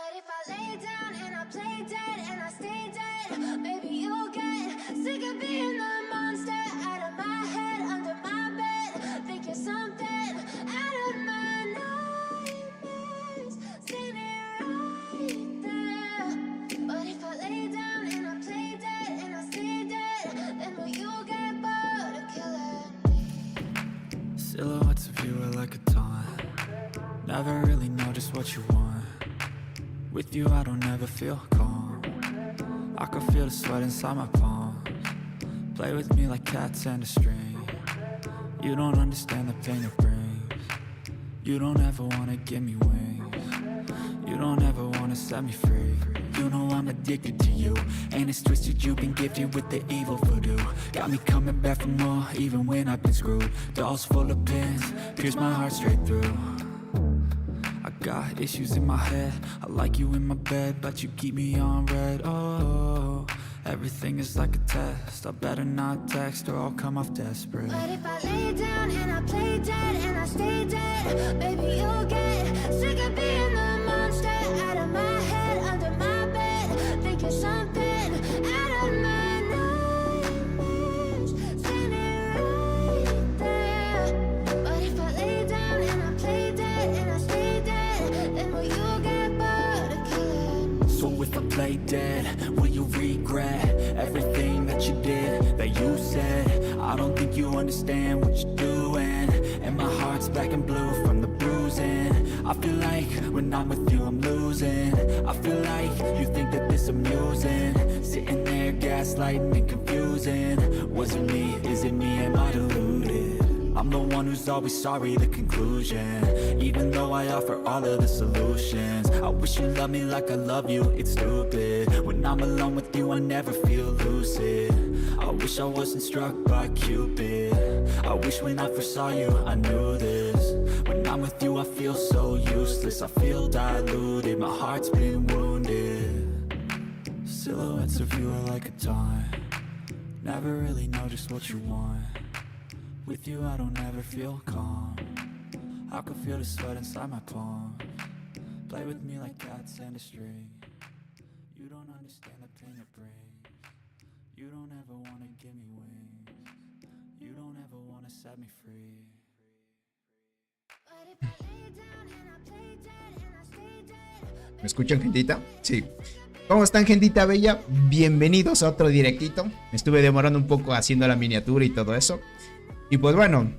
But if I lay down and I play dead and I stay dead, maybe you'll get sick of being the monster out of my head, under my bed. Think you're something out of my nightmares, standing right there. But if I lay down and I play dead and I stay dead, then will you get bored of killing me? Silhouettes of you are like a taunt. Never really know just what you want. With you I don't ever feel calm. I can feel the sweat inside my palms. Play with me like cats and a string. You don't understand the pain it brings. You don't ever wanna give me wings. You don't ever wanna set me free. You know I'm addicted to you, and it's twisted, you've been gifted with the evil voodoo. Got me coming back for more, even when I've been screwed. Dolls full of pins, pierce my heart straight through. I got issues in my head, I like you in my bed, but you keep me on red. Oh, everything is like a test, I better not text or I'll come off desperate. But if I lay down and I play dead and I stay dead, baby you'll get sick of being the monster out of my head, under my bed. Think you're something out of my nightmares, standing right there. But if I lay down and I play dead and I stay dead, then will you get bored of killing me? So if I play dead, will you regret everything that you did, that you said? I don't think you understand what you're doing, and my heart's black and blue from the bruising. I feel like when I'm with you I'm losing. I feel like you think that this amusing, sitting there gaslighting and confusing. Was it me? Is it me? Am I deluded? I'm the one who's always sorry, the conclusion. Even though I offer all of the solutions, I wish you loved me like I love you, it's stupid. When I'm alone with you I never feel lucid. I wish I wasn't struck by Cupid. I wish when I first saw you I knew this. When I'm with you I feel so useless, I feel diluted, my heart's been wounded. Silhouettes of you are like a taunt. Never really know just what you want. With you I don't ever feel calm. I can feel the sweat inside my palms. Play with me like cats and a string. You don't understand the pain it brings. You don't ever wanna give me wings. You don't ever wanna set me free. But if I lay down and I play dead and I stay dead. ¿Me escuchan, gentita? Sí. ¿Cómo están, gentita bella? Bienvenidos a otro directito. Me estuve demorando un poco haciendo la miniatura y todo eso. Y pues bueno,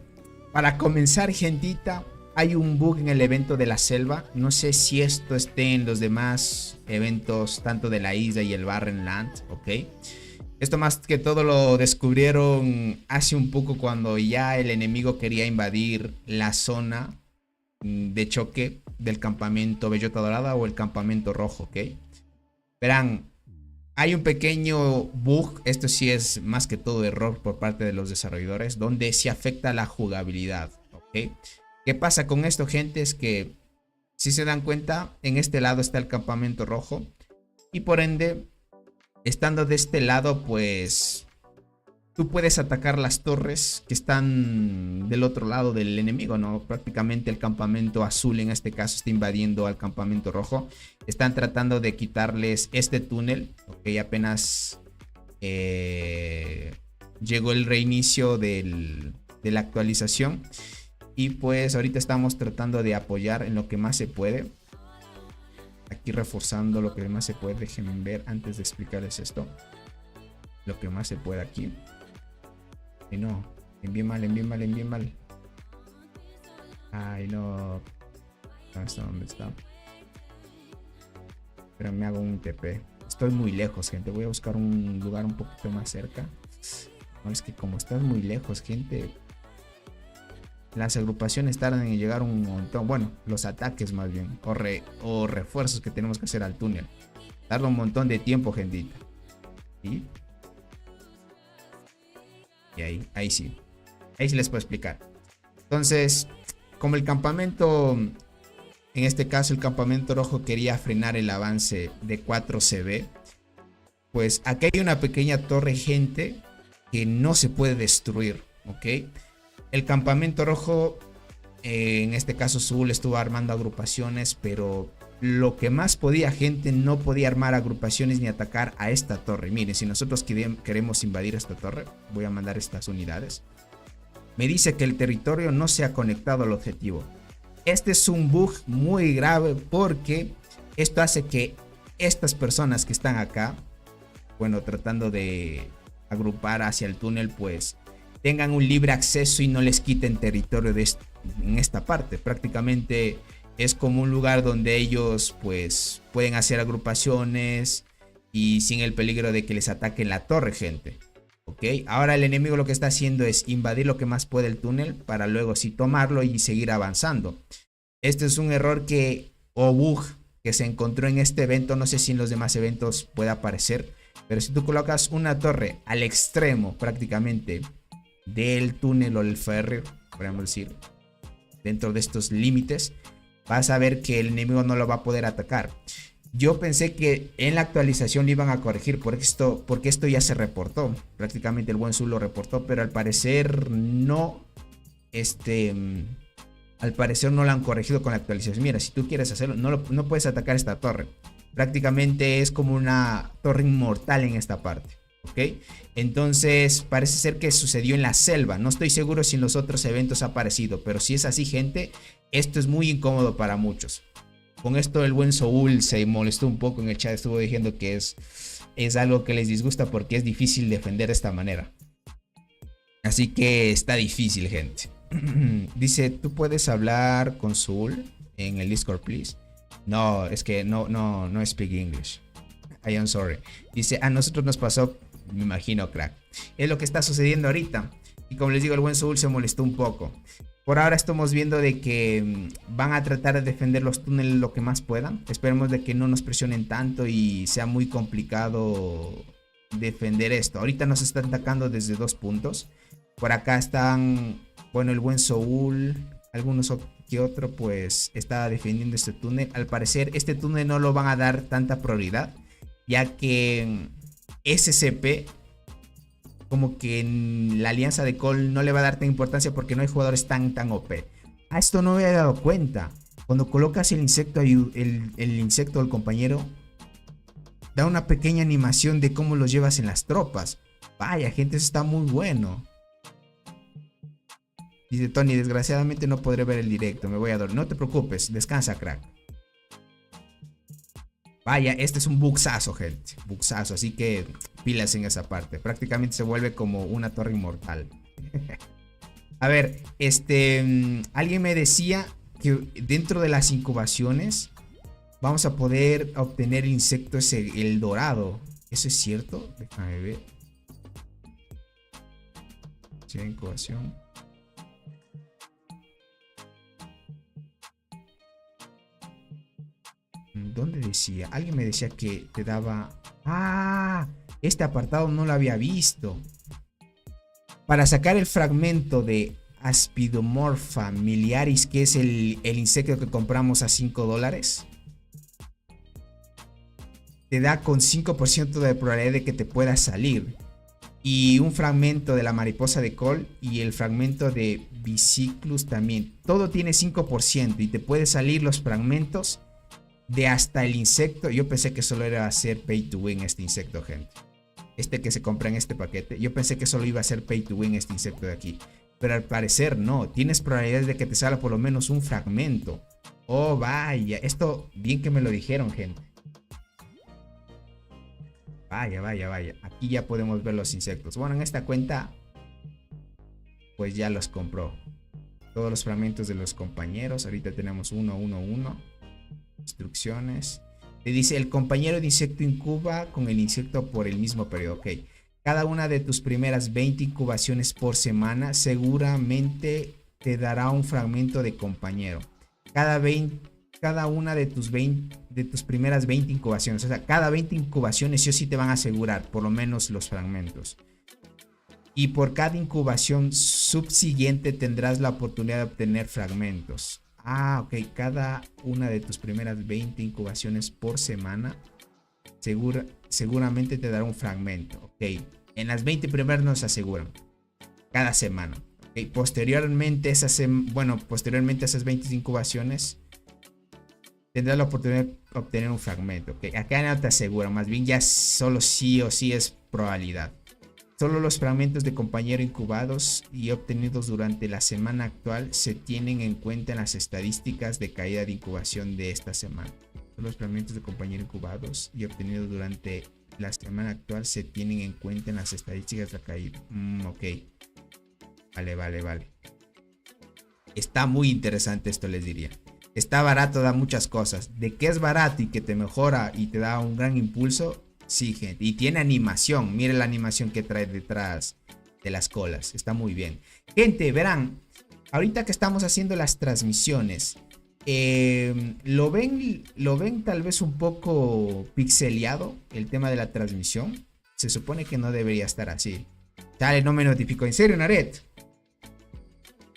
para comenzar, gentita, hay un bug en el evento de la selva. No sé si esto esté en los demás eventos, tanto de la isla y el Barrenland, ¿ok? Esto más que todo lo descubrieron hace un poco, cuando ya el enemigo quería invadir la zona de choque del campamento Bellota Dorada o el campamento rojo, ¿ok? Verán, hay un pequeño bug, esto sí es más que todo error por parte de los desarrolladores, donde se afecta la jugabilidad, ¿ok? ¿Qué pasa con esto, gente? Es que, si se dan cuenta, en este lado está el campamento rojo, y por ende, estando de este lado, pues tú puedes atacar las torres que están del otro lado del enemigo, ¿no? Prácticamente el campamento azul en este caso está invadiendo al campamento rojo. Están tratando de quitarles este túnel, ok, apenas llegó el reinicio de la actualización. Y pues ahorita estamos tratando de apoyar en lo que más se puede. Aquí reforzando lo que más se puede. Déjenme ver antes de explicarles esto. Lo que más se puede aquí. Y no, envié mal. Ay, no. ¿Hasta dónde está? Pero me hago un TP. Estoy muy lejos, gente. Voy a buscar un lugar un poquito más cerca. No, es que como estás muy lejos, gente, las agrupaciones tardan en llegar un montón. Bueno, los ataques más bien. O refuerzos que tenemos que hacer al túnel. Tarda un montón de tiempo, gentita. ¿Sí? Y ahí sí. Ahí sí les puedo explicar. Entonces, como el campamento, en este caso el campamento rojo, quería frenar el avance de 4CB, pues aquí hay una pequeña torre, gente, que no se puede destruir, ¿ok? El campamento rojo, en este caso Zul, estuvo armando agrupaciones, pero lo que más podía, gente, no podía armar agrupaciones ni atacar a esta torre. Miren, si nosotros queremos invadir esta torre, voy a mandar estas unidades. Me dice que el territorio no se ha conectado al objetivo. Este es un bug muy grave porque esto hace que estas personas que están acá, bueno, tratando de agrupar hacia el túnel, pues tengan un libre acceso y no les quiten territorio en esta parte. Prácticamente es como un lugar donde ellos pues pueden hacer agrupaciones y sin el peligro de que les ataquen la torre, gente. Ok, ahora el enemigo lo que está haciendo es invadir lo que más puede el túnel para luego sí tomarlo y seguir avanzando. Este es un error o bug que se encontró en este evento. No sé si en los demás eventos puede aparecer, pero si tú colocas una torre al extremo prácticamente del túnel o el ferry, podríamos decir, dentro de estos límites, vas a ver que el enemigo no lo va a poder atacar. Yo pensé que en la actualización lo iban a corregir porque esto ya se reportó. Prácticamente el buen Zul lo reportó, pero al parecer no. Al parecer no lo han corregido con la actualización. Mira, si tú quieres hacerlo, no puedes atacar esta torre. Prácticamente es como una torre inmortal en esta parte. ¿Ok? Entonces parece ser que sucedió en la selva. No estoy seguro si en los otros eventos ha aparecido, pero si es así, gente, esto es muy incómodo para muchos. Con esto el buen Soul se molestó un poco en el chat, estuvo diciendo que es algo que les disgusta porque es difícil defender de esta manera. Así que está difícil, gente. Dice, ¿tú puedes hablar con Soul en el Discord, please? No, es que no speak English. I am sorry. Dice, a nosotros nos pasó, me imagino, crack. Es lo que está sucediendo ahorita. Y como les digo, el buen Soul se molestó un poco. Por ahora estamos viendo de que van a tratar de defender los túneles lo que más puedan. Esperemos de que no nos presionen tanto y sea muy complicado defender esto. Ahorita nos están atacando desde 2 puntos. Por acá están, bueno, el buen Soul, algunos que otro, pues está defendiendo este túnel. Al parecer este túnel no lo van a dar tanta prioridad, ya que SCP, como que en la alianza de Cole no le va a dar tanta importancia porque no hay jugadores tan OP. A esto no me había dado cuenta. Cuando colocas el insecto, el insecto del compañero, da una pequeña animación de cómo los llevas en las tropas. Vaya, gente, eso está muy bueno. Dice Tony, desgraciadamente no podré ver el directo, me voy a dormir. No te preocupes, descansa, crack. Vaya, este es un bugsazo, gente. Bugsazo, así que pilas en esa parte. Prácticamente se vuelve como una torre inmortal. A ver, alguien me decía que dentro de las incubaciones vamos a poder obtener el insecto ese, el dorado. ¿Eso es cierto? Déjame ver. Sí, incubación. ¿Dónde decía? Alguien me decía que te daba... ¡Ah! Este apartado no lo había visto. Para sacar el fragmento de Aspidomorpha miliaris, que es el insecto que compramos a $5, te da con 5% de probabilidad de que te pueda salir. Y un fragmento de la mariposa de Cole y el fragmento de Biciclus también. Todo tiene 5% y te puede salir los fragmentos de hasta el insecto. Yo pensé que solo era hacer pay to win este insecto, gente. Este que se compra en este paquete. Yo pensé que solo iba a ser pay to win este insecto de aquí. Pero al parecer no. Tienes probabilidades de que te salga por lo menos un fragmento. Oh, vaya. Esto bien que me lo dijeron, gente. Vaya, vaya, vaya. Aquí ya podemos ver los insectos. Bueno, en esta cuenta pues ya los compró. Todos los fragmentos de los compañeros. Ahorita tenemos 1. Instrucciones. Te dice, el compañero de insecto incuba con el insecto por el mismo periodo. Ok. Cada una de tus primeras 20 incubaciones por semana seguramente te dará un fragmento de compañero. Cada una de tus primeras 20 incubaciones. O sea, cada 20 incubaciones sí o sí te van a asegurar por lo menos los fragmentos. Y por cada incubación subsiguiente tendrás la oportunidad de obtener fragmentos. Ah, ok. Cada una de tus primeras 20 incubaciones por semana seguramente te dará un fragmento. Ok. En las 20 primeras nos aseguran. Cada semana. Okay. Posteriormente a esas 20 incubaciones tendrás la oportunidad de obtener un fragmento. ¿Okay? Acá no te aseguro, más bien ya solo sí o sí es probabilidad. Solo los fragmentos de compañero incubados y obtenidos durante la semana actual se tienen en cuenta en las estadísticas de caída de incubación de esta semana. Solo los fragmentos de compañero incubados y obtenidos durante la semana actual se tienen en cuenta en las estadísticas de caída. Ok. Vale. Está muy interesante esto, les diría. Está barato, da muchas cosas. De que es barato y que te mejora y te da un gran impulso. Sí, gente. Y tiene animación. Miren la animación que trae detrás de las colas. Está muy bien. Gente, verán. Ahorita que estamos haciendo las transmisiones. ¿Lo ven tal vez un poco pixeleado el tema de la transmisión? Se supone que no debería estar así. Dale, no me notificó. ¿En serio, Naret?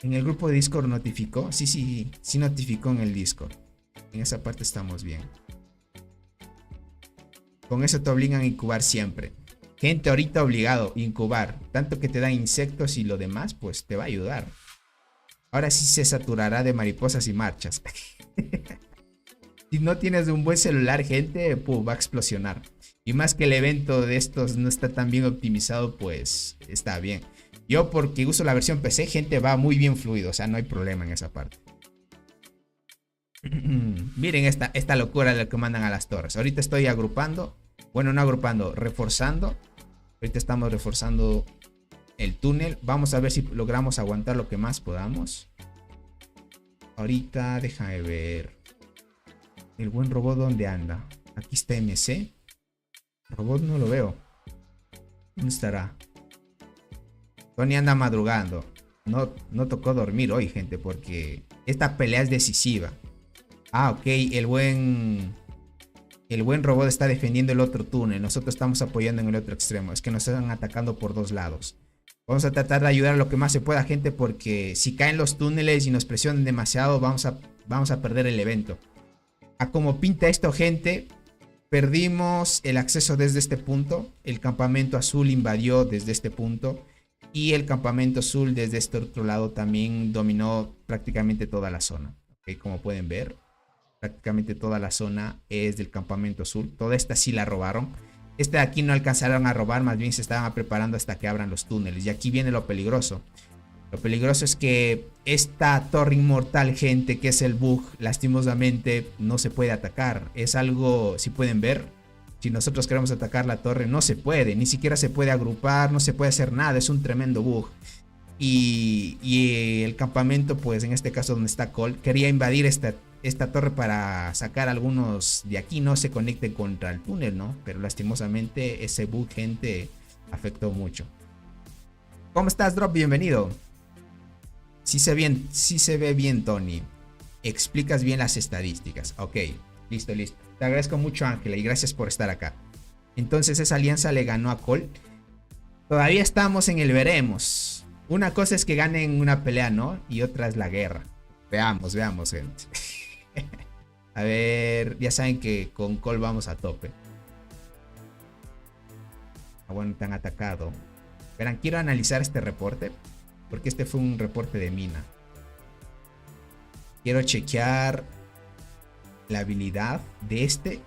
En el grupo de Discord notificó. Sí notificó en el Discord. En esa parte estamos bien. Con eso te obligan a incubar siempre. Gente, ahorita obligado a incubar. Tanto que te dan insectos y lo demás, pues te va a ayudar. Ahora sí se saturará de mariposas y marchas. Si no tienes un buen celular, gente, va a explosionar. Y más que el evento de estos no está tan bien optimizado, pues está bien. Yo porque uso la versión PC, gente, va muy bien fluido. O sea, no hay problema en esa parte. Miren esta locura de lo que mandan a las torres. Ahorita estoy agrupando. Bueno, no agrupando, reforzando. Ahorita estamos reforzando el túnel. Vamos a ver si logramos aguantar lo que más podamos. Ahorita, déjame ver. El buen robot, ¿dónde anda? Aquí está MC. Robot no lo veo. ¿Dónde estará? Tony anda madrugando. No tocó dormir hoy, gente, porque esta pelea es decisiva. Ah, ok, el buen robot está defendiendo el otro túnel. Nosotros estamos apoyando en el otro extremo. Es que nos están atacando por dos lados. Vamos a tratar de ayudar a lo que más se pueda, gente, porque si caen los túneles y nos presionan demasiado, vamos a perder el evento. A como pinta esto, gente, perdimos el acceso desde este punto. El campamento azul invadió desde este punto. Y el campamento azul desde este otro lado también dominó prácticamente toda la zona. ¿Okay? Como pueden ver, prácticamente toda la zona es del campamento azul. Toda esta sí la robaron. Este de aquí no alcanzaron a robar, más bien se estaban preparando hasta que abran los túneles. Y aquí viene lo peligroso. Lo peligroso es que esta torre inmortal, gente, que es el bug, lastimosamente no se puede atacar. Es algo, si pueden ver, si nosotros queremos atacar la torre, no se puede. Ni siquiera se puede agrupar, no se puede hacer nada. Es un tremendo bug. Y el campamento, pues en este caso donde está Cole, quería invadir esta torre para sacar algunos de aquí, no se conecten contra el túnel, ¿no? Pero lastimosamente ese bug, gente, afectó mucho. ¿Cómo estás, Drop? Bienvenido. Sí se ve bien, Tony. Explicas bien las estadísticas. Ok, listo. Te agradezco mucho, Ángela, y gracias por estar acá. Entonces esa alianza le ganó a Cole. Todavía estamos en el veremos. Una cosa es que ganen una pelea, ¿no? Y otra es la guerra. Veamos, gente. A ver, ya saben que con Cole vamos a tope. Ah, bueno, te han atacado. Verán, quiero analizar este reporte, porque este fue un reporte de mina. Quiero chequear la habilidad de este.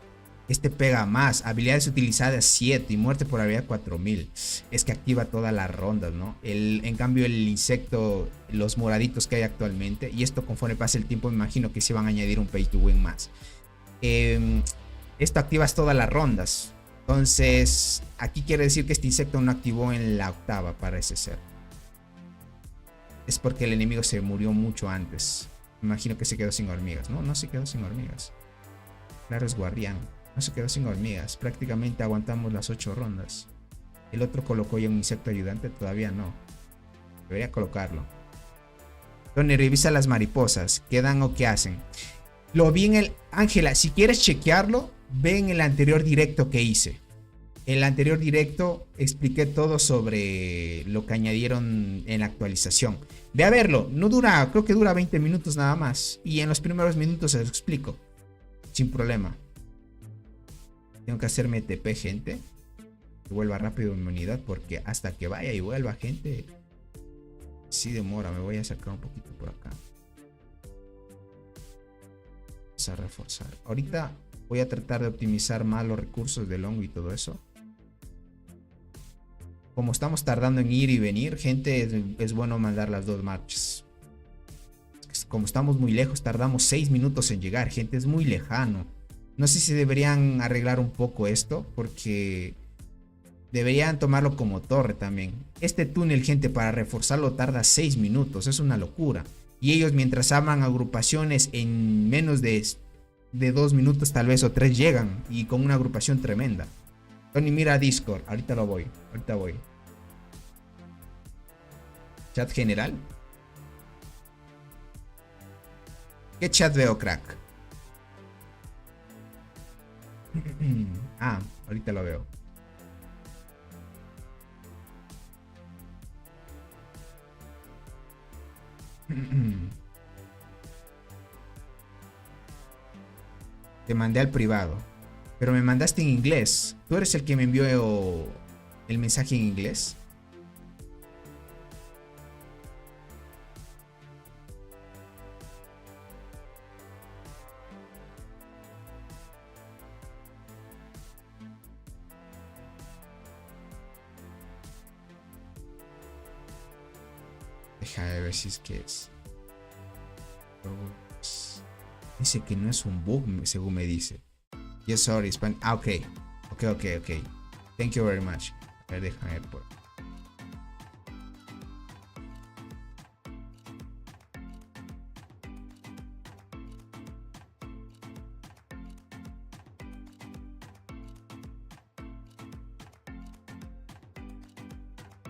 Este pega más. Habilidades utilizadas 7 y muerte por habilidad 4000. Es que activa todas las rondas, ¿no? En cambio el insecto, los moraditos que hay actualmente. Y esto conforme pase el tiempo me imagino que se van a añadir un pay to win más. Esto activas todas las rondas. Entonces aquí quiere decir que este insecto no activó en la octava, parece ser. Es porque el enemigo se murió mucho antes. Me imagino que se quedó sin hormigas. No se quedó sin hormigas. Claro, es guardián. No se quedó sin hormigas. Prácticamente aguantamos las 8 rondas. El otro colocó ya un insecto ayudante. Todavía no. Debería colocarlo. Tony, revisa las mariposas. ¿Qué dan o qué hacen? Lo vi en el... Ángela, si quieres chequearlo, ve en el anterior directo que hice. En el anterior directo expliqué todo sobre lo que añadieron en la actualización. Ve a verlo. No dura, creo que dura 20 minutos nada más. Y en los primeros minutos se lo explico. Sin problema. Tengo que hacerme TP, gente. Que vuelva rápido mi unidad. Porque hasta que vaya y vuelva, gente, sí demora. Me voy a acercar un poquito por acá. Vamos a reforzar. Ahorita voy a tratar de optimizar más los recursos del hongo y todo eso. Como estamos tardando en ir y venir, gente, es bueno mandar las dos marchas. Como estamos muy lejos, tardamos 6 minutos en llegar, gente, es muy lejano. No sé si deberían arreglar un poco esto, porque deberían tomarlo como torre también. Este túnel, gente, para reforzarlo tarda 6 minutos, es una locura. Y ellos, mientras arman agrupaciones, en menos de 2 minutos tal vez o 3 llegan, y con una agrupación tremenda. Tony, mira Discord, ahorita voy. Chat general. ¿Qué chat veo, crack? Ah, ahorita lo veo. Te mandé al privado, pero me mandaste en inglés. ¿Tú eres el que me envió el mensaje en inglés? Deja de ver si es que es. Dice que no es un bug, según me dice. Yes, sorry, Spanish. Ah, ok. Ok. Thank you very much. A ver, déjame ver por.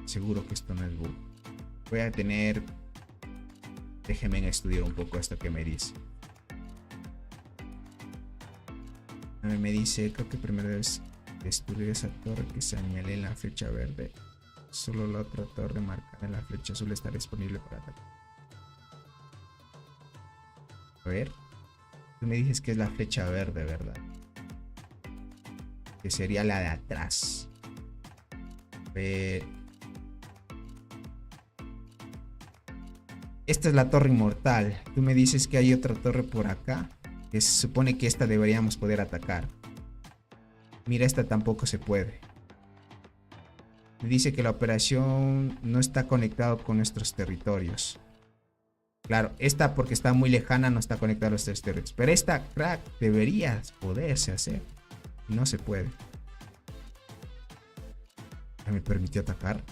Seguro que esto no es bug. Voy a tener. Déjenme estudiar un poco esto que me dice. A mí me dice, creo que primero debes destruir esa torre que señalé en la flecha verde. Solo la otra torre marcada en la flecha azul está disponible para atacar. A ver. Tú me dices que es la flecha verde, ¿verdad? Que sería la de atrás. A ver. Esta es la torre inmortal. Tú me dices que hay otra torre por acá. Que se supone que esta deberíamos poder atacar. Mira, esta tampoco se puede. Me dice que la operación no está conectada con nuestros territorios. Claro, esta porque está muy lejana no está conectada a los territorios. Pero esta, crack, debería poderse hacer. No se puede. ¿Ya me permitió atacar?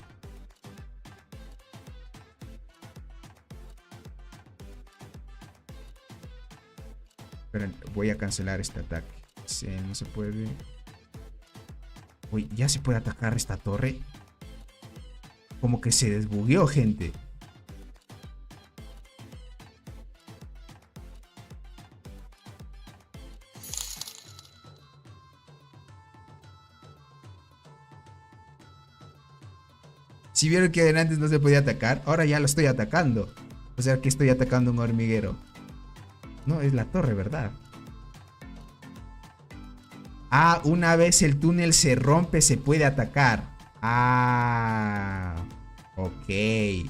Pero voy a cancelar este ataque. Sí, no se puede. Uy, ya se puede atacar esta torre. Como que se desbugueó, gente. Si vieron que antes no se podía atacar, ahora ya lo estoy atacando. O sea que estoy atacando un hormiguero. No, es la torre, ¿verdad? Ah, una vez el túnel se rompe, se puede atacar. Ah, ok.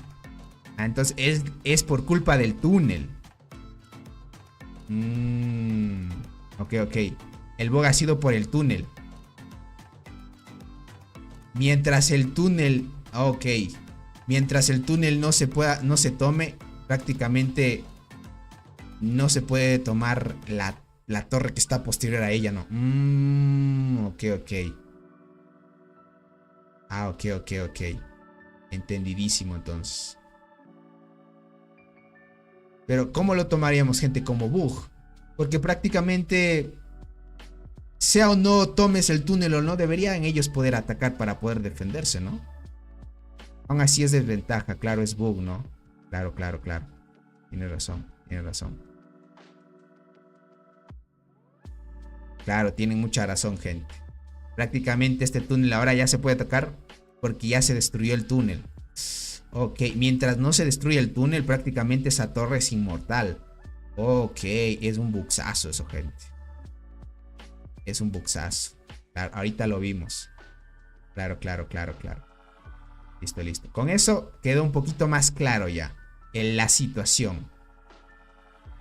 Ah, entonces es por culpa del túnel. Ok. El bug ha sido por el túnel. Mientras el túnel... Ok. Mientras el túnel no se tome, prácticamente... No se puede tomar la torre que está posterior a ella, ¿no? Ok. Ah, ok. Entendidísimo, entonces. Pero, ¿cómo lo tomaríamos, gente? Como bug. Porque prácticamente... Sea o no tomes el túnel o no, deberían ellos poder atacar para poder defenderse, ¿no? Aún así es desventaja, claro, es bug, ¿no? Claro. Tiene razón. Claro, tienen mucha razón, gente. Prácticamente este túnel ahora ya se puede atacar porque ya se destruyó el túnel. Ok, mientras no se destruye el túnel, prácticamente esa torre es inmortal. Ok, es un bugsazo eso, gente. Es un bugsazo. Claro, ahorita lo vimos. Claro. Listo. Con eso quedó un poquito más claro ya en la situación.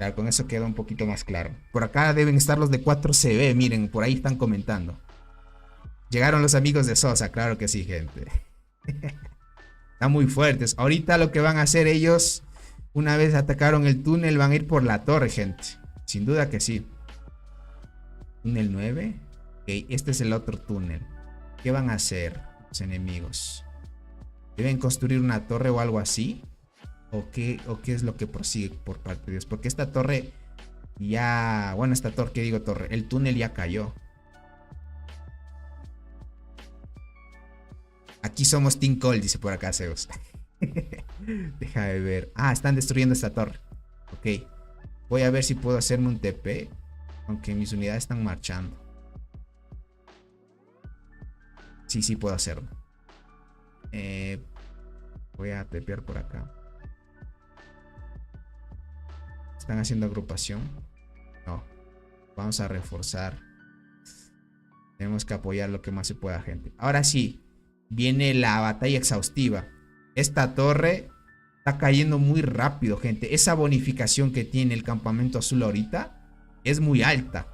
Claro, con eso queda un poquito más claro. Por acá deben estar los de 4CB, miren, por ahí están comentando. Llegaron los amigos de Sosa, claro que sí, gente. Están muy fuertes. Ahorita lo que van a hacer ellos, una vez atacaron el túnel, van a ir por la torre, gente. Sin duda que sí. Túnel 9. Ok, este es el otro túnel. ¿Qué van a hacer los enemigos? ¿Deben construir una torre o algo así? ¿O qué es lo que prosigue por parte de Dios? Porque esta torre ya... Bueno, esta torre, ¿qué digo torre? El túnel ya cayó. Aquí somos Team Cole, dice por acá Zeus. Deja de ver. Ah, están destruyendo esta torre. Ok. Voy a ver si puedo hacerme un TP. Aunque mis unidades están marchando. Sí puedo hacerlo. Voy a TPar por acá. ¿Están haciendo agrupación? No. Vamos a reforzar. Tenemos que apoyar lo que más se pueda, gente. Ahora sí. Viene la batalla exhaustiva. Esta torre está cayendo muy rápido, gente. Esa bonificación que tiene el campamento azul ahorita es muy alta.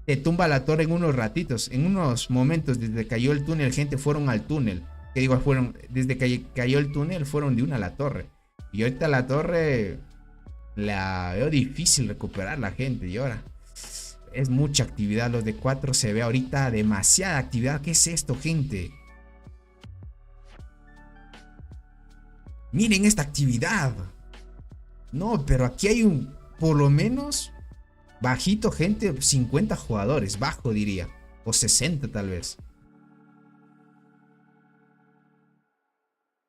Te tumba la torre en unos ratitos. En unos momentos, desde que cayó el túnel, gente, fueron al túnel. Que digo, desde que cayó el túnel, fueron de una a la torre. Y ahorita la torre la veo difícil recuperar la gente. Y ahora es mucha actividad. Los de 4 se ve ahorita demasiada actividad. ¿Qué es esto, gente? Miren esta actividad. No, pero aquí hay un, por lo menos, bajito, gente, 50 jugadores, bajo diría. O 60 tal vez.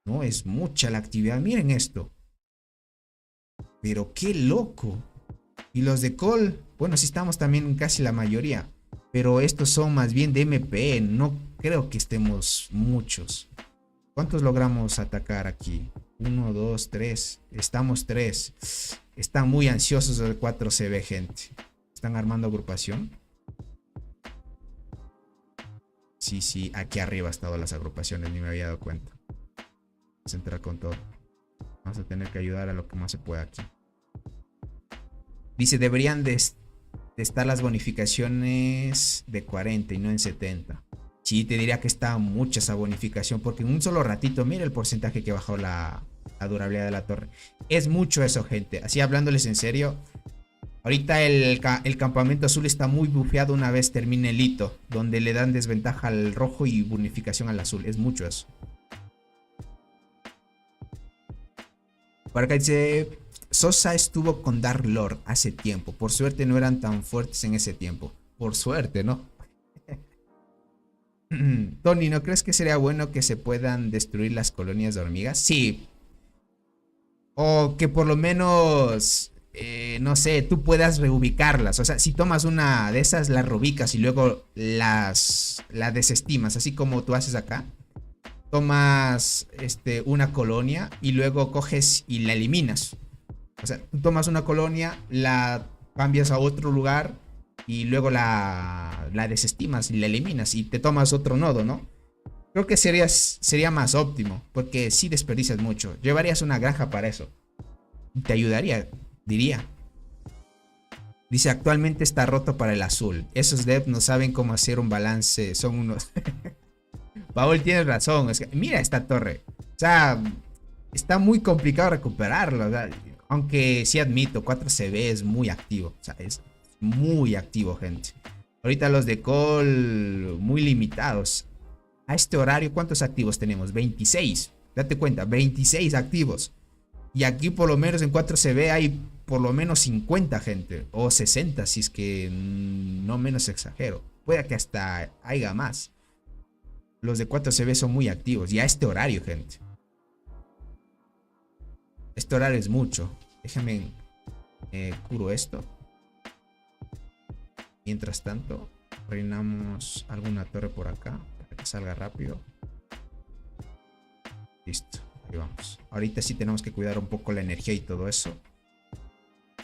No, es mucha la actividad. Miren esto. Pero qué loco. Y los de Col, bueno, sí estamos también casi la mayoría. Pero estos son más bien de MP. No creo que estemos muchos. ¿Cuántos logramos atacar aquí? 1, 2, 3. Estamos 3. Están muy ansiosos los de 4CB, gente. ¿Están armando agrupación? Sí, aquí arriba han estado las agrupaciones. Ni me había dado cuenta. Vamos a entrar con todo. Vamos a tener que ayudar a lo que más se pueda aquí. Dice, deberían de estar las bonificaciones de 40 y no en 70. Sí, te diría que está mucha esa bonificación, porque en un solo ratito, mira el porcentaje que bajó la durabilidad de la torre. Es mucho eso, gente. Así hablándoles en serio. Ahorita el campamento azul está muy bufeado una vez termine el hito, donde le dan desventaja al rojo y bonificación al azul. Es mucho eso. Por acá dice, Sosa estuvo con Dark Lord hace tiempo. Por suerte no eran tan fuertes en ese tiempo. Por suerte, ¿no? Tony, ¿no crees que sería bueno que se puedan destruir las colonias de hormigas? Sí. O que por lo menos, no sé, tú puedas reubicarlas. O sea, si tomas una de esas, las reubicas y luego la desestimas, así como tú haces acá. Tomas una colonia y luego coges y la eliminas. O sea, tú tomas una colonia, la cambias a otro lugar y luego la desestimas y la eliminas y te tomas otro nodo, ¿no? Creo que sería más óptimo, porque sí desperdicias mucho. Llevarías una granja para eso. Te ayudaría, diría. Dice, actualmente está roto para el azul. Esos devs no saben cómo hacer un balance. Son unos... Paul, tienes razón. Es que, mira esta torre. O sea, está muy complicado recuperarlo. O sea, aunque sí admito, 4CB es muy activo. O sea, es muy activo, gente. Ahorita los de Call muy limitados. A este horario, ¿cuántos activos tenemos? 26. Date cuenta, 26 activos. Y aquí por lo menos en 4CB hay por lo menos 50, gente. O 60, si es que no menos exagero. Puede que hasta haya más. Los de 4CB son muy activos. Y a este horario, gente. Este horario es mucho. Déjame curo esto. Mientras tanto, reinamos alguna torre por acá. Para que salga rápido. Listo. Ahí vamos. Ahorita sí tenemos que cuidar un poco la energía y todo eso.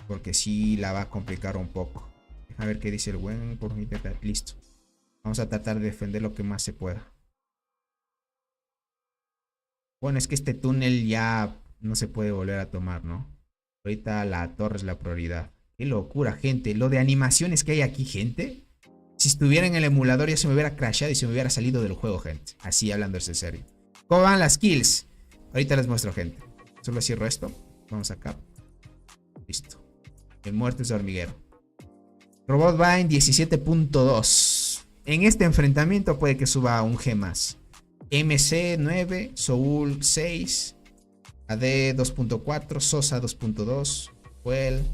Porque sí la va a complicar un poco. A ver qué dice el buen. Listo. Vamos a tratar de defender lo que más se pueda. Bueno, es que este túnel ya no se puede volver a tomar, ¿no? Ahorita la torre es la prioridad. Qué locura, gente. Lo de animaciones que hay aquí, gente. Si estuviera en el emulador ya se me hubiera crashado y se me hubiera salido del juego, gente. Así, hablando en serio. ¿Cómo van las kills? Ahorita les muestro, gente. Solo cierro esto. Vamos acá. Listo. El muerto es de hormiguero. Robot Vine 17.2. En este enfrentamiento puede que suba un G más. MC 9, Soul 6, AD 2.4, Sosa 2.2, Fuel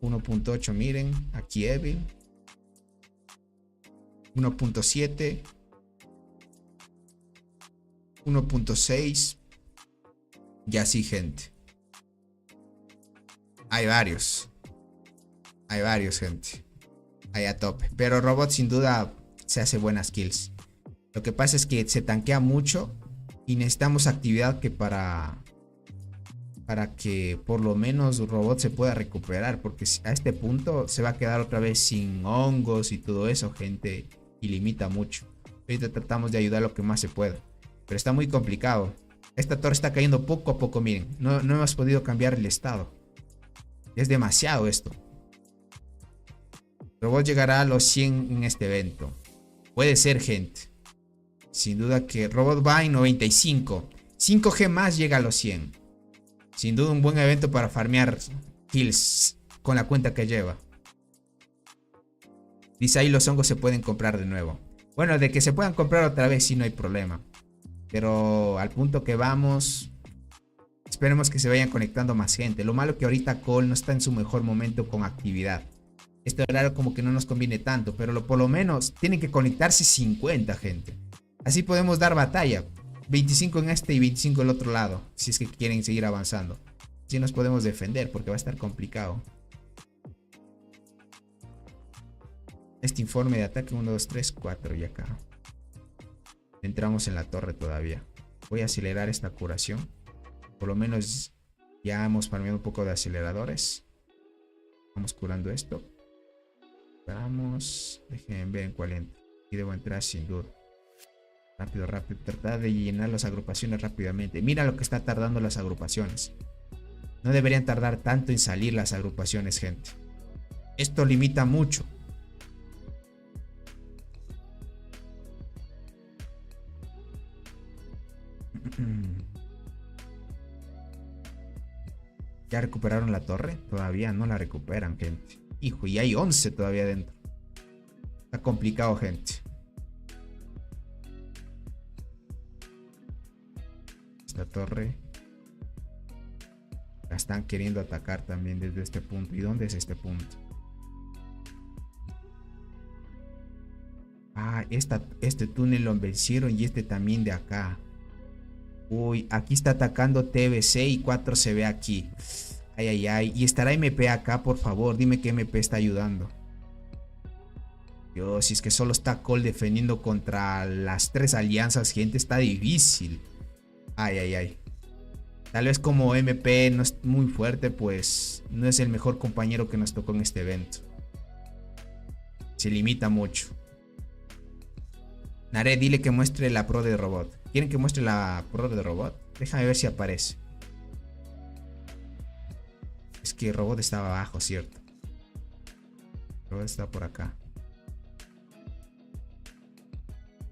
1.8, miren, aquí Evil 1.7, 1.6 y así, gente. Hay varios, gente. Hay a tope, pero Robot sin duda se hace buenas kills. Lo que pasa es que se tanquea mucho y necesitamos actividad que para que por lo menos Robot se pueda recuperar, porque a este punto se va a quedar otra vez sin hongos y todo eso, gente, y limita mucho. Ahorita tratamos de ayudar lo que más se pueda, pero está muy complicado. Esta torre está cayendo poco a poco, miren, no hemos podido cambiar el estado. Es demasiado esto. Robot llegará a los 100 en este evento. Puede ser, gente. Sin duda que Robot Vine 95. 5G más llega a los 100. Sin duda un buen evento para farmear kills con la cuenta que lleva. Dice ahí los hongos se pueden comprar de nuevo. Bueno, de que se puedan comprar otra vez sí no hay problema. Pero al punto que vamos, esperemos que se vayan conectando más gente. Lo malo que ahorita Cole no está en su mejor momento con actividad. Este horario como que no nos conviene tanto, pero por lo menos tienen que conectarse 50, gente. Así podemos dar batalla. 25 en este y 25 en el otro lado, si es que quieren seguir avanzando. Así nos podemos defender, porque va a estar complicado. Este informe de ataque 1, 2, 3, 4 y acá. Entramos en la torre todavía. Voy a acelerar esta curación. Por lo menos ya hemos farmeado un poco de aceleradores. Vamos curando esto. Esperamos. Déjenme ver en cuál entro. Aquí debo entrar sin duda. Rápido, rápido. Tratar de llenar las agrupaciones rápidamente. Mira lo que está tardando las agrupaciones. No deberían tardar tanto en salir las agrupaciones, gente. Esto limita mucho. ¿Ya recuperaron la torre? Todavía no la recuperan, gente. Hijo, y hay 11 todavía dentro. Está complicado, gente. Esta torre la están queriendo atacar también desde este punto. ¿Y dónde es este punto? Ah, este túnel lo vencieron y este también de acá. Uy, aquí está atacando TBC y 4 se ve aquí. Ay, ay, ay. ¿Y estará MP acá, por favor? Dime que MP está ayudando. Dios, si es que solo está Cole defendiendo contra las 3 alianzas, gente, está difícil. Ay, ay, ay. Tal vez como MP no es muy fuerte, pues no es el mejor compañero que nos tocó en este evento. Se limita mucho. Nare, dile que muestre la pro de Robot. ¿Quieren que muestre la pro de Robot? Déjame ver si aparece. Es que Robot estaba abajo, ¿cierto? Robot está por acá.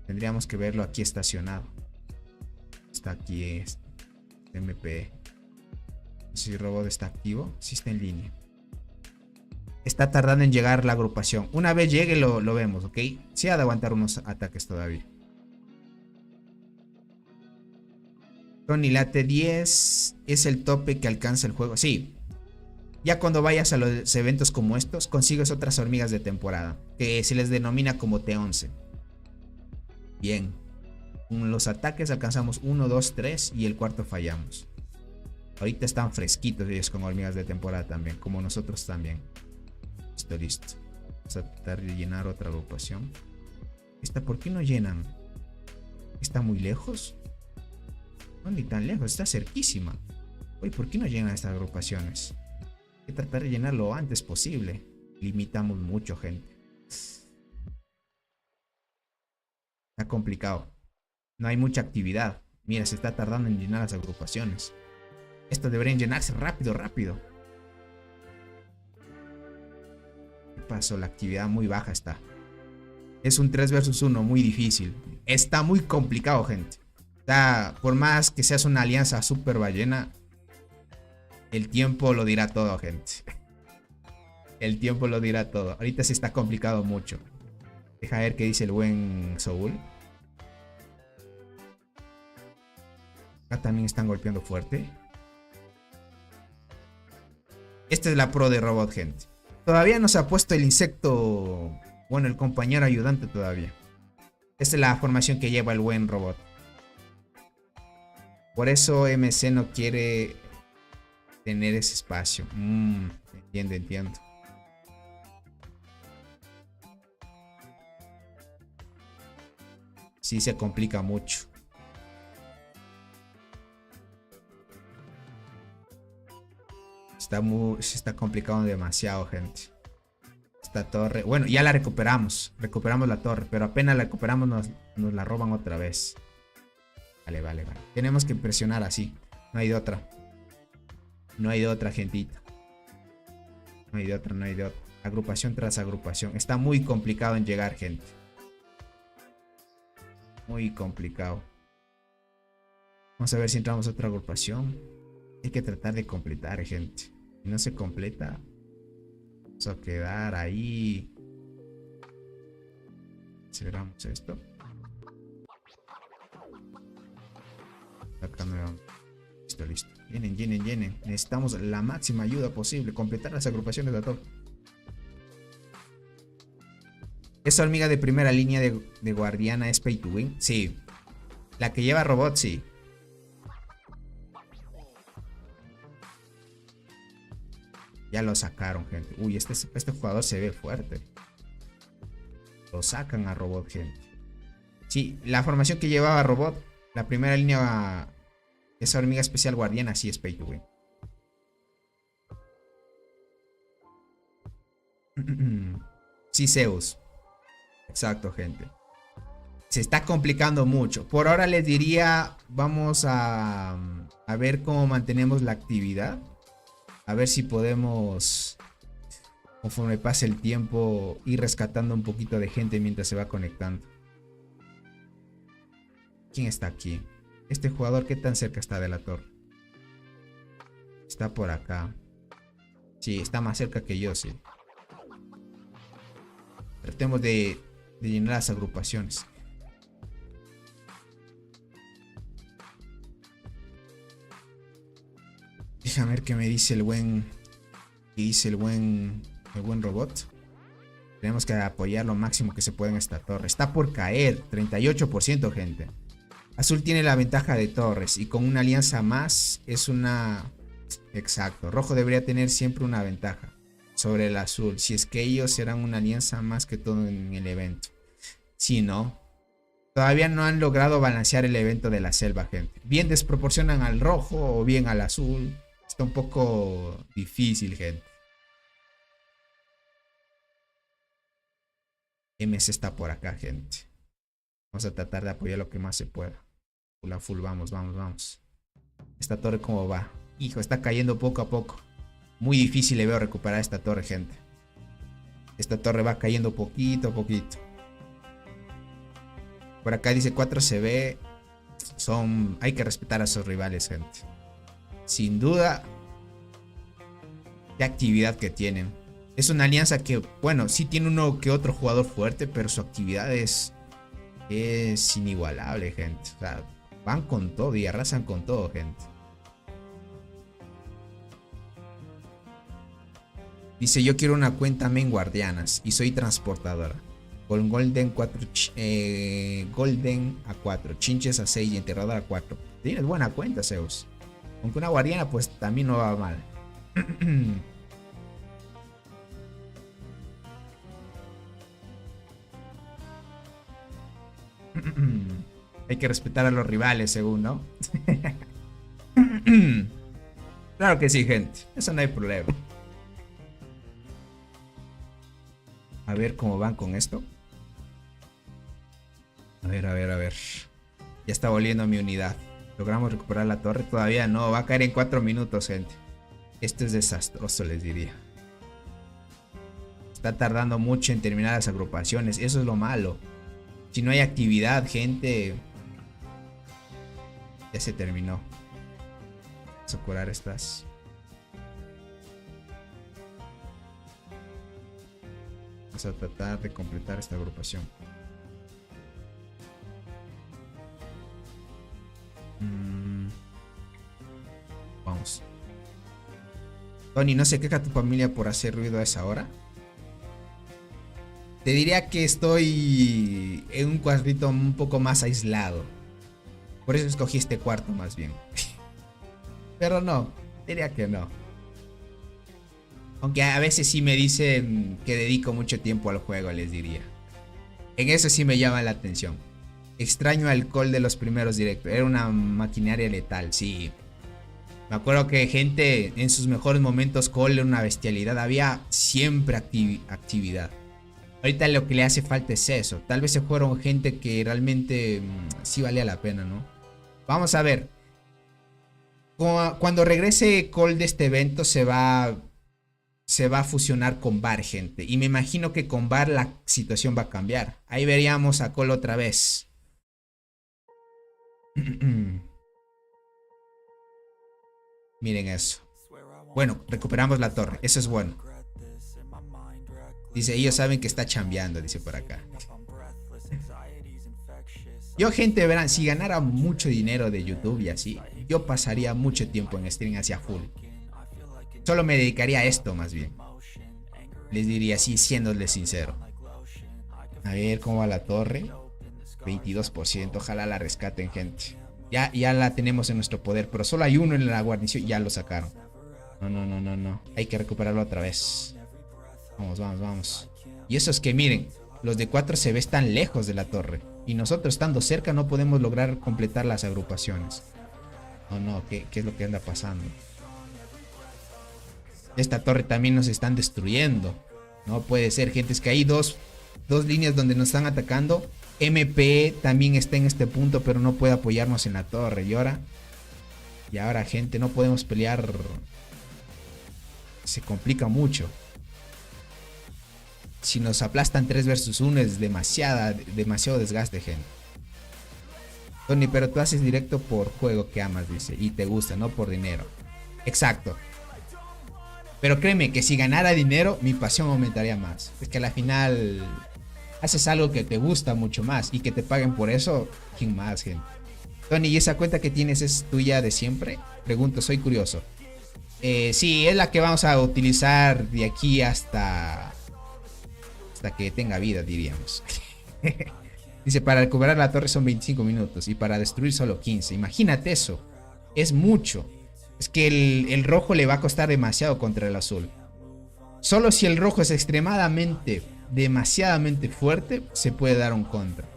Tendríamos que verlo aquí estacionado. Está aquí, MP. No sé si Robot está activo. Si está en línea. Está tardando en llegar la agrupación. Una vez llegue lo vemos, ¿ok? Sí ha de aguantar unos ataques todavía. Tony Late 10 es el tope que alcanza el juego. Sí. Ya cuando vayas a los eventos como estos, consigues otras hormigas de temporada, que se les denomina como T11. Bien. Con los ataques alcanzamos 1, 2, 3 y el cuarto fallamos. Ahorita están fresquitos ellos con hormigas de temporada también, como nosotros también. Listo, listo. Vamos a tratar de llenar otra agrupación. ¿Esta por qué no llenan? ¿Está muy lejos? No, ni tan lejos, está cerquísima. Oye, ¿por qué no llenan estas agrupaciones? Hay que tratar de llenar lo antes posible. Limitamos mucho, gente. Está complicado. No hay mucha actividad. Mira, se está tardando en llenar las agrupaciones. Estas deberían llenarse rápido, rápido. pasó? La actividad muy baja está. Es un 3 versus 1 muy difícil. Está muy complicado, gente. Por más que seas una alianza super ballena, el tiempo lo dirá todo, gente. El tiempo lo dirá todo. Ahorita sí está complicado mucho. Deja ver qué dice el buen Soul. Acá también están golpeando fuerte. Esta es la pro de robot, gente. Todavía no se ha puesto el insecto. Bueno, el compañero ayudante todavía. Esta es la formación que lleva el buen robot. Por eso MC no quiere tener ese espacio. Entiendo. Sí se complica mucho. Se está complicando demasiado, gente. Esta torre. Bueno, ya la recuperamos. Recuperamos la torre. Pero apenas la recuperamos nos la roban otra vez. Vale. Tenemos que presionar así. No hay de otra. No hay de otra, gentita. No hay de otra. Agrupación tras agrupación. Está muy complicado en llegar, gente. Muy complicado. Vamos a ver si entramos a otra agrupación. Hay que tratar de completar, gente. Si no se completa, vamos a quedar ahí. Cerramos esto. Acá nuevamente. Listo. Llenen. Necesitamos la máxima ayuda posible. Completar las agrupaciones de todo. ¿Esa hormiga de primera línea de guardiana es pay to win? Sí. La que lleva robot, sí. Ya lo sacaron, gente. Uy, este jugador se ve fuerte. Lo sacan a robot, gente. Sí, la formación que llevaba robot. La primera línea. Esa hormiga especial guardiana sí es pay to win. Sí, Zeus. Exacto, gente. Se está complicando mucho. Por ahora les diría, vamos a ver cómo mantenemos la actividad. A ver si podemos, conforme pase el tiempo, ir rescatando un poquito de gente mientras se va conectando. ¿Quién está aquí? Este jugador, ¿qué tan cerca está de la torre? Está por acá. Sí, está más cerca que yo, sí. Tratemos de llenar las agrupaciones. Déjame ver qué me dice el buen. ¿Qué dice el buen robot? Tenemos que apoyar lo máximo que se pueda en esta torre. Está por caer. 38%, gente. Azul tiene la ventaja de torres. Y con una alianza más es una. Exacto. Rojo debería tener siempre una ventaja sobre el azul. Si es que ellos serán una alianza más que todo en el evento. Si no. Todavía no han logrado balancear el evento de la selva, gente. Bien desproporcionan al rojo o bien al azul. Está un poco difícil, gente. MS está por acá, gente. Vamos a tratar de apoyar lo que más se pueda. Full a full, vamos. Esta torre, ¿cómo va? Hijo, está cayendo poco a poco. Muy difícil le veo recuperar esta torre, gente. Esta torre va cayendo poquito a poquito. Por acá dice 4CB. Hay que respetar a sus rivales, gente. Sin duda, qué actividad que tienen. Es una alianza que, bueno, sí tiene uno que otro jugador fuerte, pero su actividad es inigualable, gente. O sea, van con todo y arrasan con todo, gente. Dice, yo quiero una cuenta main guardianas y soy transportadora. Con Golden 4, Golden a 4, Chinches a 6 y Enterrador a 4. Tienes buena cuenta, Zeus. Aunque una guardiana pues también no va mal. Hay que respetar a los rivales, según, ¿no? Claro que sí, gente. Eso no hay problema. A ver cómo van con esto. A ver. Ya está volviendo mi unidad. ¿Logramos recuperar la torre? Todavía no. Va a caer en 4 minutos, gente. Esto es desastroso, les diría. Está tardando mucho en terminar las agrupaciones. Eso es lo malo. Si no hay actividad, gente... Ya se terminó. Vamos a curar estas. Vamos a tratar de completar esta agrupación. Vamos. Tony, ¿no se queja tu familia por hacer ruido a esa hora? Te diría que estoy en un cuartito un poco más aislado. Por eso escogí este cuarto más bien. Pero no, diría que no. Aunque a veces sí me dicen que dedico mucho tiempo al juego, les diría. En eso sí me llama la atención. Extraño al Cole de los primeros directos. Era una maquinaria letal, sí. Me acuerdo que gente en sus mejores momentos Cole era una bestialidad. Había siempre actividad. Ahorita lo que le hace falta es eso. Tal vez se fueron gente que realmente sí valía la pena, ¿no? Vamos a ver. Cuando regrese Cole de este evento se va a fusionar con Bar, gente. Y me imagino que con Bar la situación va a cambiar. Ahí veríamos a Cole otra vez. Miren eso. Bueno, recuperamos la torre. Eso es bueno. Dice, ellos saben que está chambeando, dice por acá. Yo, gente, verán, si ganara mucho dinero de YouTube y así, yo pasaría mucho tiempo en stream hacia full. Solo me dedicaría a esto más bien. Les diría así, siéndoles sincero. A ver cómo va la torre. 22%, ojalá la rescaten, gente. Ya la tenemos en nuestro poder, pero solo hay uno en la guarnición y ya lo sacaron. No. Hay que recuperarlo otra vez. Vamos. Y eso es que miren, los de 4 se ven tan lejos de la torre. Y nosotros estando cerca no podemos lograr completar las agrupaciones. No, ¿qué es lo que anda pasando? Esta torre también nos están destruyendo. No puede ser, gente, es que hay dos líneas donde nos están atacando. MP también está en este punto, pero no puede apoyarnos en la torre. Y ahora, gente, no podemos pelear. Se complica mucho. Si nos aplastan 3 versus 1 es demasiado desgaste, gente. Tony, pero tú haces directo por juego que amas, dice, y te gusta, no por dinero. Exacto. Pero créeme que si ganara dinero, mi pasión aumentaría más. Es que a la final haces algo que te gusta mucho más y que te paguen por eso, ¿quién más, gente? Tony, ¿y esa cuenta que tienes es tuya de siempre? Pregunto, soy curioso. Sí, es la que vamos a utilizar de aquí hasta que tenga vida, diríamos. Dice, para recuperar la torre son 25 minutos y para destruir solo 15. Imagínate eso. Es mucho. Es que el rojo le va a costar demasiado contra el azul. Solo si el rojo es demasiadamente fuerte, se puede dar un contra.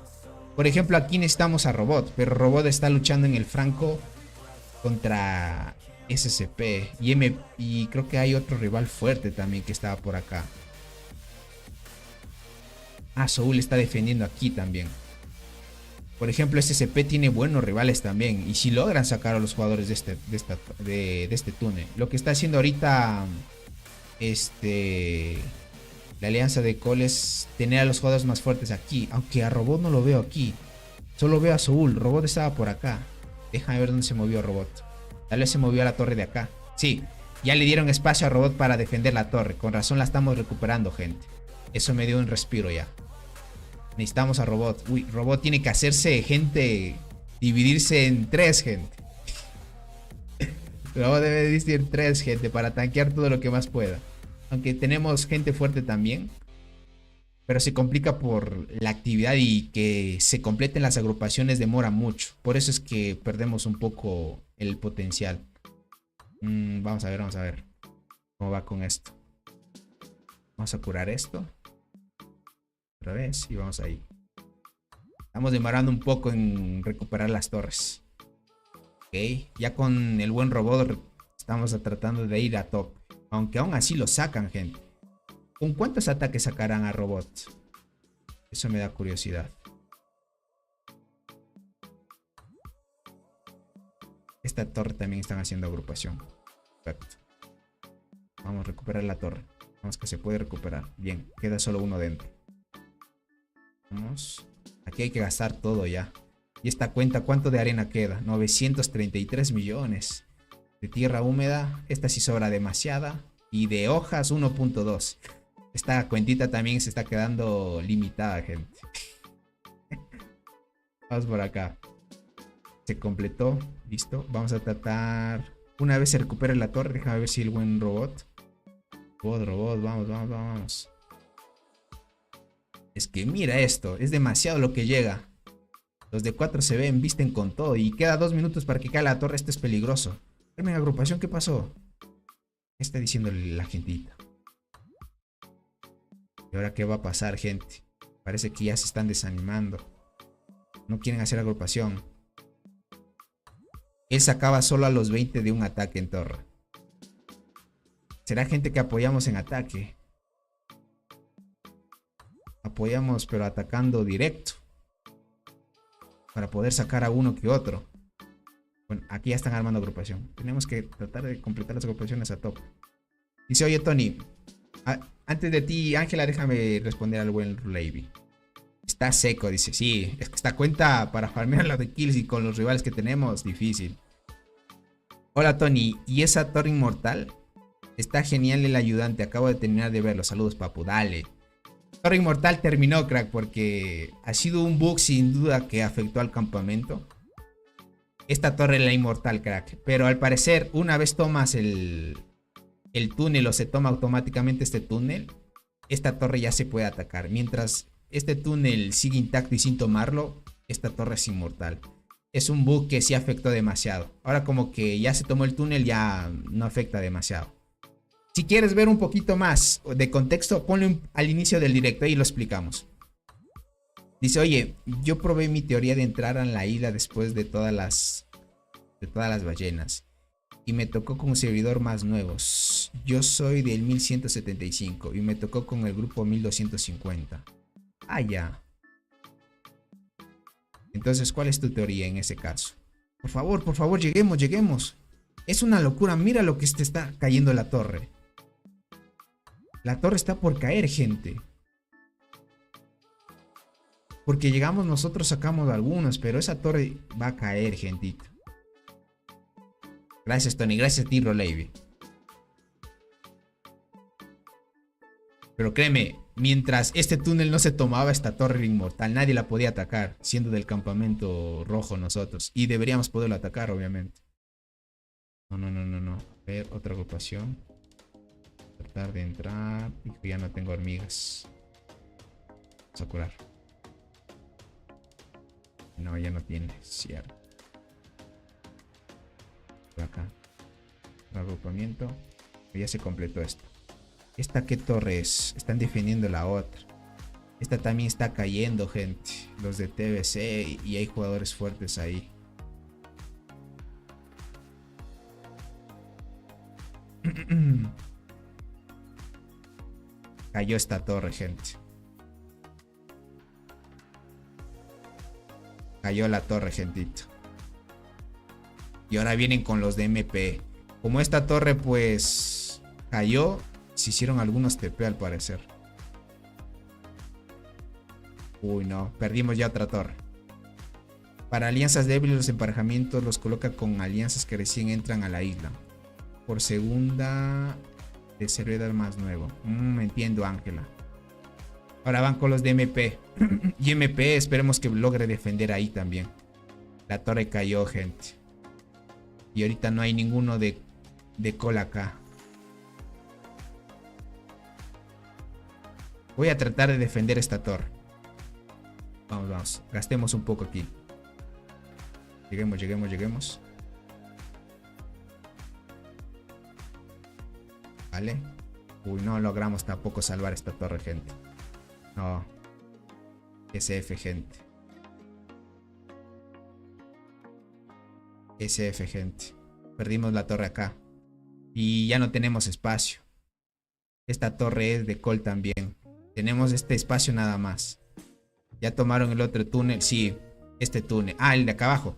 Por ejemplo, aquí necesitamos a Robot, pero Robot está luchando en el flanco contra SCP. Y creo que hay otro rival fuerte también que estaba por acá. Soul está defendiendo aquí también. Por ejemplo, SCP tiene buenos rivales también. Y si logran sacar a los jugadores de este túnel. Lo que está haciendo ahorita la alianza de Cole es tener a los jugadores más fuertes aquí. Aunque a Robot no lo veo aquí. Solo veo a Soul. Robot estaba por acá. Déjame ver dónde se movió Robot. Tal vez se movió a la torre de acá. Sí, ya le dieron espacio a Robot para defender la torre. Con razón la estamos recuperando, gente. Eso me dio un respiro ya. Necesitamos a Robot. Uy, Robot tiene que hacerse, gente. Dividirse en 3, gente. Robot debe dividirse en 3, gente. Para tanquear todo lo que más pueda. Aunque tenemos gente fuerte también. Pero se complica por la actividad. Y que se completen las agrupaciones demora mucho. Por eso es que perdemos un poco el potencial. Vamos a ver. ¿Cómo va con esto? Vamos a curar esto. Otra vez y vamos ahí. Estamos demorando un poco en recuperar las torres. Ok, ya con el buen Robot estamos tratando de ir a top. Aunque aún así lo sacan, gente. ¿Con cuántos ataques sacarán a Robot? Eso me da curiosidad. Esta torre también están haciendo agrupación. Perfecto. Vamos a recuperar la torre. Vamos, que se puede recuperar. Bien, queda solo uno dentro. Vamos. Aquí hay que gastar todo ya. Y esta cuenta, ¿cuánto de arena queda? 933 millones. De tierra húmeda, esta sí sobra demasiada. Y de hojas, 1.2. Esta cuentita también se está quedando limitada, gente. Vamos por acá. Se completó. Listo. Vamos a tratar... Una vez se recupere la torre, déjame ver si el buen robot... Robot, vamos. Es que mira esto, es demasiado lo que llega. Los de 4 se ven, visten con todo. Y queda 2 minutos para que caiga la torre, esto es peligroso. Dame agrupación, ¿qué pasó? ¿Qué está diciendo la gentita? ¿Y ahora qué va a pasar, gente? Parece que ya se están desanimando. No quieren hacer agrupación. Él sacaba solo a los 20 de un ataque en torre. Será gente que apoyamos en ataque. Apoyamos pero atacando directo. Para poder sacar a uno que otro. Bueno, aquí ya están armando agrupación. Tenemos que tratar de completar las agrupaciones a tope. Dice, oye Tony. Antes de ti, Ángela, déjame responder al buen Levy. Está seco, dice. Sí, es que esta cuenta para farmear la de kills y con los rivales que tenemos, difícil. Hola Tony, ¿y esa torre inmortal? Está genial el ayudante, acabo de terminar de verlo. Saludos, papu, dale. Torre inmortal terminó, crack, porque ha sido un bug sin duda que afectó al campamento. Esta torre es la inmortal, crack. Pero al parecer, una vez tomas el túnel o se toma automáticamente este túnel, esta torre ya se puede atacar. Mientras este túnel sigue intacto y sin tomarlo, esta torre es inmortal. Es un bug que sí afectó demasiado. Ahora como que ya se tomó el túnel, ya no afecta demasiado. Si quieres ver un poquito más de contexto, ponle al inicio del directo y lo explicamos. Dice, oye, yo probé mi teoría de entrar a la isla después de todas las ballenas. Y me tocó con un servidor más nuevos. Yo soy del 1175 y me tocó con el grupo 1250. Ah, ya. Entonces, ¿cuál es tu teoría en ese caso? Por favor, lleguemos. Es una locura, mira lo que te está cayendo la torre. La torre está por caer, gente. Porque llegamos nosotros, sacamos algunos, pero esa torre va a caer, gentito. Gracias, Tony. Gracias a ti, Rolevi. Pero créeme, mientras este túnel no se tomaba, esta torre inmortal, nadie la podía atacar, siendo del campamento rojo nosotros. Y deberíamos poderlo atacar, obviamente. No. A ver, otra agrupación. Tratar de entrar. Y ya no tengo hormigas. Vamos a curar. No, ya no tiene. Cierto. Por acá. Un agrupamiento. Ya se completó esto. ¿Esta qué torre es? Están defendiendo la otra. Esta también está cayendo, gente. Los de TBC. Y hay jugadores fuertes ahí. Cayó esta torre, gente. Cayó la torre, gentito. Y ahora vienen con los de MP. Como esta torre, pues, cayó, se hicieron algunos TP al parecer. Uy, no. Perdimos ya otra torre. Para alianzas débiles, los emparejamientos los coloca con alianzas que recién entran a la isla. Por segunda de servidor más nuevo. Entiendo, Ángela. Ahora van con los de MP. Y MP esperemos que logre defender ahí también. La torre cayó, gente. Y ahorita no hay ninguno de cola acá. Voy a tratar de defender esta torre. Vamos. Gastemos un poco aquí. Lleguemos. Vale. Uy, no logramos tampoco salvar esta torre, gente. No. SF, gente. SF, gente. Perdimos la torre acá. Y ya no tenemos espacio. Esta torre es de Col también. Tenemos este espacio nada más. Ya tomaron el otro túnel. Sí, este túnel. Ah, el de acá abajo.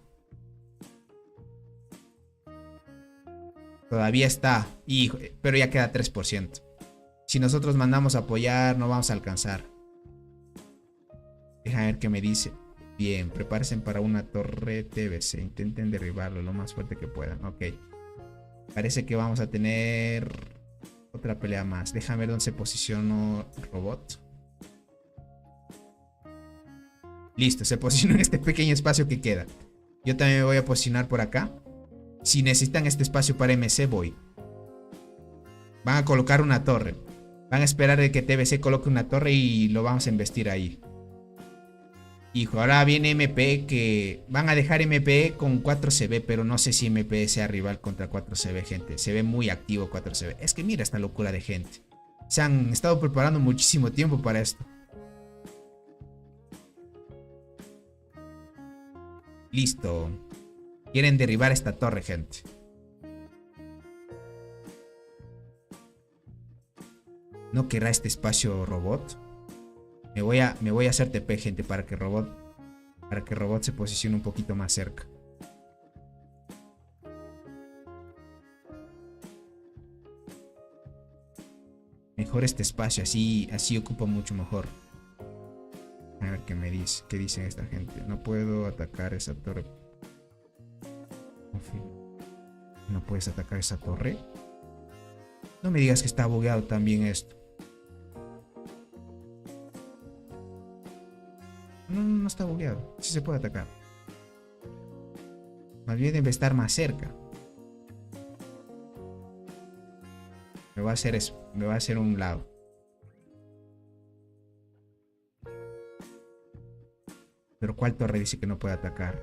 Todavía está. Hijo, pero ya queda 3%. Si nosotros mandamos a apoyar, no vamos a alcanzar. Deja ver qué me dice. Bien, prepárense para una torre TBC. Intenten derribarlo lo más fuerte que puedan. Ok. Parece que vamos a tener otra pelea más. Déjame ver dónde se posicionó el robot. Listo, se posicionó en este pequeño espacio que queda. Yo también me voy a posicionar por acá. Si necesitan este espacio para MC, voy. Van a colocar una torre. Van a esperar de que TBC coloque una torre y lo vamos a investir ahí. Hijo, ahora viene MP que... Van a dejar MP con 4CB, pero no sé si MP sea rival contra 4CB, gente. Se ve muy activo 4CB. Es que mira esta locura de gente. Se han estado preparando muchísimo tiempo para esto. Listo. Quieren derribar esta torre, gente. ¿No querrá este espacio robot? Me voy a hacer TP, gente, para que robot se posicione un poquito más cerca. Mejor este espacio, así ocupa mucho mejor. A ver qué me dice, qué dice esta gente. No puedo atacar esa torre. ¿No puedes atacar esa torre? No me digas que está bugueado también esto. No está bugueado. Sí se puede atacar. Más bien debe estar más cerca. Me va a hacer eso. Me va a hacer un lado. Pero ¿cuál torre dice que no puede atacar?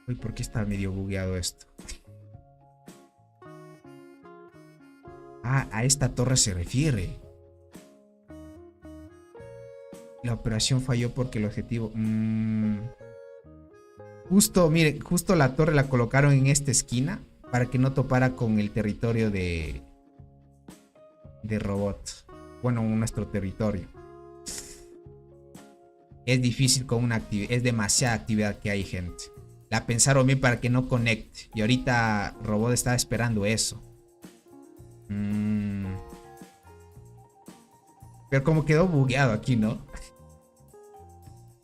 Uy, ¿por qué está medio bugueado esto? Ah, a esta torre se refiere. La operación falló porque el objetivo... Justo, miren, justo la torre la colocaron en esta esquina para que no topara con el territorio de robot. Bueno, nuestro territorio. Es difícil con una actividad, es demasiada actividad que hay, gente. La pensaron bien para que no conecte. Y ahorita robot estaba esperando eso. Pero como quedó bugueado aquí, ¿no?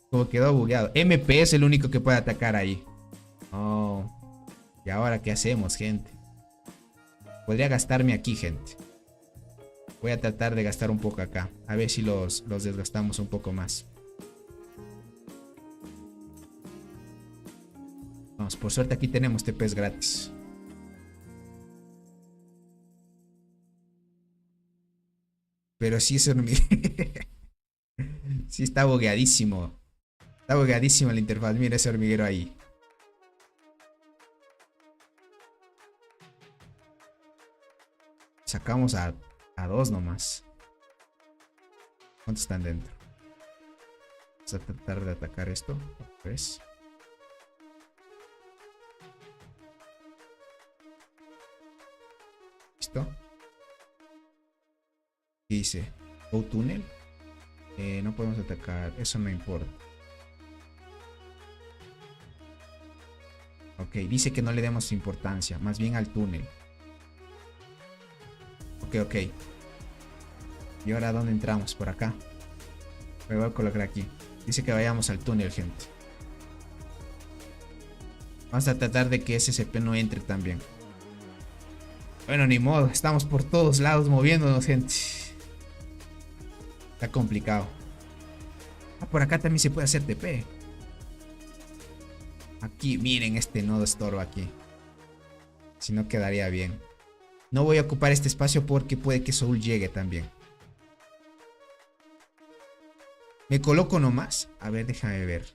Como quedó bugueado. MP es el único que puede atacar ahí. Oh. ¿Y ahora qué hacemos, gente? Podría gastarme aquí, gente. Voy a tratar de gastar un poco acá. A ver si los desgastamos un poco más. Vamos, por suerte aquí tenemos TPs gratis. Pero sí es hormiguero. Sí está bugueadísimo. Está bugueadísimo la interfaz. Mira ese hormiguero ahí. Sacamos a dos nomás. ¿Cuántos están dentro? Vamos a tratar de atacar esto. ¿Ves? ¿Listo? ¿Qué dice? ¿Go túnel? No podemos atacar. Eso no importa. Ok, dice que no le demos importancia. Más bien al túnel. Ok. ¿Y ahora dónde entramos? Por acá. Me voy a colocar aquí. Dice que vayamos al túnel, gente. Vamos a tratar de que SCP no entre también. Bueno, ni modo. Estamos por todos lados moviéndonos, gente. Está complicado. Ah, por acá también se puede hacer TP. Aquí, miren este nodo estorba aquí. Si no quedaría bien. No voy a ocupar este espacio porque puede que Soul llegue también. Me coloco nomás. A ver, déjame ver.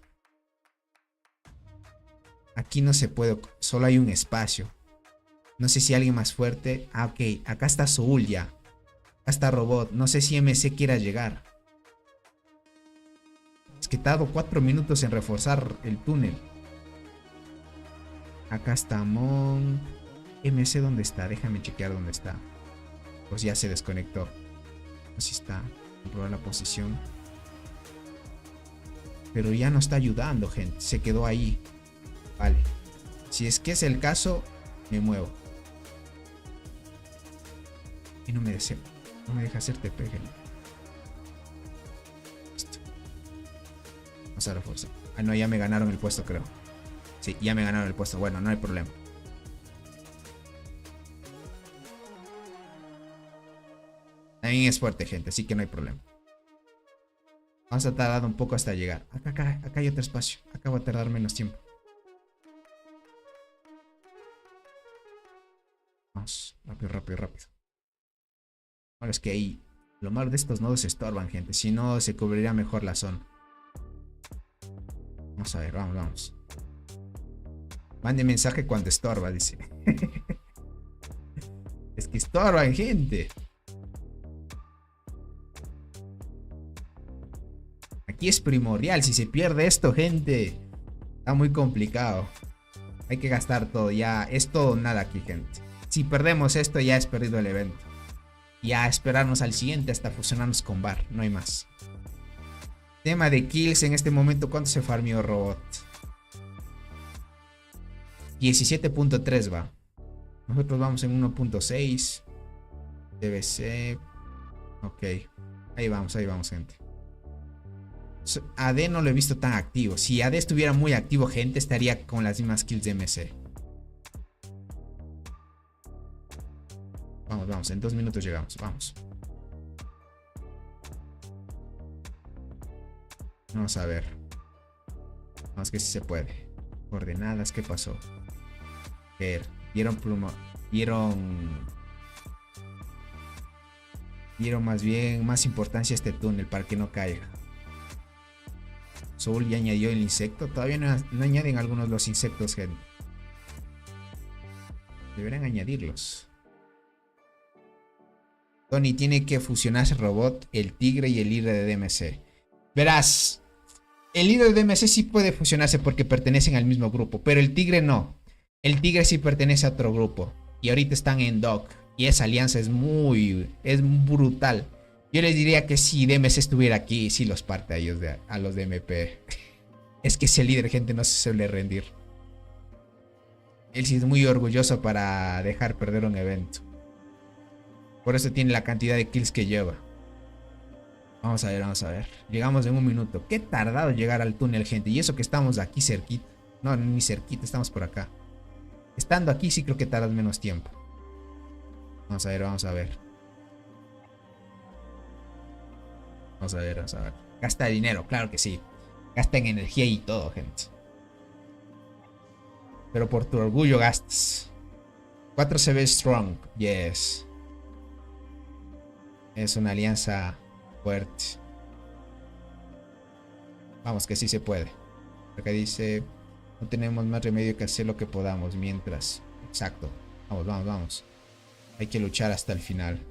Aquí no se puede. Solo hay un espacio. No sé si alguien más fuerte. Ah, ok. Acá está Soul ya. Acá está Robot. No sé si MC quiera llegar. Es que he tardado 4 minutos en reforzar el túnel. Acá está Mon. MC, ¿dónde está? Déjame chequear dónde está. Pues ya se desconectó. Así está. Comprobar la posición. Pero ya no está ayudando, gente. Se quedó ahí. Vale. Si es que es el caso, Me muevo. Y no me deseo. No me deja hacer TP, gente. Listo. Vamos a reforzar. Ah, no, ya me ganaron el puesto, creo. Sí, ya me ganaron el puesto. Bueno, no hay problema. También es fuerte, gente, así que no hay problema. Vamos a tardar un poco hasta llegar. Acá hay otro espacio. Acá va a tardar menos tiempo. Vamos, rápido. Bueno, es que ahí lo malo de estos nodos estorban, gente. Si no, se cubriría mejor la zona. Vamos a ver, vamos. Mande mensaje cuando estorba, dice. Es que estorban, gente. Aquí es primordial. Si se pierde esto, gente, está muy complicado. Hay que gastar todo. Ya es todo o nada aquí, gente. Si perdemos esto, ya es perdido el evento. Ya esperarnos al siguiente hasta fusionarnos con Bar. No hay más. Tema de kills en este momento. ¿Cuánto se farmeó Robot? 17.3 va. Nosotros vamos en 1.6. DBC. Ok. Ahí vamos, gente. AD no lo he visto tan activo. Si AD estuviera muy activo, gente, estaría con las mismas kills de MC. Vamos, en 2 minutos llegamos, vamos. Vamos a ver. Vamos que sí se puede. Coordenadas, ¿qué pasó? Dieron pluma. Dieron más bien más importancia a este túnel para que no caiga. Soul ya añadió el insecto. Todavía no añaden algunos los insectos, gente. Deberían añadirlos. Tony tiene que fusionarse Robot, el tigre y el líder de DMC. Verás, el líder de DMC sí puede fusionarse porque pertenecen al mismo grupo, pero el tigre no. El tigre sí pertenece a otro grupo. Y ahorita están en Dock. Y esa alianza es brutal. Yo les diría que si DMC estuviera aquí, sí los parte a ellos, a los de MP. Es que ese líder, gente, no se suele rendir. Él sí es muy orgulloso para dejar perder un evento. Por eso tiene la cantidad de kills que lleva. Vamos a ver. Llegamos en 1 minuto. Qué tardado llegar al túnel, gente. Y eso que estamos aquí cerquita. No, ni cerquita, estamos por acá. Estando aquí sí creo que tardas menos tiempo. Vamos a ver. Vamos a ver. Gasta dinero, claro que sí. Gasta en energía y todo, gente. Pero por tu orgullo gastas. 4 se ve strong. Yes. Es una alianza fuerte. Vamos, que sí se puede. Acá dice: no tenemos más remedio que hacer lo que podamos mientras. Exacto. Vamos. Hay que luchar hasta el final.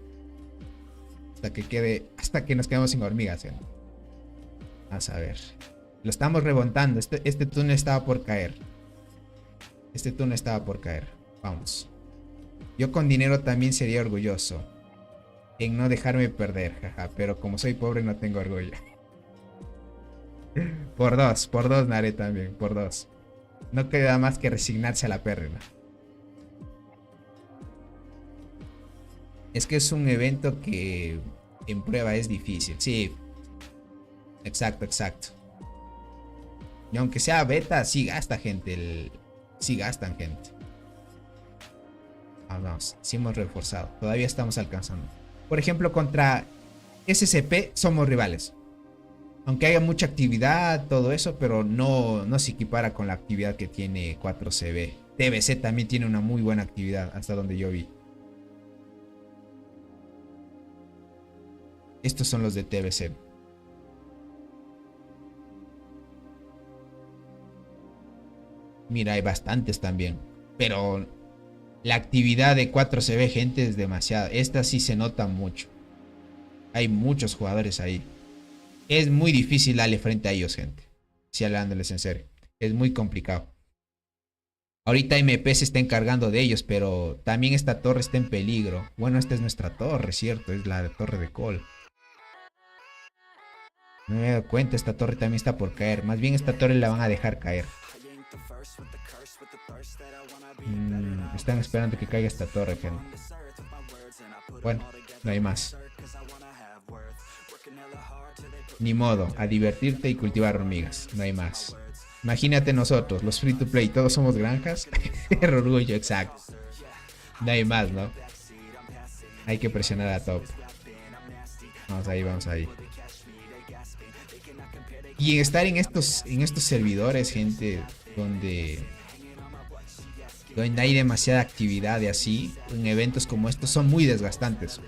Hasta que nos quedemos sin hormigas, ¿eh? Vamos a ver. Lo estamos remontando. Este túnel estaba por caer. Vamos. Yo con dinero también sería orgulloso en no dejarme perder, jaja. Pero como soy pobre no tengo orgullo. Por dos, Nare también, por 2. No queda más que resignarse a la pérdida. Es que es un evento que en prueba es difícil. Sí. Exacto. Y aunque sea beta, sí gasta gente. Sí gastan gente. Vamos. Sí hemos reforzado. Todavía estamos alcanzando. Por ejemplo, contra SCP somos rivales. Aunque haya mucha actividad, todo eso, pero no se equipara con la actividad que tiene 4CB. TBC también tiene una muy buena actividad, hasta donde yo vi. Estos son los de TBC. Mira, hay bastantes también. Pero la actividad de 4CB, gente, es demasiada. Esta sí se nota mucho. Hay muchos jugadores ahí. Es muy difícil darle frente a ellos, gente. Si hablándoles en serio. Es muy complicado. Ahorita MP se está encargando de ellos, pero también esta torre está en peligro. Bueno, esta es nuestra torre, ¿cierto? Es la torre de Cole. No me he dado cuenta, esta torre también está por caer. Más bien esta torre la van a dejar caer. Están esperando que caiga esta torre, gente. Bueno, no hay más. Ni modo, a divertirte y cultivar hormigas. No hay más. Imagínate nosotros, los free to play, todos somos granjas. Orgullo, exacto. No hay más, ¿no? Hay que presionar a top. Vamos ahí, vamos ahí. Y estar en estos servidores, gente, donde hay demasiada actividad y así, en eventos como estos son muy desgastantes.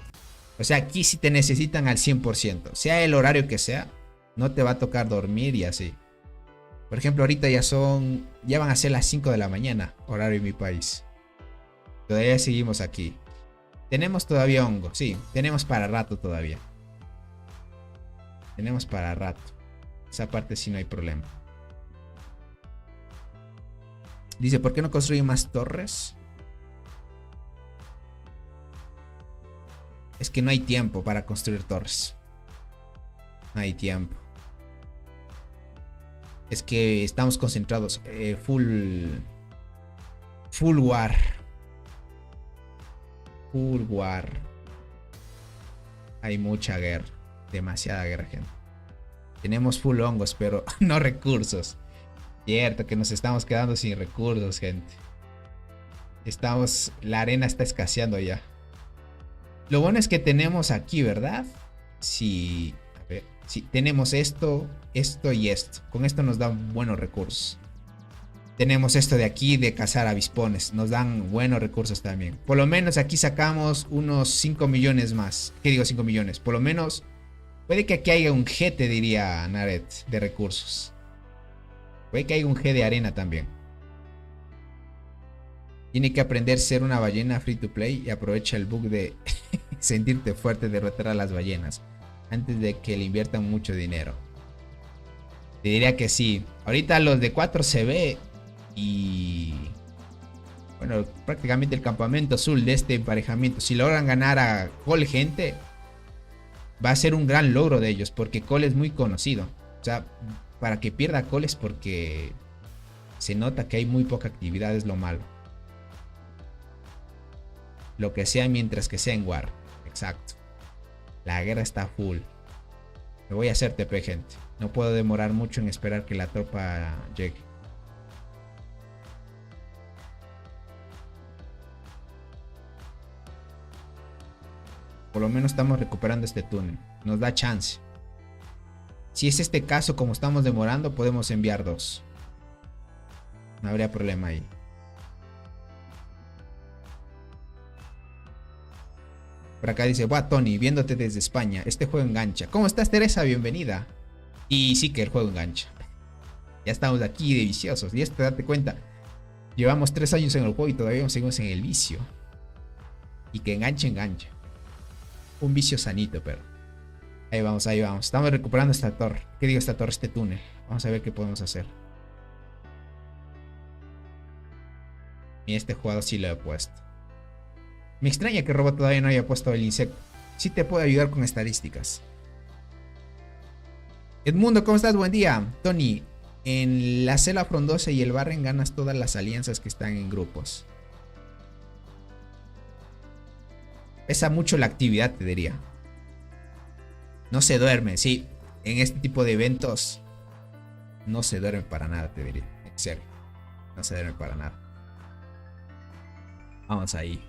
O sea, aquí sí te necesitan al 100%. Sea el horario que sea, no te va a tocar dormir y así. Por ejemplo, ahorita ya van a ser las 5 de la mañana, horario en mi país. Todavía seguimos aquí. Tenemos todavía hongo, sí, tenemos para rato todavía. Tenemos para rato. Esa parte sí no hay problema. Dice, ¿por qué no construyen más torres? Es que no hay tiempo para construir torres. No hay tiempo. Es que estamos concentrados. Full war. Full war. Hay mucha guerra. Demasiada guerra, gente. Tenemos full hongos, pero no recursos. Cierto que nos estamos quedando sin recursos, gente. La arena está escaseando ya. Lo bueno es que tenemos aquí, ¿verdad? Sí, a ver, sí, tenemos esto y esto. Con esto nos dan buenos recursos. Tenemos esto de aquí de cazar avispones. Nos dan buenos recursos también. Por lo menos aquí sacamos unos 5 millones más. ¿Qué digo 5 millones? Por lo menos puede que aquí haya un G, te diría Naret, de recursos. Puede que haya un G de arena también. Tiene que aprender a ser una ballena free to play y aprovecha el bug de sentirte fuerte, derrotar a las ballenas antes de que le inviertan mucho dinero. Te diría que sí. Ahorita los de 4 se ve y bueno, prácticamente el campamento azul de este emparejamiento, si logran ganar a Cole, gente, va a ser un gran logro de ellos porque Cole es muy conocido. O sea, para que pierda Cole es porque se nota que hay muy poca actividad, es lo malo. Lo que sea mientras que sea en War. Exacto. La guerra está full. Me voy a hacer TP, gente. No puedo demorar mucho en esperar que la tropa llegue. Por lo menos estamos recuperando este túnel. Nos da chance. Si es este caso, como estamos demorando, podemos enviar 2. No habría problema ahí. Por acá dice, buah, Tony, viéndote desde España, este juego engancha. ¿Cómo estás, Teresa? Bienvenida. Y sí que el juego engancha. Ya estamos aquí de viciosos. Y esto, date cuenta, llevamos 3 años en el juego y todavía seguimos en el vicio. Y que enganche, engancha. Un vicio sanito, pero ahí vamos, ahí vamos. Estamos recuperando esta torre. ¿Qué digo esta torre? Este túnel. Vamos a ver qué podemos hacer. Y este jugador sí lo he puesto. Me extraña que Robot todavía no haya puesto el insecto. Sí te puede ayudar con estadísticas. Edmundo, ¿cómo estás? Buen día. Tony, en la Selva Frondosa y el Barren ganas todas las alianzas que están en grupos. Pesa mucho la actividad, te diría. No se duerme, sí. En este tipo de eventos no se duerme para nada, te diría. En serio. No se duerme para nada. Vamos ahí.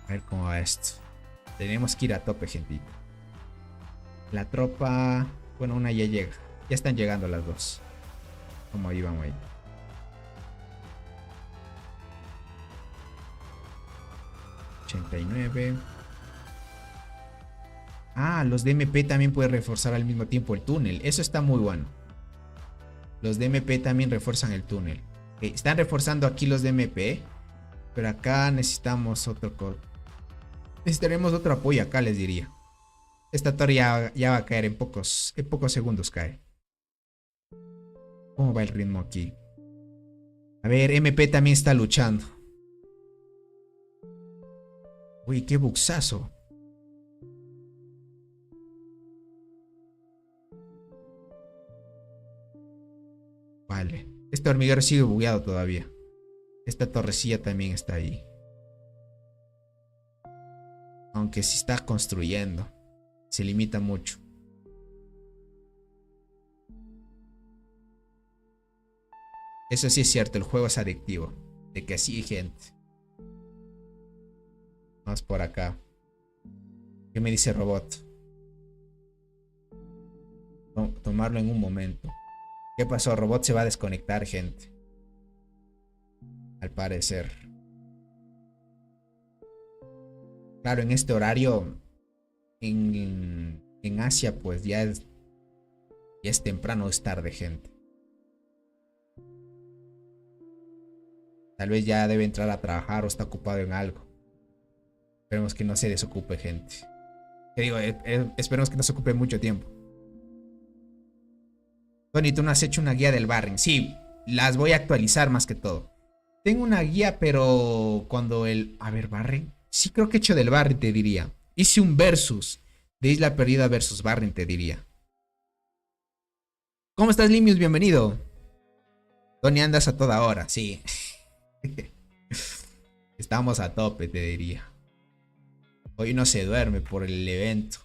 A ver cómo va esto. Tenemos que ir a tope, gentita. La tropa... Bueno, una ya llega. Ya están llegando las 2. Vamos ahí, vamos ahí. $89. Ah, los DMP también pueden reforzar al mismo tiempo el túnel. Eso está muy bueno. Los DMP también refuerzan el túnel. Están reforzando aquí los DMP. Pero acá necesitamos otro code. Necesitaremos otro apoyo acá, les diría. Esta torre ya va a caer en pocos segundos cae. ¿Cómo va el ritmo aquí? A ver, MP también está luchando. Uy, qué buxazo. Vale. Este hormiguero sigue bugueado todavía. Esta torrecilla también está ahí. Aunque sí está construyendo. Se limita mucho. Eso sí es cierto, el juego es adictivo. De que sí, gente. Vamos por acá. ¿Qué me dice Robot? Tomarlo en un momento. ¿Qué pasó? Robot se va a desconectar, gente. Al parecer. Claro, en este horario en Asia pues ya es temprano, es tarde, gente. Tal vez ya debe entrar a trabajar o está ocupado en algo. Esperemos que no se desocupe, gente. ¿Qué digo? Esperemos que no se ocupe mucho tiempo. Tony, ¿tú no has hecho una guía del barring? Sí, las voy a actualizar más que todo. Tengo una guía, pero cuando el... A ver, barring. Sí, creo que he hecho del barring, te diría. Hice un versus de Isla Perdida versus barring, te diría. ¿Cómo estás, Limius? Bienvenido. Tony, andas a toda hora, sí. Estamos a tope, te diría. Hoy no se duerme por el evento.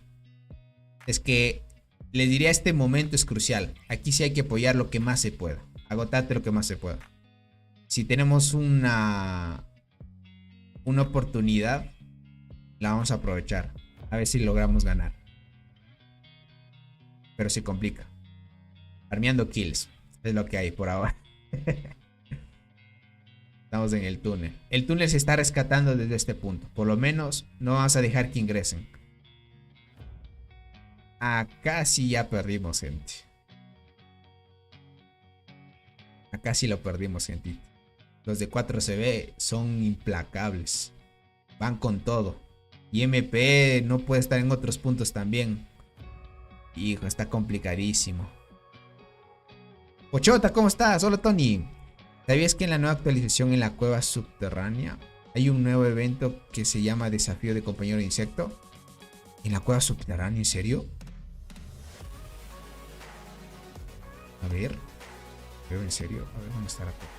Es que les diría, este momento es crucial. Aquí sí hay que apoyar lo que más se pueda. Agotate lo que más se pueda. Si tenemos una oportunidad, la vamos a aprovechar. A ver si logramos ganar. Pero se complica. Farmeando kills. Es lo que hay por ahora. Estamos en el túnel. El túnel se está rescatando desde este punto. Por lo menos no vamos a dejar que ingresen. Acá sí ya perdimos, gente. Acá sí lo perdimos, gente. Los de 4CB son implacables. Van con todo. Y MP no puede estar en otros puntos también. Hijo, está complicadísimo. Pochota, ¿cómo estás? Hola, Tony. ¿Sabías que en la nueva actualización en la cueva subterránea hay un nuevo evento que se llama Desafío de Compañero de Insecto? ¿En la cueva subterránea? ¿En serio? A ver. ¿Pero en serio? A ver, ¿dónde está la cueva?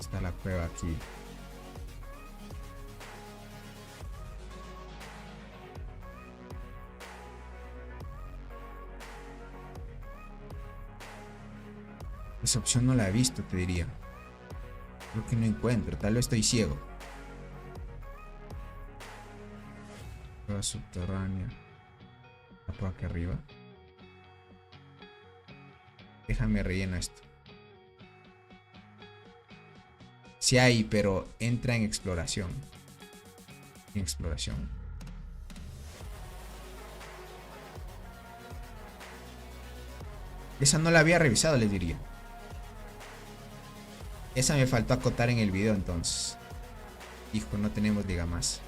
Está la cueva aquí. Esa opción no la he visto, te diría. Creo que no encuentro. Tal vez estoy ciego. Cueva subterránea. Está por aquí arriba. Déjame rellenar esto. Sí hay, pero entra en exploración. En exploración. Esa no la había revisado, les diría. Esa me faltó acotar en el video entonces. Hijo, no tenemos diga más.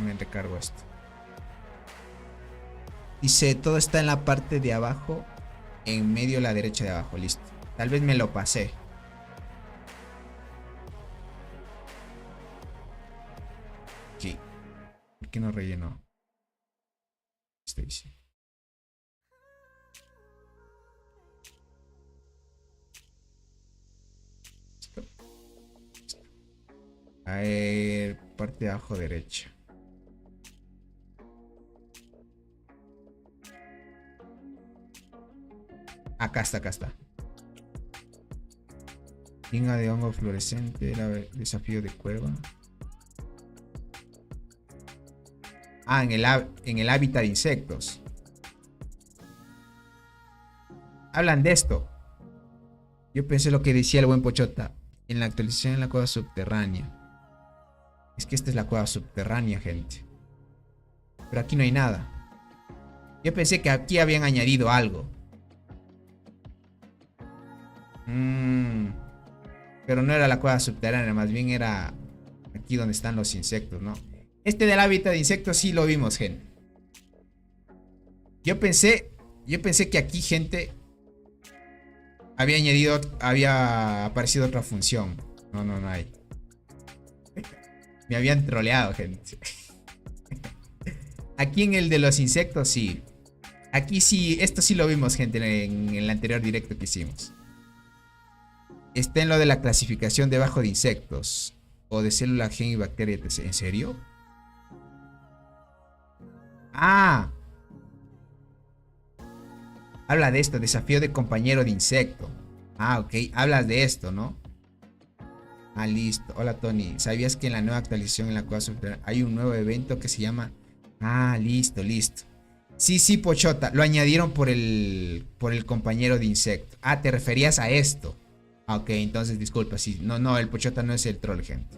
Me recargo esto. Dice, todo está en la parte de abajo. En medio a la derecha de abajo, listo. Tal vez me lo pasé. Ok. ¿Por qué no rellenó? Esto dice. Listo. A ver, parte de abajo derecha. Acá está, acá está. Pinga de hongo fluorescente. Era desafío de cueva. Ah, en el hábitat de insectos. Hablan de esto. Yo pensé lo que decía el buen Pochota. En la actualización en la cueva subterránea. Es que esta es la cueva subterránea, gente. Pero aquí no hay nada. Yo pensé que aquí habían añadido algo. Pero no era la cueva subterránea, más bien era aquí donde están los insectos, ¿no? Este del hábitat de insectos sí lo vimos, gente. Yo pensé que aquí, gente, había aparecido otra función. No hay. Me habían troleado, gente. Aquí en el de los insectos, sí. Aquí sí, esto sí lo vimos, gente, en el anterior directo que hicimos. Está en lo de la clasificación debajo de insectos. O de célula, gen y bacteria, etc. ¿En serio? Ah. Habla de esto, desafío de compañero de insecto. Ah, ok. Hablas de esto, ¿no? Ah, listo. Hola, Tony. ¿Sabías que en la nueva actualización en la cual hay un nuevo evento que se llama... Ah, listo, listo. Sí, sí, Pochota. Lo añadieron por el compañero de insecto. Ah, te referías a esto. Ah, ok, entonces disculpa. Sí, no, el Pochota no es el troll, gente.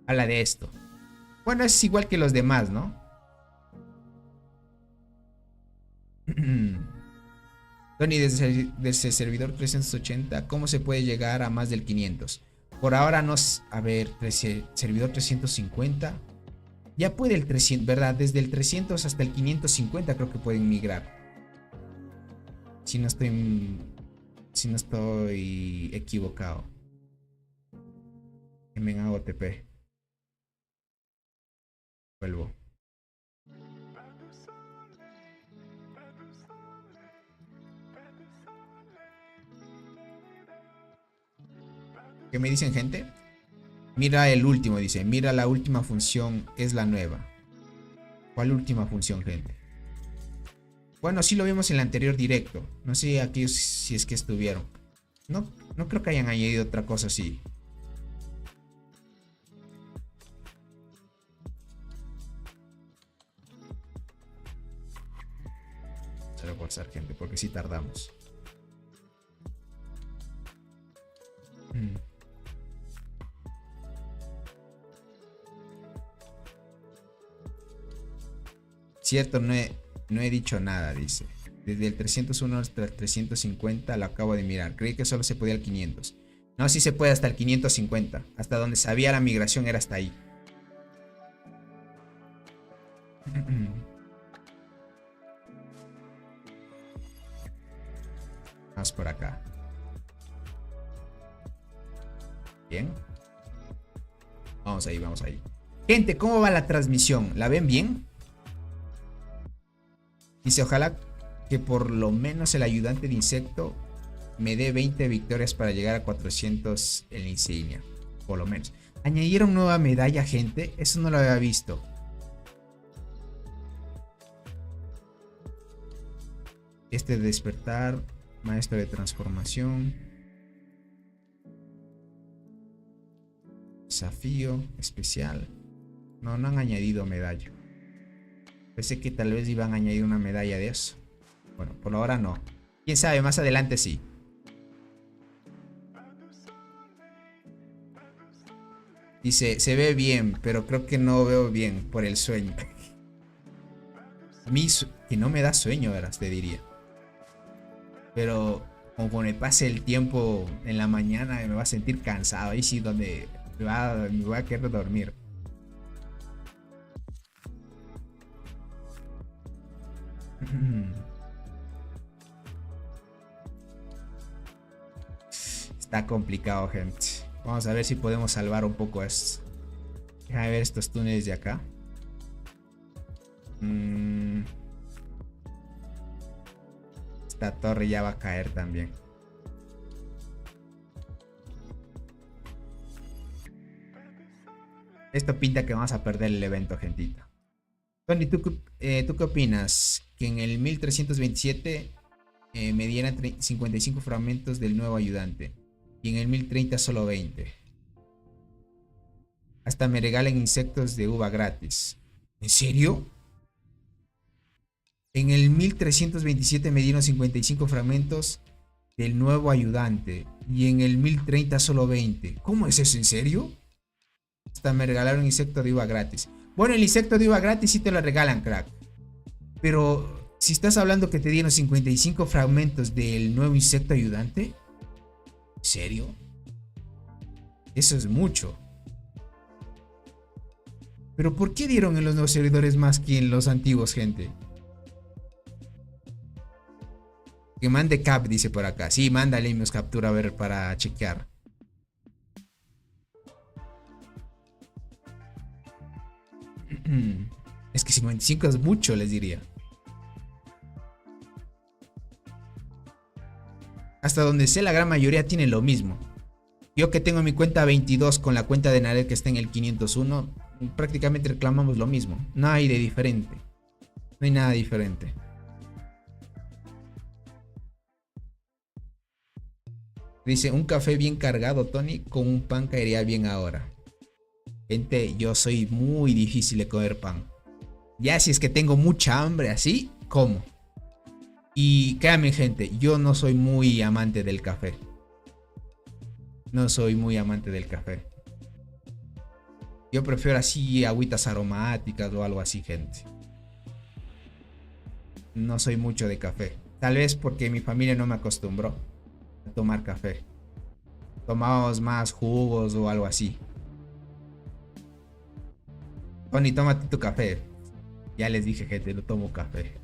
Habla de esto. Bueno, es igual que los demás, ¿no? Tony, desde el servidor 380, ¿cómo se puede llegar a más del 500? Por ahora no... A ver, servidor 350. Ya puede el 300, ¿verdad? Desde el 300 hasta el 550 creo que pueden migrar. Si no estoy equivocado. Que me hago TP. Vuelvo. ¿Qué me dicen, gente? Mira el último, dice. Mira la última función, es la nueva. ¿Cuál última función, gente? Bueno, sí lo vimos en el anterior directo. No sé aquellos si es que estuvieron. No creo que hayan añadido otra cosa así. Se lo voy a forzar, gente, porque sí tardamos. Cierto, no he dicho nada, dice. Desde el 301 hasta el 350 lo acabo de mirar. Creí que solo se podía al 500. No, sí se puede hasta el 550. Hasta donde sabía la migración era hasta ahí. Vamos por acá. Bien. Vamos ahí, vamos ahí. Gente, ¿cómo va la transmisión? ¿La ven bien? Dice, ojalá que por lo menos el ayudante de insecto me dé 20 victorias para llegar a 400 en la insignia. Por lo menos. Añadieron nueva medalla, gente. Eso no lo había visto. Este de despertar. Maestro de transformación. Desafío especial. No han añadido medalla. Pensé que tal vez iban a añadir una medalla de eso. Bueno, por ahora no. Quién sabe, más adelante sí. Dice, se ve bien, pero creo que no veo bien por el sueño. A mí que no me da sueño, verás, te diría. Pero conforme pase el tiempo en la mañana me va a sentir cansado. Ahí sí donde me voy a querer dormir. Está complicado, gente. Vamos a ver si podemos salvar un poco esto. Déjame ver estos túneles de acá. Esta torre ya va a caer también. Esto pinta que vamos a perder el evento, gentita. Tony, ¿tú qué opinas? Que en el 1327 me dieran 55 fragmentos del nuevo ayudante. Y en el 1030 solo 20. Hasta me regalen insectos de uva gratis. ¿En serio? En el 1327 me dieron 55 fragmentos del nuevo ayudante. Y en el 1030 solo 20. ¿Cómo es eso? ¿En serio? Hasta me regalaron insecto de uva gratis. Bueno, el insecto de uva gratis sí te lo regalan, crack. Pero si estás hablando que te dieron 55 fragmentos del nuevo insecto ayudante. ¿En serio? Eso es mucho. Pero ¿por qué dieron en los nuevos servidores más que en los antiguos, gente? Que mande cap, dice por acá. Sí, mándale y nos captura a ver para chequear. Es que 55 es mucho, les diría. Hasta donde sé, la gran mayoría tiene lo mismo. Yo que tengo mi cuenta 22 con la cuenta de Naret que está en el 501, prácticamente reclamamos lo mismo. No hay de diferente. No hay nada diferente. Dice, un café bien cargado, Tony, con un pan caería bien ahora. Gente, yo soy muy difícil de comer pan. Ya si es que tengo mucha hambre así, como. Y créanme, gente, yo no soy muy amante del café. No soy muy amante del café. Yo prefiero así agüitas aromáticas o algo así, gente. No soy mucho de café. Tal vez porque mi familia no me acostumbró a tomar café. Tomábamos más jugos o algo así. Tony, tómate tu café. Ya les dije, gente, no tomo café.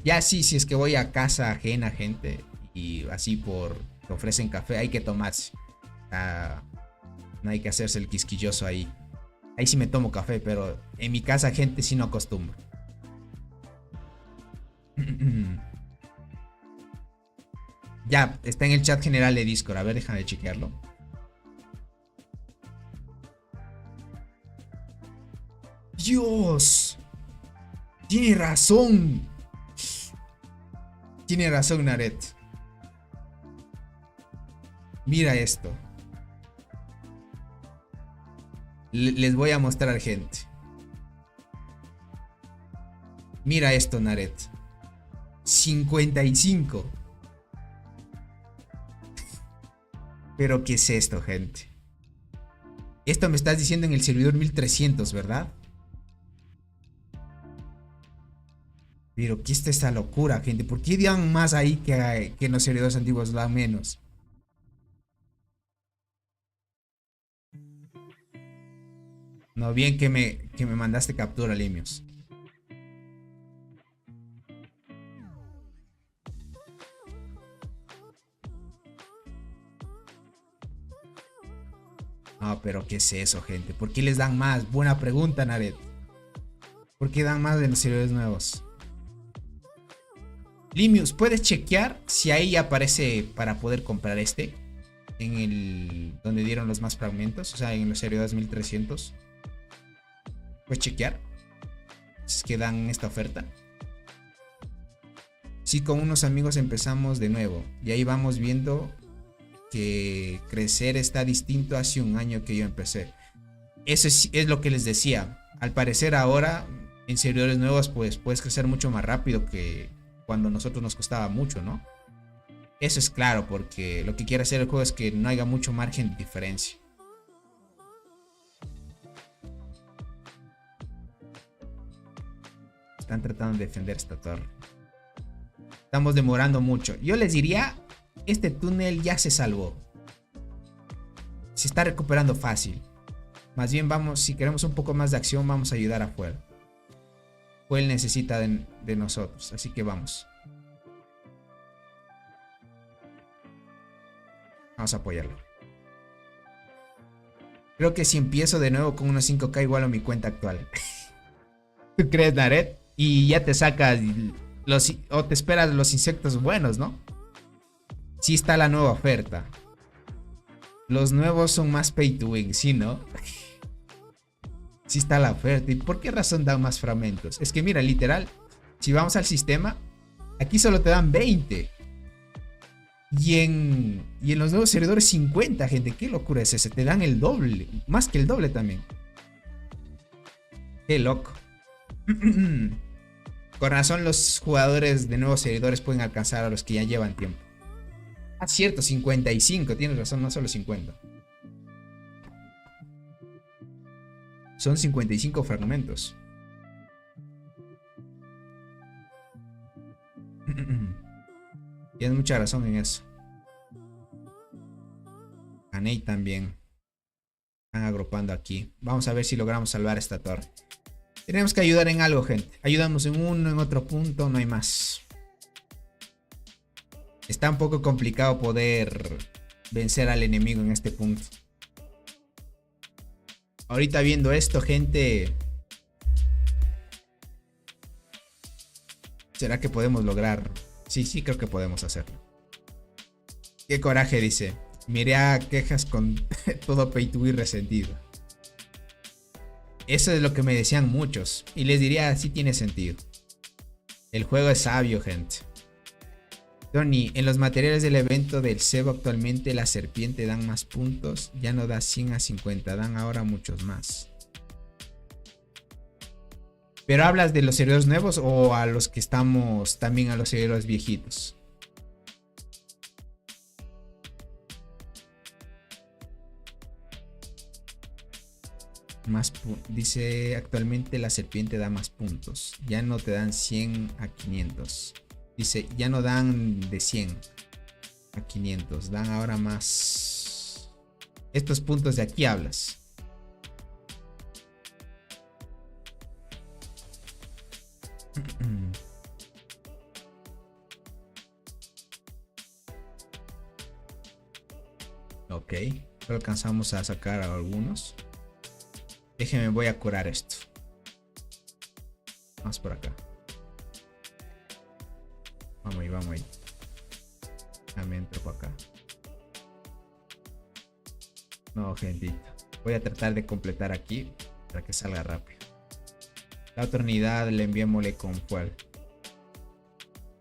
Ya sí, si es que voy a casa ajena, gente, y así por te ofrecen café, hay que tomarse. No hay que hacerse el quisquilloso ahí. Ahí sí me tomo café, pero en mi casa, gente, sí no acostumbro. Ya, está en el chat general de Discord. A ver, déjame chequearlo. Dios. Tiene razón. Tiene razón, Naret. Mira esto. Les voy a mostrar, gente. Mira esto, Naret. 55. Pero ¿qué es esto, gente? Esto me estás diciendo en el servidor 1300, ¿verdad? Pero ¿qué es esta locura, gente? ¿Por qué dan más ahí que en los servidores antiguos dan menos? No, bien que me mandaste captura, Limios. No, pero ¿qué es eso, gente? ¿Por qué les dan más? Buena pregunta, Naret. ¿Por qué dan más de los servidores nuevos? Limius, ¿puedes chequear si ahí aparece para poder comprar este? En el... donde dieron los más fragmentos. O sea, en los servidores 1300. ¿Puedes chequear? Si es que dan esta oferta. Sí, con unos amigos empezamos de nuevo. Y ahí vamos viendo que crecer está distinto hace un año que yo empecé. Eso es lo que les decía. Al parecer ahora en servidores nuevos pues puedes crecer mucho más rápido que cuando a nosotros nos costaba mucho, ¿no? Eso es claro, porque lo que quiere hacer el juego es que no haya mucho margen de diferencia. Están tratando de defender esta torre. Estamos demorando mucho. Yo les diría, este túnel ya se salvó. Se está recuperando fácil. Más bien vamos, si queremos un poco más de acción, vamos a ayudar a Fuel. Fuel necesita de nosotros, así que vamos. Vamos a apoyarlo. Creo que si empiezo de nuevo con unos 5K igual a mi cuenta actual. ¿Tú crees, Naret? Y ya te sacas o te esperas los insectos buenos, ¿no? Sí está la nueva oferta. Los nuevos son más pay to win, ¿sí, no? Sí está la oferta. ¿Y por qué razón dan más fragmentos? Es que mira, literal, si vamos al sistema, aquí solo te dan 20. Y en los nuevos servidores 50, gente. ¿Qué locura es ese? Te dan el doble. Más que el doble también. Qué loco. Con razón los jugadores de nuevos servidores pueden alcanzar a los que ya llevan tiempo. Ah, cierto, 55. Tienes razón, no solo 50. Son 55 fragmentos. Tienes mucha razón en eso. Anei también. Están agrupando aquí. Vamos a ver si logramos salvar esta torre. Tenemos que ayudar en algo, gente. Ayudamos en uno, en otro punto, no hay más. Está un poco complicado poder vencer al enemigo en este punto. Ahorita viendo esto, gente, ¿Será que podemos lograr? Sí, sí, creo que podemos hacerlo. Qué coraje, dice. Miré a quejas con todo pay to win resentido. Eso es lo que me decían muchos. Y les diría, sí tiene sentido. El juego es sabio, gente. Tony, en los materiales del evento del Cebo actualmente la serpiente dan más puntos. Ya no da 100 a 50, dan ahora muchos más. ¿Pero hablas de los servidores nuevos o a los que estamos también a los servidores viejitos? Dice actualmente la serpiente da más puntos. Ya no te dan 100 a 500. Dice ya no dan de 100 a 500. Dan ahora más. Estos puntos de aquí hablas. Ok. Alcanzamos a sacar a algunos. Déjenme, voy a curar esto. Vamos por acá. Vamos ahí, vamos ahí. Ya me entro por acá. No, gentita. Voy a tratar de completar aquí para que salga rápido. La otra unidad le enviémosle con fuel.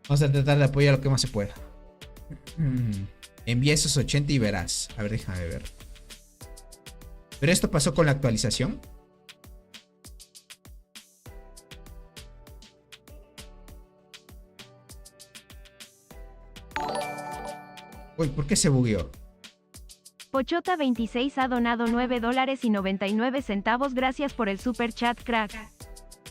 Vamos a tratar de apoyar lo que más se pueda. Envía esos 80 y verás. A ver, déjame ver. ¿Pero esto pasó con la actualización? Uy, ¿por qué se bugueó? Pochota26 ha donado $9.99. Gracias por el super chat, crack.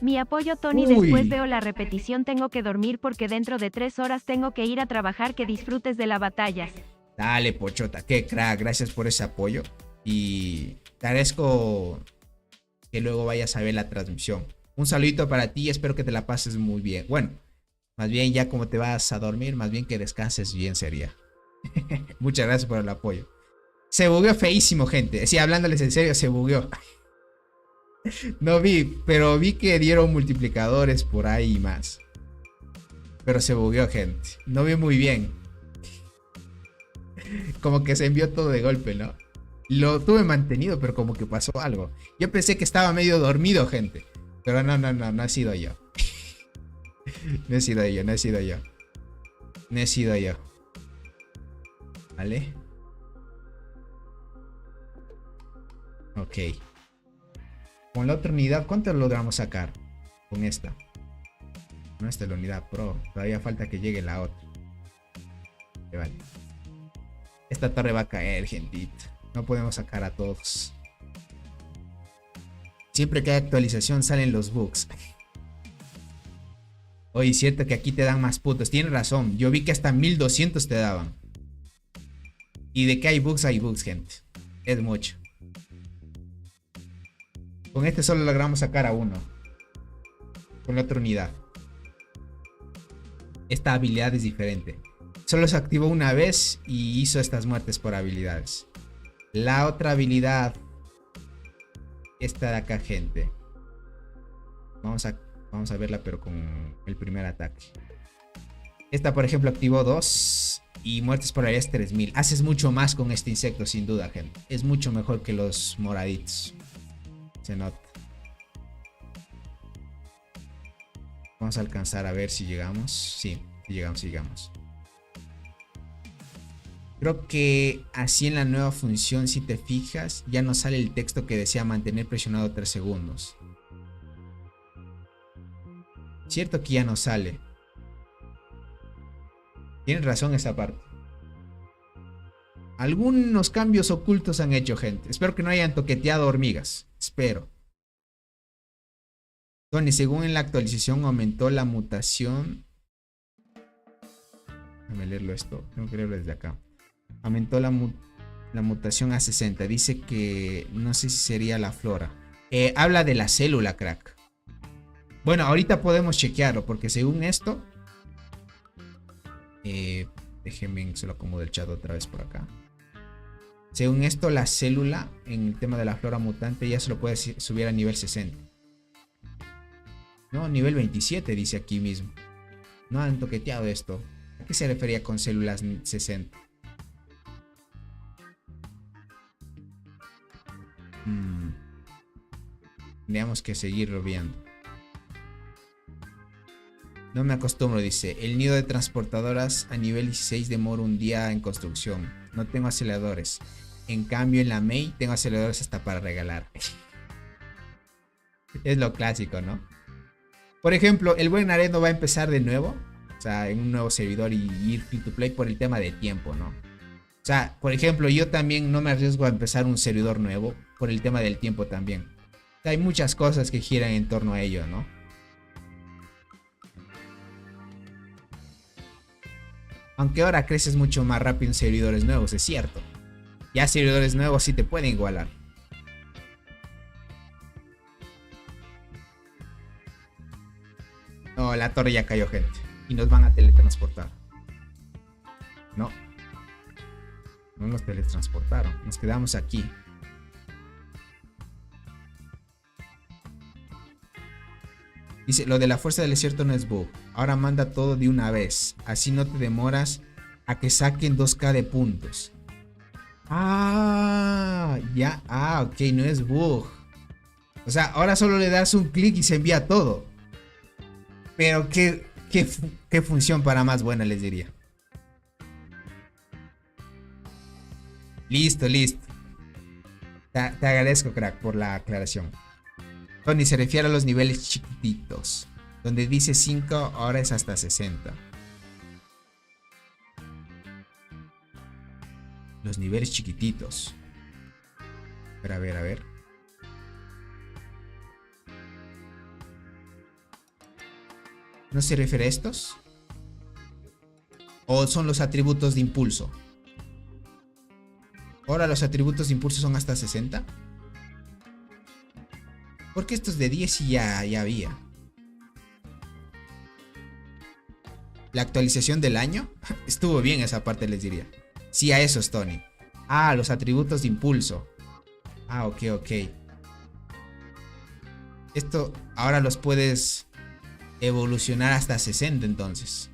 Mi apoyo, Tony. Uy. Después veo la repetición. Tengo que dormir porque dentro de 3 horas tengo que ir a trabajar. Que disfrutes de la batalla. Dale, Pochota, qué crack. Gracias por ese apoyo. Y te agradezco que luego vayas a ver la transmisión. Un saludito para ti. Espero que te la pases muy bien. Bueno, más bien ya como te vas a dormir, más bien que descanses bien sería. Muchas gracias por el apoyo. Se bugueó feísimo, gente. Sí, hablándoles en serio, se bugueó. No vi, pero vi que dieron multiplicadores por ahí y más. Pero se bugueó, gente. No vi muy bien. Como que se envió todo de golpe, ¿no? Lo tuve mantenido, pero como que pasó algo. Yo pensé que estaba medio dormido, gente. Pero no he sido yo. No he sido yo. ¿Vale? Ok. Con la otra unidad, ¿cuánto logramos sacar? Con esta. No, esta es la unidad pro. Todavía falta que llegue la otra. Vale. Esta torre va a caer, gentita. No podemos sacar a todos. Siempre que hay actualización salen los bugs. Oye, cierto que aquí te dan más puntos. Tienes razón. Yo vi que hasta 1200 te daban. Y de que hay bugs, gente. Es mucho. Con este solo logramos sacar a uno. Con la otra unidad. Esta habilidad es diferente. Solo se activó una vez y hizo estas muertes por habilidades. La otra habilidad. Esta de acá, gente. Vamos a verla, pero con el primer ataque. Esta, por ejemplo, activó 2 y muertes por habilidades 3000. Haces mucho más con este insecto, sin duda, gente. Es mucho mejor que los moraditos. Se nota. Vamos a alcanzar a ver si llegamos. Sí, llegamos. Creo que así en la nueva función, si te fijas, ya no sale el texto que decía mantener presionado 3 segundos. Cierto que ya no sale. Tienes razón esa parte. Algunos cambios ocultos han hecho, gente. Espero que no hayan toqueteado hormigas. Espero. Tony, según en la actualización aumentó la mutación. Déjame leerlo esto. Tengo que leerlo desde acá. Aumentó la mutación a 60. Dice que no sé si sería la flora. Habla de la célula, crack. Bueno, ahorita podemos chequearlo porque según esto... déjenme, se lo acomodo el chat otra vez por acá. Según esto, la célula en el tema de la flora mutante ya se lo puede subir a nivel 60. No, nivel 27 dice aquí mismo. No han toqueteado esto. ¿A qué se refería con células 60? Tendríamos que seguirlo viendo. No me acostumbro, dice. El nido de transportadoras a nivel 16 demora un día en construcción. No tengo aceleradores. En cambio, en la May tengo aceleradores hasta para regalar. Es lo clásico, ¿no? Por ejemplo, el buen Areno va a empezar de nuevo. O sea, en un nuevo servidor y ir free to play por el tema de tiempo, ¿no? O sea, por ejemplo, yo también no me arriesgo a empezar un servidor nuevo por el tema del tiempo también. O sea, hay muchas cosas que giran en torno a ello, ¿no? Aunque ahora creces mucho más rápido en servidores nuevos, es cierto. Ya servidores nuevos sí te pueden igualar. No, la torre ya cayó, gente. Y nos van a teletransportar. No. No nos teletransportaron. Nos quedamos aquí. Dice, lo de la fuerza del desierto no es bug. Ahora manda todo de una vez. Así no te demoras a que saquen 2K de puntos. Ah, ya. Ah, ok, no es bug. O sea, ahora solo le das un clic y se envía todo. Pero qué función para más buena les diría. Listo, listo. Te agradezco, crack, por la aclaración. Tony se refiere a los niveles chiquititos. Donde dice 5, ahora es hasta 60. Los niveles chiquititos. A ver, a ver. ¿No se refiere a estos? ¿O son los atributos de impulso? Ahora los atributos de impulso son hasta 60. Porque estos de 10 y ya había. La actualización del año. Estuvo bien esa parte, les diría. Sí, a esos, Tony. Ah, los atributos de impulso. Ah, ok, ok. Esto ahora los puedes evolucionar hasta 60 entonces.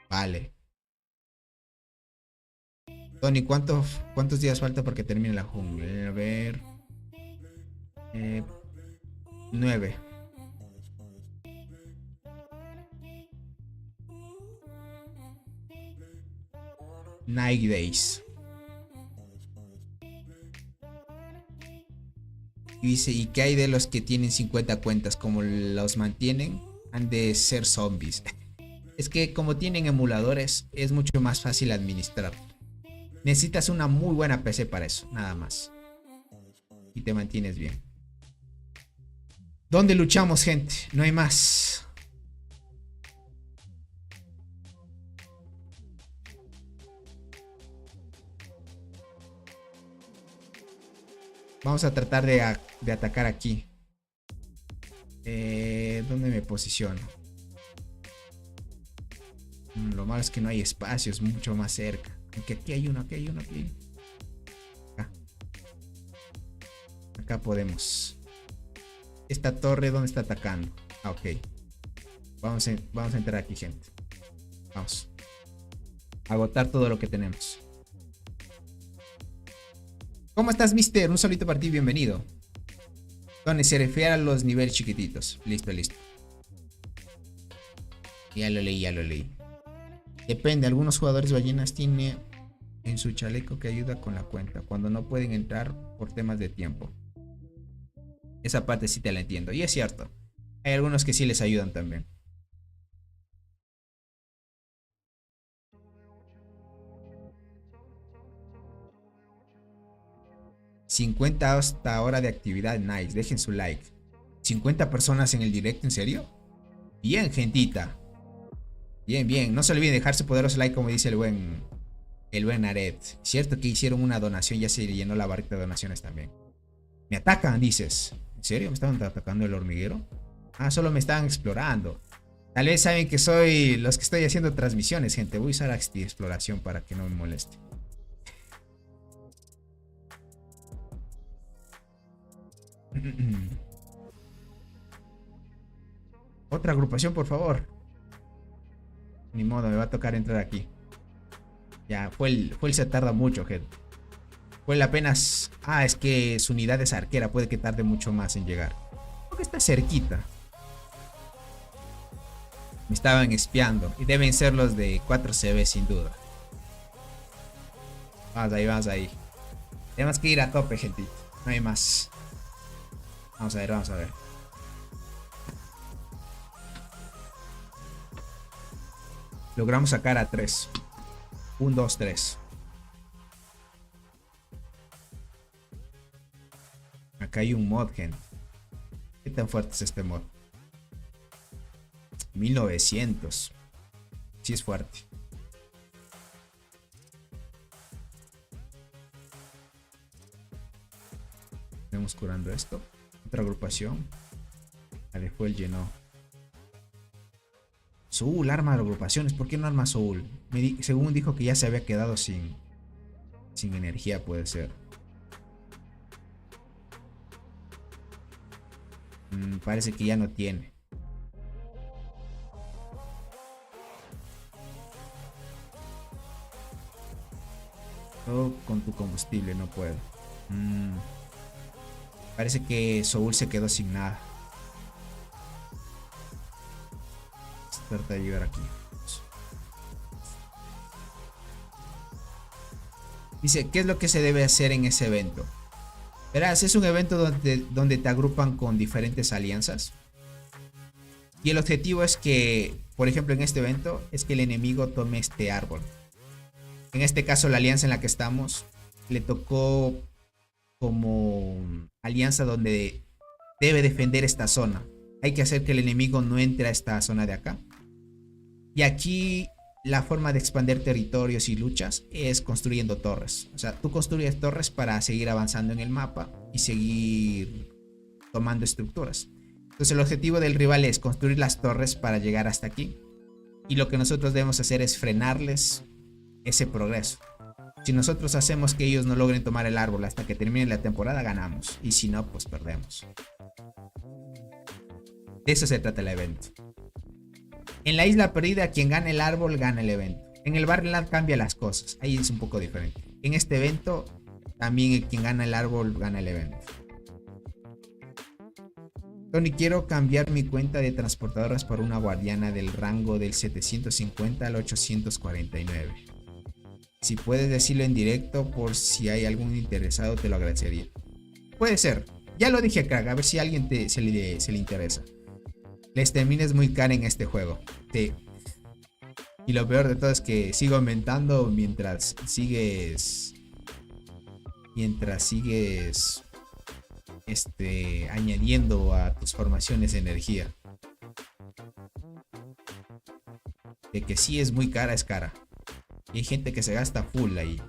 Vale. Tony, ¿cuántos días falta para que termine la jungla? A ver. 9. Night Days. Y dice, ¿y qué hay de los que tienen 50 cuentas? Como los mantienen, han de ser zombies. Es que como tienen emuladores, es mucho más fácil administrar. Necesitas una muy buena PC para eso, nada más. Y te mantienes bien. ¿Dónde luchamos, gente? No hay más. Vamos a tratar de atacar aquí. ¿Dónde me posiciono? Lo malo es que no hay espacios mucho más cerca. Aquí hay uno, aquí hay uno, aquí hay uno. Acá podemos. Esta torre, ¿dónde está atacando? Ah, ok. Vamos a entrar aquí, gente. Vamos. A agotar todo lo que tenemos. ¿Cómo estás, mister? Un solito para ti, bienvenido. Donde se refiere a los niveles chiquititos. Listo, listo. Ya lo leí, ya lo leí. Depende, algunos jugadores ballenas tienen en su chaleco que ayuda con la cuenta cuando no pueden entrar por temas de tiempo. Esa parte sí te la entiendo. Y es cierto. Hay algunos que sí les ayudan también. $50 hasta ahora de actividad, nice. Dejen su like. 50 personas en el directo, ¿en serio? Bien, gentita. Bien, bien. No se olviden dejar su poderoso like, como dice el buen Aret. Cierto que hicieron una donación, ya se llenó la barrita de donaciones también. Me atacan, dices. ¿En serio? ¿Me estaban atacando el hormiguero? Ah, solo me estaban explorando. Tal vez saben que soy los que estoy haciendo transmisiones, gente. Voy a usar Axti exploración para que no me moleste. Otra agrupación, por favor. Ni modo, me va a tocar entrar aquí. Ya, Fuel se tarda mucho, gente. Fuel apenas... Ah, es que su unidad es arquera. Puede que tarde mucho más en llegar. Creo que está cerquita. Me estaban espiando. Y deben ser los de 4CB sin duda. Vamos ahí, vamos ahí. Tenemos que ir a tope, gente. No hay más. Vamos a ver, vamos a ver. Logramos sacar a 3. 1, 2, 3. Acá hay un mod, gente. ¿Qué tan fuerte es este mod? 1900. Sí es fuerte. Estamos curando esto. Otra agrupación. La de Fuel llenó. Soul, arma de agrupaciones. ¿Por qué no arma Soul? Según dijo que ya se había quedado sin energía, puede ser. Parece que ya no tiene. Todo con tu combustible, no puedo. Parece que Soul se quedó sin nada. Trata de llegar aquí. Dice, ¿qué es lo que se debe hacer en ese evento? Verás, es un evento donde te agrupan con diferentes alianzas. Y el objetivo es que, por ejemplo, en este evento, es que el enemigo tome este árbol. En este caso, la alianza en la que estamos le tocó como alianza donde debe defender esta zona. Hay que hacer que el enemigo no entre a esta zona de acá. Y aquí la forma de expandir territorios y luchas es construyendo torres. O sea, tú construyes torres para seguir avanzando en el mapa y seguir tomando estructuras. Entonces el objetivo del rival es construir las torres para llegar hasta aquí. Y lo que nosotros debemos hacer es frenarles ese progreso. Si nosotros hacemos que ellos no logren tomar el árbol hasta que termine la temporada, ganamos. Y si no, pues perdemos. De eso se trata el evento. En la isla perdida, quien gana el árbol gana el evento. En el Barrenland cambia las cosas. Ahí es un poco diferente. En este evento, también quien gana el árbol gana el evento. Tony, quiero cambiar mi cuenta de transportadoras por una guardiana del rango del 750 al 849. Si puedes decirlo en directo por si hay algún interesado, te lo agradecería. Puede ser. Ya lo dije, crack. A ver si a alguien se le interesa. La estamina es muy cara en este juego. Sí. Y lo peor de todo es que sigo aumentando mientras sigues añadiendo a tus formaciones de energía. De que sí es muy cara, es cara. Y hay gente que se gasta full ahí.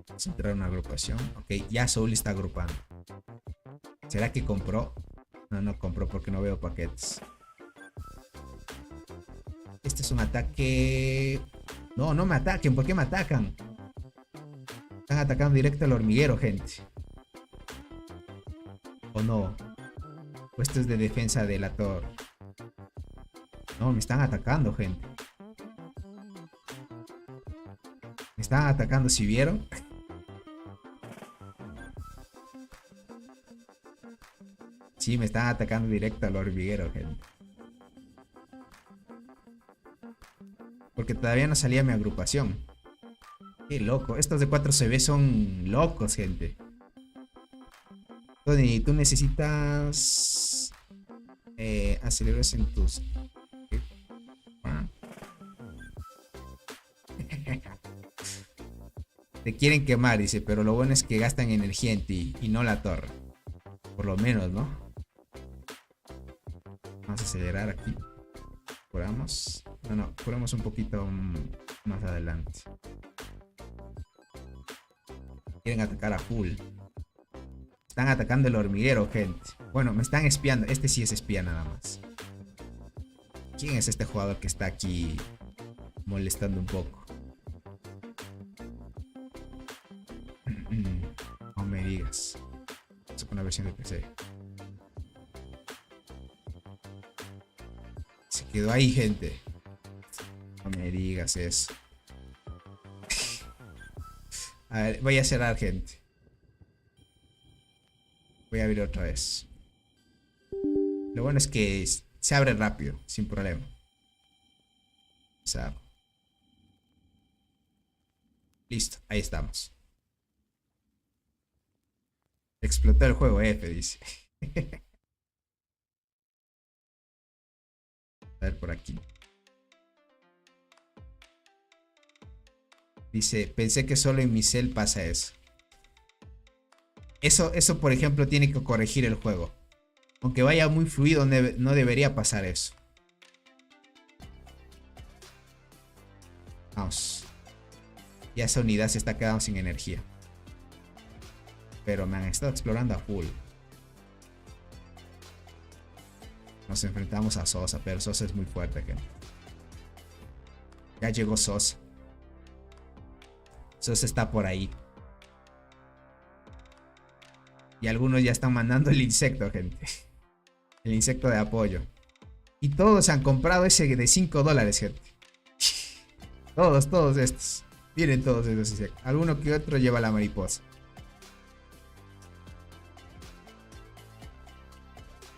Vamos a entrar a una agrupación. Ok, ya Soul está agrupando. ¿Será que compró? No, no compró porque no veo paquetes. Este es un ataque... No, no me ataquen. ¿Por qué me atacan? Están atacando directo al hormiguero, gente. ¿O no? O esto es de defensa de la torre. No, me están atacando, gente. Me están atacando, ¿sí vieron? Sí, me están atacando directo al hormiguero, gente. Porque todavía no salía mi agrupación. Qué loco. Estos de 4CB son locos, gente. Tony, tú necesitas aceleros en tus... Te quieren quemar, dice, pero lo bueno es que gastan energía en ti y no la torre. Por lo menos, ¿no? Vamos a acelerar aquí. Curamos. No, curamos un poquito más adelante. Quieren atacar a full. Están atacando el hormiguero, gente. Bueno, me están espiando. Este sí es espía nada más. ¿Quién es este jugador que está aquí molestando un poco? No me digas. Es una versión de PC. quedó ahí, gente. No me digas eso. A ver, voy a cerrar, gente. Voy a abrir otra vez. Lo bueno es que se abre rápido, sin problema. Cerrar. Listo, ahí estamos. Explotó el juego, F, dice. A ver por aquí. Dice, pensé que solo en mi cel pasa eso. Eso, por ejemplo, tiene que corregir el juego. Aunque vaya muy fluido, no debería pasar eso. Vamos. Ya esa unidad se está quedando sin energía. Pero me han estado explorando a full. Nos enfrentamos a Sosa, pero Sosa es muy fuerte, gente. Ya llegó Sosa. Sosa está por ahí. Y algunos ya están mandando el insecto, gente. El insecto de apoyo. Y todos han comprado ese de $5, gente. Todos estos. Miren todos estos insectos. Alguno que otro lleva la mariposa.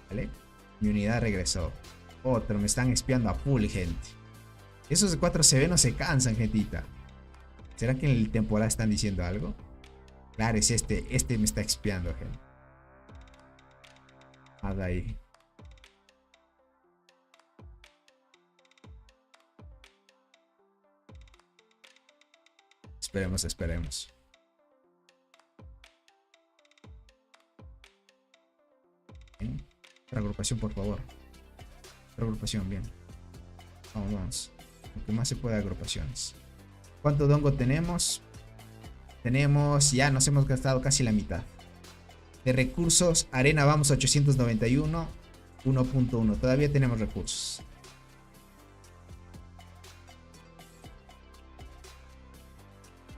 ¿Vale? Mi unidad regresó. Otro, me están espiando a full, gente. Esos de 4CB no se cansan, gentita. ¿Será que en el temporal están diciendo algo? Claro, es este. Este me está espiando, gente. Nada ahí. Esperemos. Bien. Otra agrupación, por favor. Otra agrupación, bien. Vamos. Lo que más se puede de agrupaciones. ¿Cuánto dongo tenemos? Tenemos, ya nos hemos gastado casi la mitad. De recursos, arena vamos a 891. 1.1. Todavía tenemos recursos.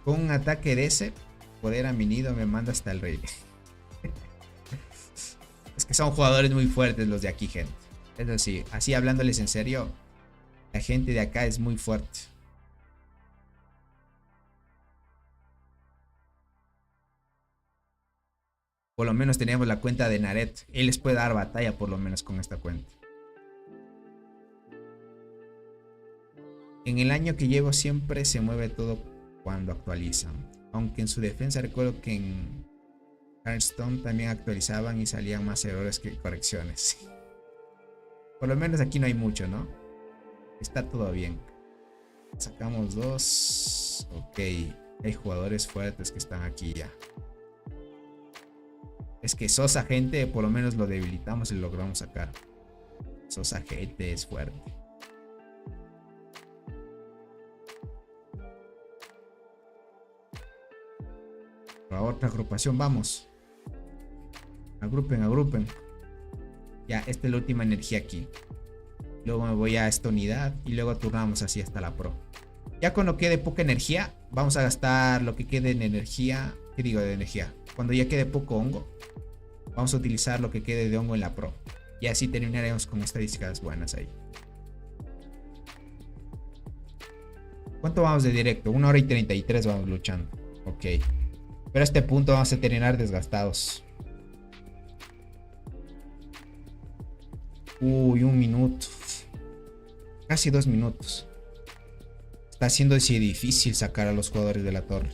Con un ataque de ese, poder a mi nido me manda hasta el rey. Es que son jugadores muy fuertes los de aquí, gente. Eso sí, así hablándoles en serio, la gente de acá es muy fuerte. Por lo menos teníamos la cuenta de Naret. Él les puede dar batalla por lo menos con esta cuenta. En el año que llevo siempre se mueve todo cuando actualizan. Aunque en su defensa recuerdo que en Hearthstone también actualizaban y salían más errores que correcciones. Por lo menos aquí no hay mucho, ¿no? Está todo bien. Sacamos 2. Ok. Hay jugadores fuertes que están aquí ya. Es que Sosa, gente, por lo menos lo debilitamos y lo logramos sacar. Sosa, gente, es fuerte. Por favor, otra agrupación, vamos. Agrupen. Ya, esta es la última energía aquí. Luego me voy a esta unidad y luego turnamos así hasta la pro. Ya cuando quede poca energía, vamos a gastar lo que quede en energía. ¿Qué digo de energía? Cuando ya quede poco hongo, vamos a utilizar lo que quede de hongo en la pro. Y así terminaremos con estadísticas buenas ahí. ¿Cuánto vamos de directo? 1 hora y 33 vamos luchando. Ok. Pero a este punto vamos a terminar desgastados. Uy, 1 minuto. Casi 2 minutos. Está siendo así difícil sacar a los jugadores de la torre.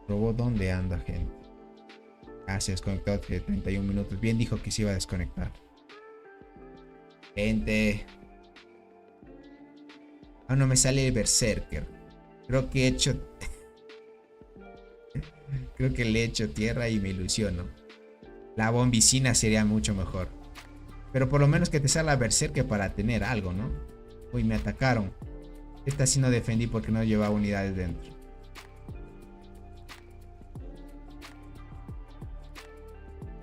Robot, ¿dónde anda, gente? Ah, se desconectó hace 31 minutos. Bien dijo que se iba a desconectar. Gente. Ah, no me sale el Berserker. Creo que he hecho... Creo que le he hecho tierra y me ilusiono. La bombicina sería mucho mejor. Pero por lo menos que te salga Berserker para tener algo, ¿no? Uy, me atacaron. Esta sí no defendí porque no llevaba unidades dentro.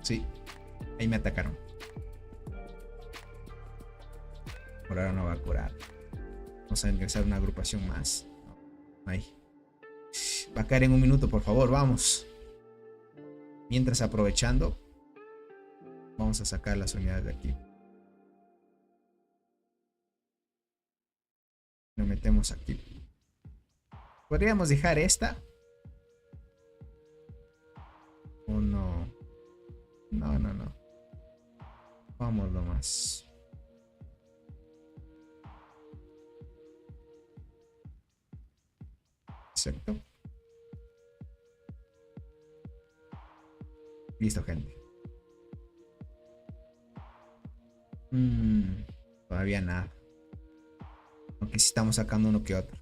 Sí, ahí me atacaron. Por ahora no va a curar. Vamos a ingresar una agrupación más. No, ahí. Va a caer en 1 minuto, por favor, vamos. Mientras, aprovechando, vamos a sacar las unidades de aquí. Lo metemos aquí. ¿Podríamos dejar esta? ¿O no? No, no, no. Vamos nomás. Exacto. Listo, gente. Todavía nada. Aunque sí estamos sacando uno que otro.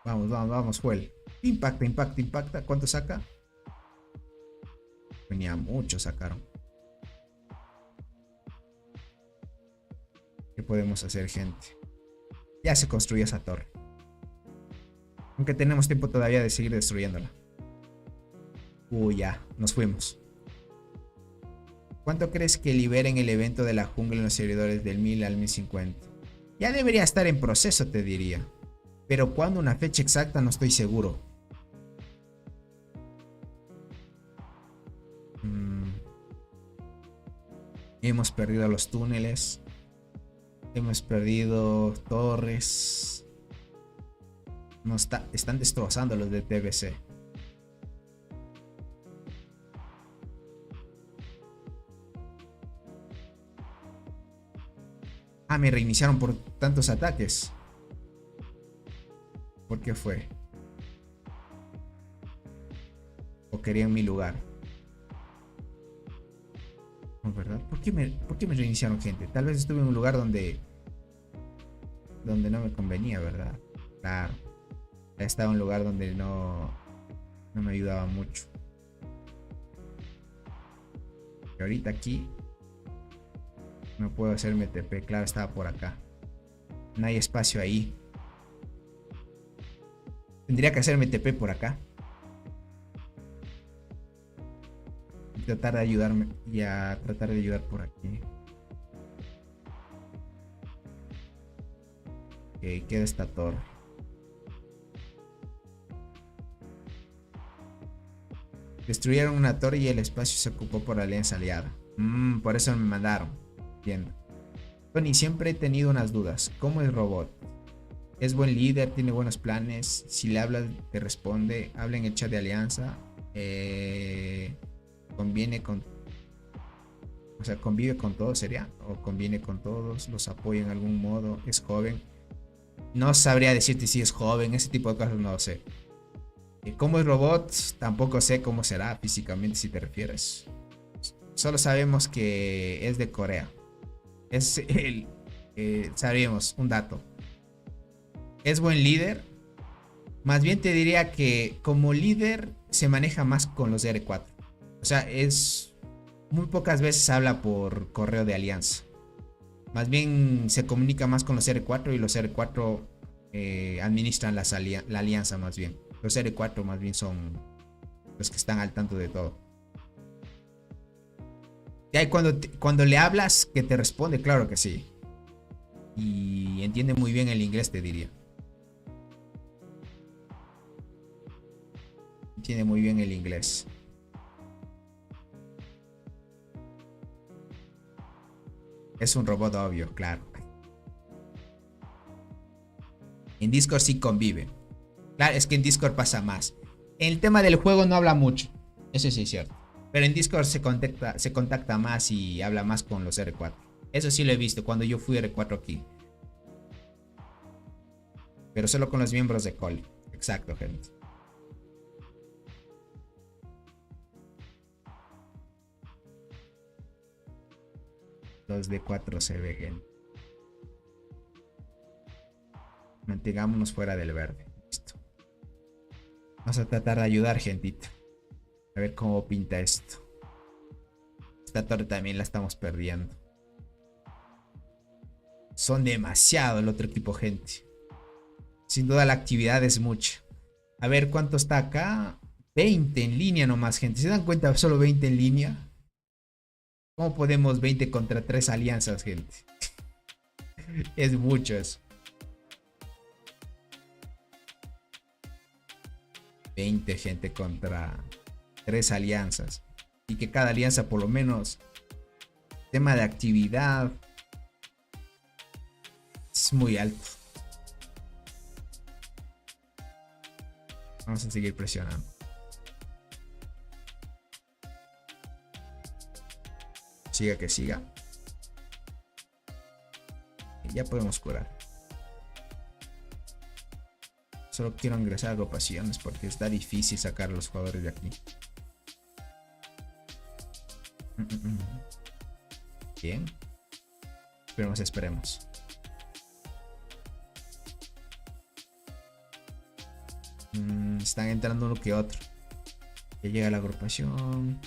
Vamos, vamos, vamos, Joel. Impacta, impacta, impacta. ¿Cuánto saca? Venía mucho, sacaron. ¿Qué podemos hacer, gente? Ya se construyó esa torre. Aunque tenemos tiempo todavía de seguir destruyéndola. Ya, nos fuimos. ¿Cuánto crees que liberen el evento de la jungla en los servidores del 1000 al 1050? Ya debería estar en proceso, te diría. Pero cuando, una fecha exacta, no estoy seguro. Hemos perdido los túneles. Hemos perdido torres. Están destrozando los de TBC. Me reiniciaron por tantos ataques. ¿Por qué fue? ¿O querían mi lugar? No, ¿verdad? ¿Por qué me reiniciaron, gente? Tal vez estuve en un lugar donde no me convenía, ¿verdad? Claro. Estaba en un lugar donde no me ayudaba mucho. Y ahorita aquí no puedo hacerme TP. Claro, estaba por acá. No hay espacio ahí. Tendría que hacerme TP por acá. Y tratar de ayudarme. Y a tratar de ayudar por aquí. Ok, queda esta torre. Destruyeron una torre y el espacio se ocupó por la alianza aliada. Por eso me mandaron. Entiendo. Tony, siempre he tenido unas dudas. ¿Cómo es Robot? Es buen líder, tiene buenos planes. Si le hablas, te responde. Habla en el chat de alianza. Conviene con... O sea, convive con todos, ¿sería? O conviene con todos. Los apoya en algún modo. Es joven. No sabría decirte si es joven. Ese tipo de cosas no lo sé. ¿Cómo es Robot? Tampoco sé cómo será físicamente, si te refieres. Solo sabemos que es de Corea. Es el... sabemos un dato. Es buen líder. Más bien te diría que como líder se maneja más con los R4. O sea, es... Muy pocas veces habla por correo de alianza. Más bien se comunica más con los R4 y los R4 administran la alianza más bien. Los R4 más bien son los que están al tanto de todo. Y ahí cuando le hablas, que te responde, claro que sí. Y entiende muy bien el inglés, te diría. Entiende muy bien el inglés. Es un robot obvio, claro. En Discord sí convive. Claro, es que en Discord pasa más. En el tema del juego no habla mucho. Eso sí es cierto. Pero en Discord se contacta más y habla más con los R4. Eso sí lo he visto cuando yo fui R4 aquí. Pero solo con los miembros de Coli. Exacto, gente. Los de 4 se ve, gente. Mantengámonos fuera del verde. Listo. Vamos a tratar de ayudar, gentita. A ver cómo pinta esto. Esta torre también la estamos perdiendo. Son demasiado el otro equipo, gente. Sin duda la actividad es mucha. A ver cuánto está acá. 20 en línea nomás, gente. ¿Se dan cuenta? Solo 20 en línea. ¿Cómo podemos 20 contra 3 alianzas, gente? Es mucho eso. 20 gente contra 3 alianzas. Y que cada alianza por lo menos... Tema de actividad... Es muy alto. Vamos a seguir presionando. Siga que siga. Y ya podemos curar. Solo quiero ingresar a agrupaciones porque está difícil sacar a los jugadores de aquí. Bien. Esperemos. Están entrando uno que otro. Ya llega la agrupación.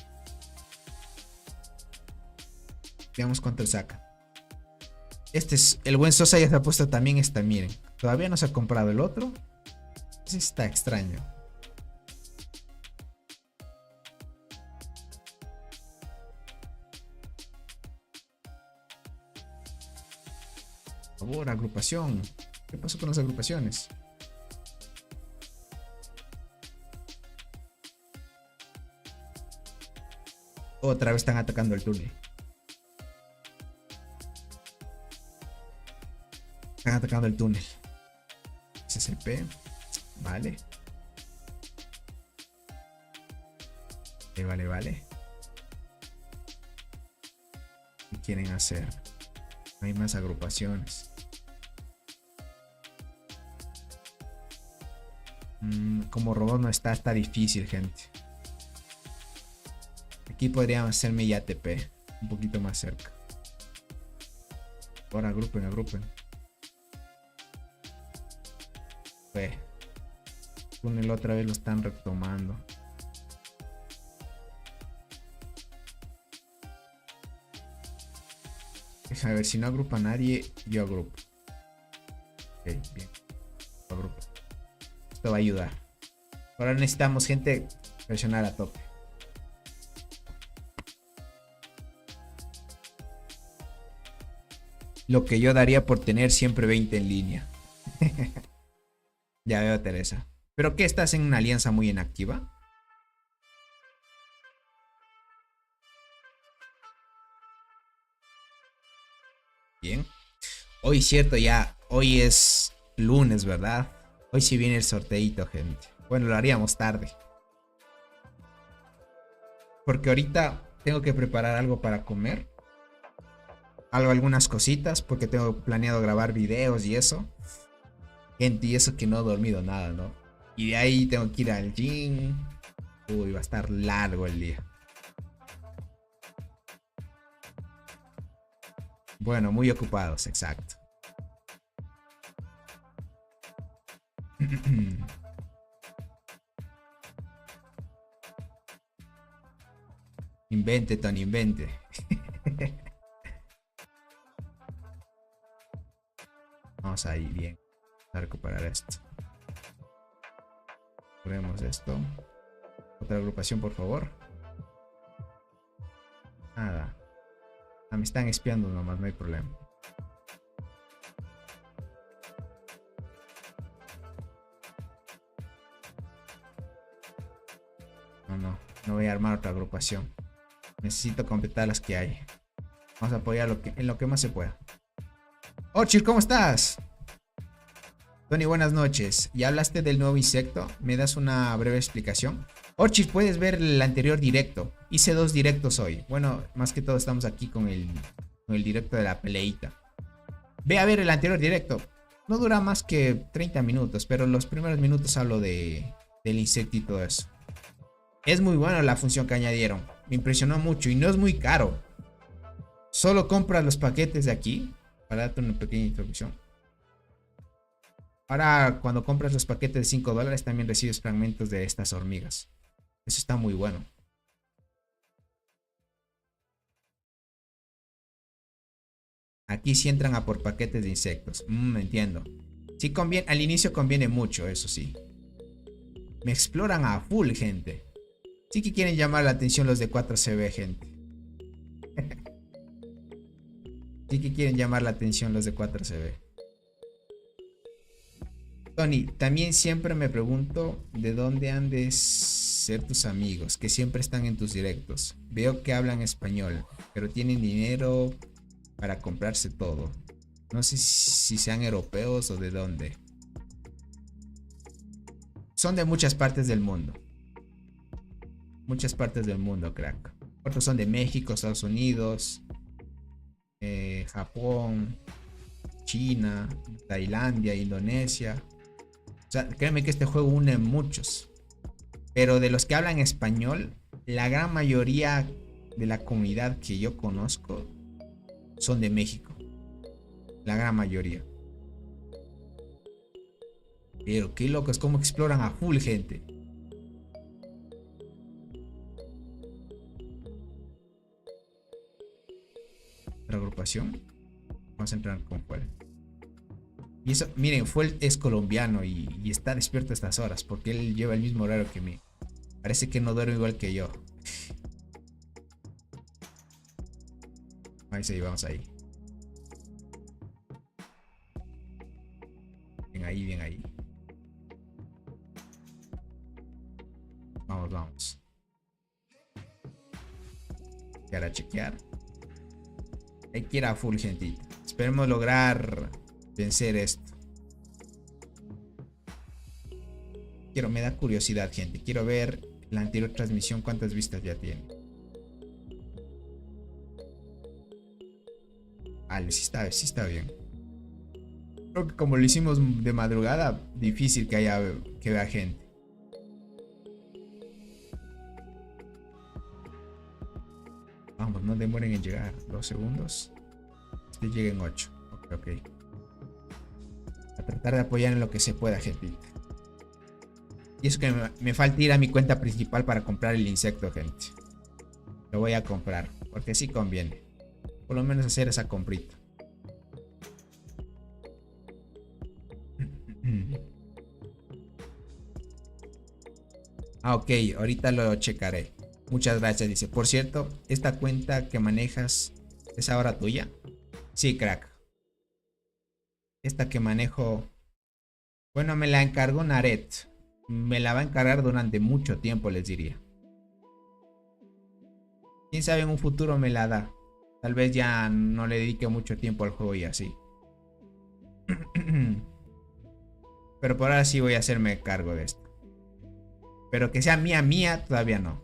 Veamos cuánto saca. Este es el buen Sosa, ya se ha puesto también esta, miren. Todavía no se ha comprado el otro. Ese está extraño. Por favor, agrupación. ¿Qué pasó con las agrupaciones? Otra vez están atacando el túnel. Están atacando el túnel. SCP. Vale. Vale. ¿Qué quieren hacer? No hay más agrupaciones. Como robot no está difícil, gente. Aquí podrían hacerme ya TP. Un poquito más cerca. Ahora agrupen. El túnel otra vez lo están retomando. Déjame ver, si no agrupa a nadie, yo agrupo. Ok, bien. Agrupo. Esto va a ayudar. Ahora necesitamos gente presionar a tope. Lo que yo daría por tener siempre 20 en línea. Ya veo, Teresa. ¿Pero qué? ¿Estás en una alianza muy inactiva? Bien. Hoy, cierto, ya. Hoy es lunes, ¿verdad? Hoy sí viene el sorteito, gente. Bueno, lo haríamos tarde. Porque ahorita tengo que preparar algo para comer. Algunas cositas. Porque tengo planeado grabar videos y eso. Gente, y eso que no he dormido nada, ¿no? Y de ahí tengo que ir al gym. Uy, va a estar largo el día. Bueno, muy ocupados, exacto. Invente, Tony, invente. Vamos ahí, bien. A recuperar esto. Ponemos esto. Otra agrupación, por favor. Nada. Ah, me están espiando nomás, no hay problema. No voy a armar otra agrupación. Necesito completar las que hay. Vamos a apoyar en lo que más se pueda. Orchil, ¿cómo estás? Tony, buenas noches. ¿Ya hablaste del nuevo insecto? ¿Me das una breve explicación? Orchid, puedes ver el anterior directo. Hice 2 directos hoy. Bueno, más que todo estamos aquí con el directo de la peleita. Ve a ver el anterior directo. No dura más que 30 minutos, pero los primeros minutos hablo del insecto y todo eso. Es muy buena la función que añadieron. Me impresionó mucho y no es muy caro. Solo compras los paquetes de aquí. Para darte una pequeña introducción. Ahora, cuando compras los paquetes de $5, también recibes fragmentos de estas hormigas. Eso está muy bueno. Aquí sí entran a por paquetes de insectos. Entiendo. Sí conviene, al inicio conviene mucho, eso sí. Me exploran a full, gente. Sí que quieren llamar la atención los de 4CB, gente. Sí que quieren llamar la atención los de 4CB. Tony, también siempre me pregunto de dónde han de ser tus amigos, que siempre están en tus directos. Veo que hablan español, pero tienen dinero para comprarse todo. No sé si sean europeos o de dónde. Son de muchas partes del mundo. Muchas partes del mundo, crack. Otros son de México, Estados Unidos, Japón, China, Tailandia, Indonesia. O sea, créeme que este juego une muchos. Pero de los que hablan español, la gran mayoría de la comunidad que yo conozco son de México. La gran mayoría. Pero qué locos, cómo exploran a full, gente. La agrupación. Vamos a entrar con cuál. Y eso, miren, es colombiano y está despierto a estas horas. Porque él lleva el mismo horario que mí. Parece que no duerme igual que yo. Ahí, vamos ahí. Bien ahí, bien ahí. Vamos, vamos. Para chequear. Hay que ir a full, gentita. Esperemos lograr vencer esto. Me da curiosidad, gente. Quiero ver la anterior transmisión cuántas vistas ya tiene. Vale, sí está bien. Creo que como lo hicimos de madrugada, difícil que vea gente. Vamos, no demoren en llegar. 2 segundos. Este llega en 8. Ok. A tratar de apoyar en lo que se pueda, gente. Y eso que me falta ir a mi cuenta principal para comprar el insecto, gente. Lo voy a comprar, porque sí conviene. Por lo menos hacer esa comprita. Ok, ahorita lo checaré. Muchas gracias, dice. Por cierto, esta cuenta que manejas es ahora tuya. Sí, crack. Esta que manejo, bueno, me la encargó Naret. Me la va a encargar durante mucho tiempo, les diría. Quién sabe, en un futuro me la da. Tal vez ya no le dedique mucho tiempo al juego y así. Pero por ahora sí voy a hacerme cargo de esto. Pero que sea mía, todavía no.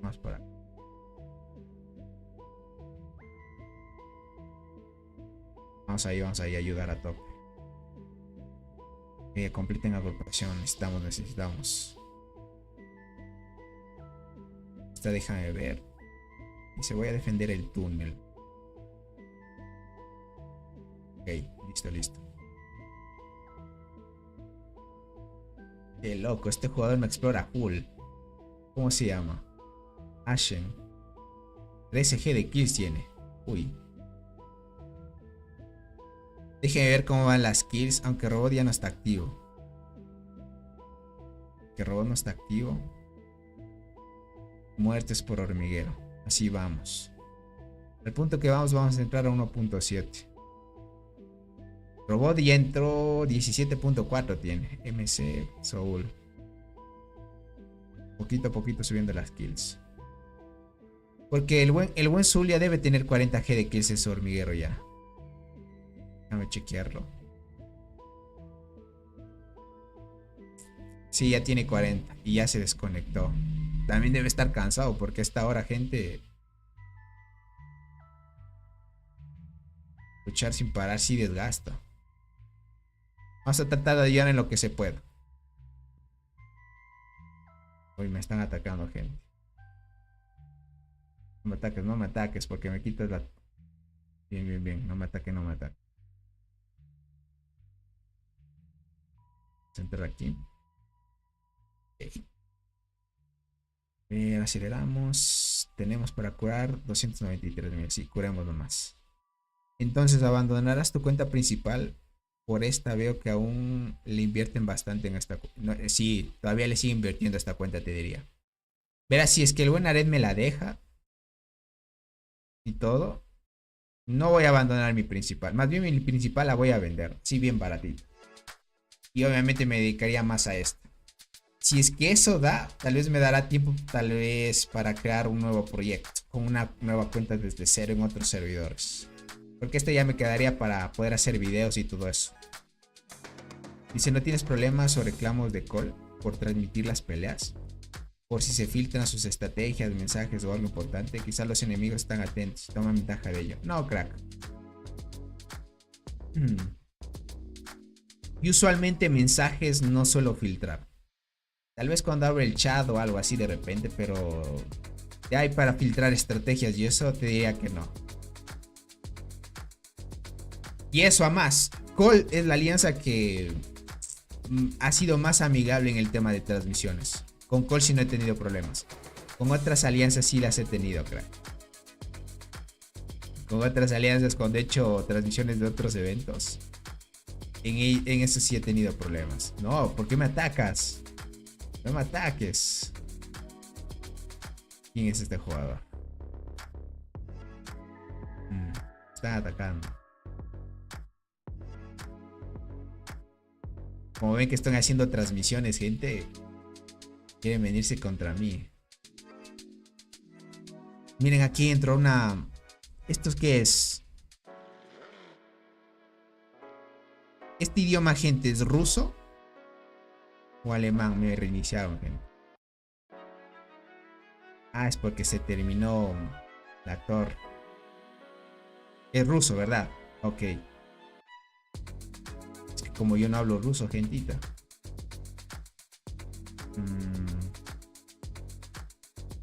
Vamos por acá. Vamos ahí a ayudar a tope. Que completen agrupación. Necesitamos. Esta déjame ver. Dice, voy a defender el túnel. Ok, listo. Qué loco, este jugador me explora full. ¿Cómo se llama? Ashen. 13G de kills tiene. Uy. Déjenme ver cómo van las kills, aunque Robot ya no está activo. Muertes por hormiguero. Así vamos. Al punto que vamos a entrar a 1.7. Robot ya entró. 17.4 tiene. MC Soul. Poquito a poquito subiendo las kills. Porque el buen Soul ya debe tener 40G de kills ese hormiguero ya. Déjame chequearlo. Sí, ya tiene 40 y ya se desconectó. También debe estar cansado porque a esta hora, gente, luchar sin parar sí desgasta. Vamos a tratar de ayudar en lo que se pueda. Uy, me están atacando, gente. No me ataques porque me quitas la... Bien. No me ataque. Entrar aquí. Okay. Aceleramos. Tenemos para curar 293.000. Sí, curemos nomás. Entonces abandonarás tu cuenta principal. Por esta veo que aún le invierten bastante en esta. No, sí, todavía le sigue invirtiendo esta cuenta, te diría. Verás, si es que el buen Ared me la deja y todo, no voy a abandonar mi principal. Más bien mi principal la voy a vender. Sí, bien baratito. Y obviamente me dedicaría más a esto. Si es que eso da, tal vez me dará tiempo, tal vez, para crear un nuevo proyecto. con una nueva cuenta desde cero en otros servidores. Porque este ya me quedaría para poder hacer videos y todo eso. Dice, ¿no tienes problemas o reclamos de call por transmitir las peleas? Por si se filtran sus estrategias, mensajes o algo importante. Quizás los enemigos están atentos y toman ventaja de ello. No, crack. Y usualmente mensajes no suelo filtrar. Tal vez cuando abro el chat o algo así de repente, pero ya hay para filtrar estrategias y eso te diría que no. Y eso a más. Call es la alianza que ha sido más amigable en el tema de transmisiones. Con Call sí no he tenido problemas. Con otras alianzas sí las he tenido, crack. Con otras alianzas cuando he hecho transmisiones de otros eventos, en eso sí he tenido problemas. No, ¿por qué me atacas? No me ataques. ¿Quién es este jugador? Están atacando. Como ven que están haciendo transmisiones, gente, quieren venirse contra mí. Miren, aquí entró una... ¿Esto qué es? ¿Este idioma, gente, es ruso o alemán? Me reiniciaron, gente. Ah, es porque se terminó la torre. Es ruso, ¿verdad? Ok. Es que como yo no hablo ruso, gentita.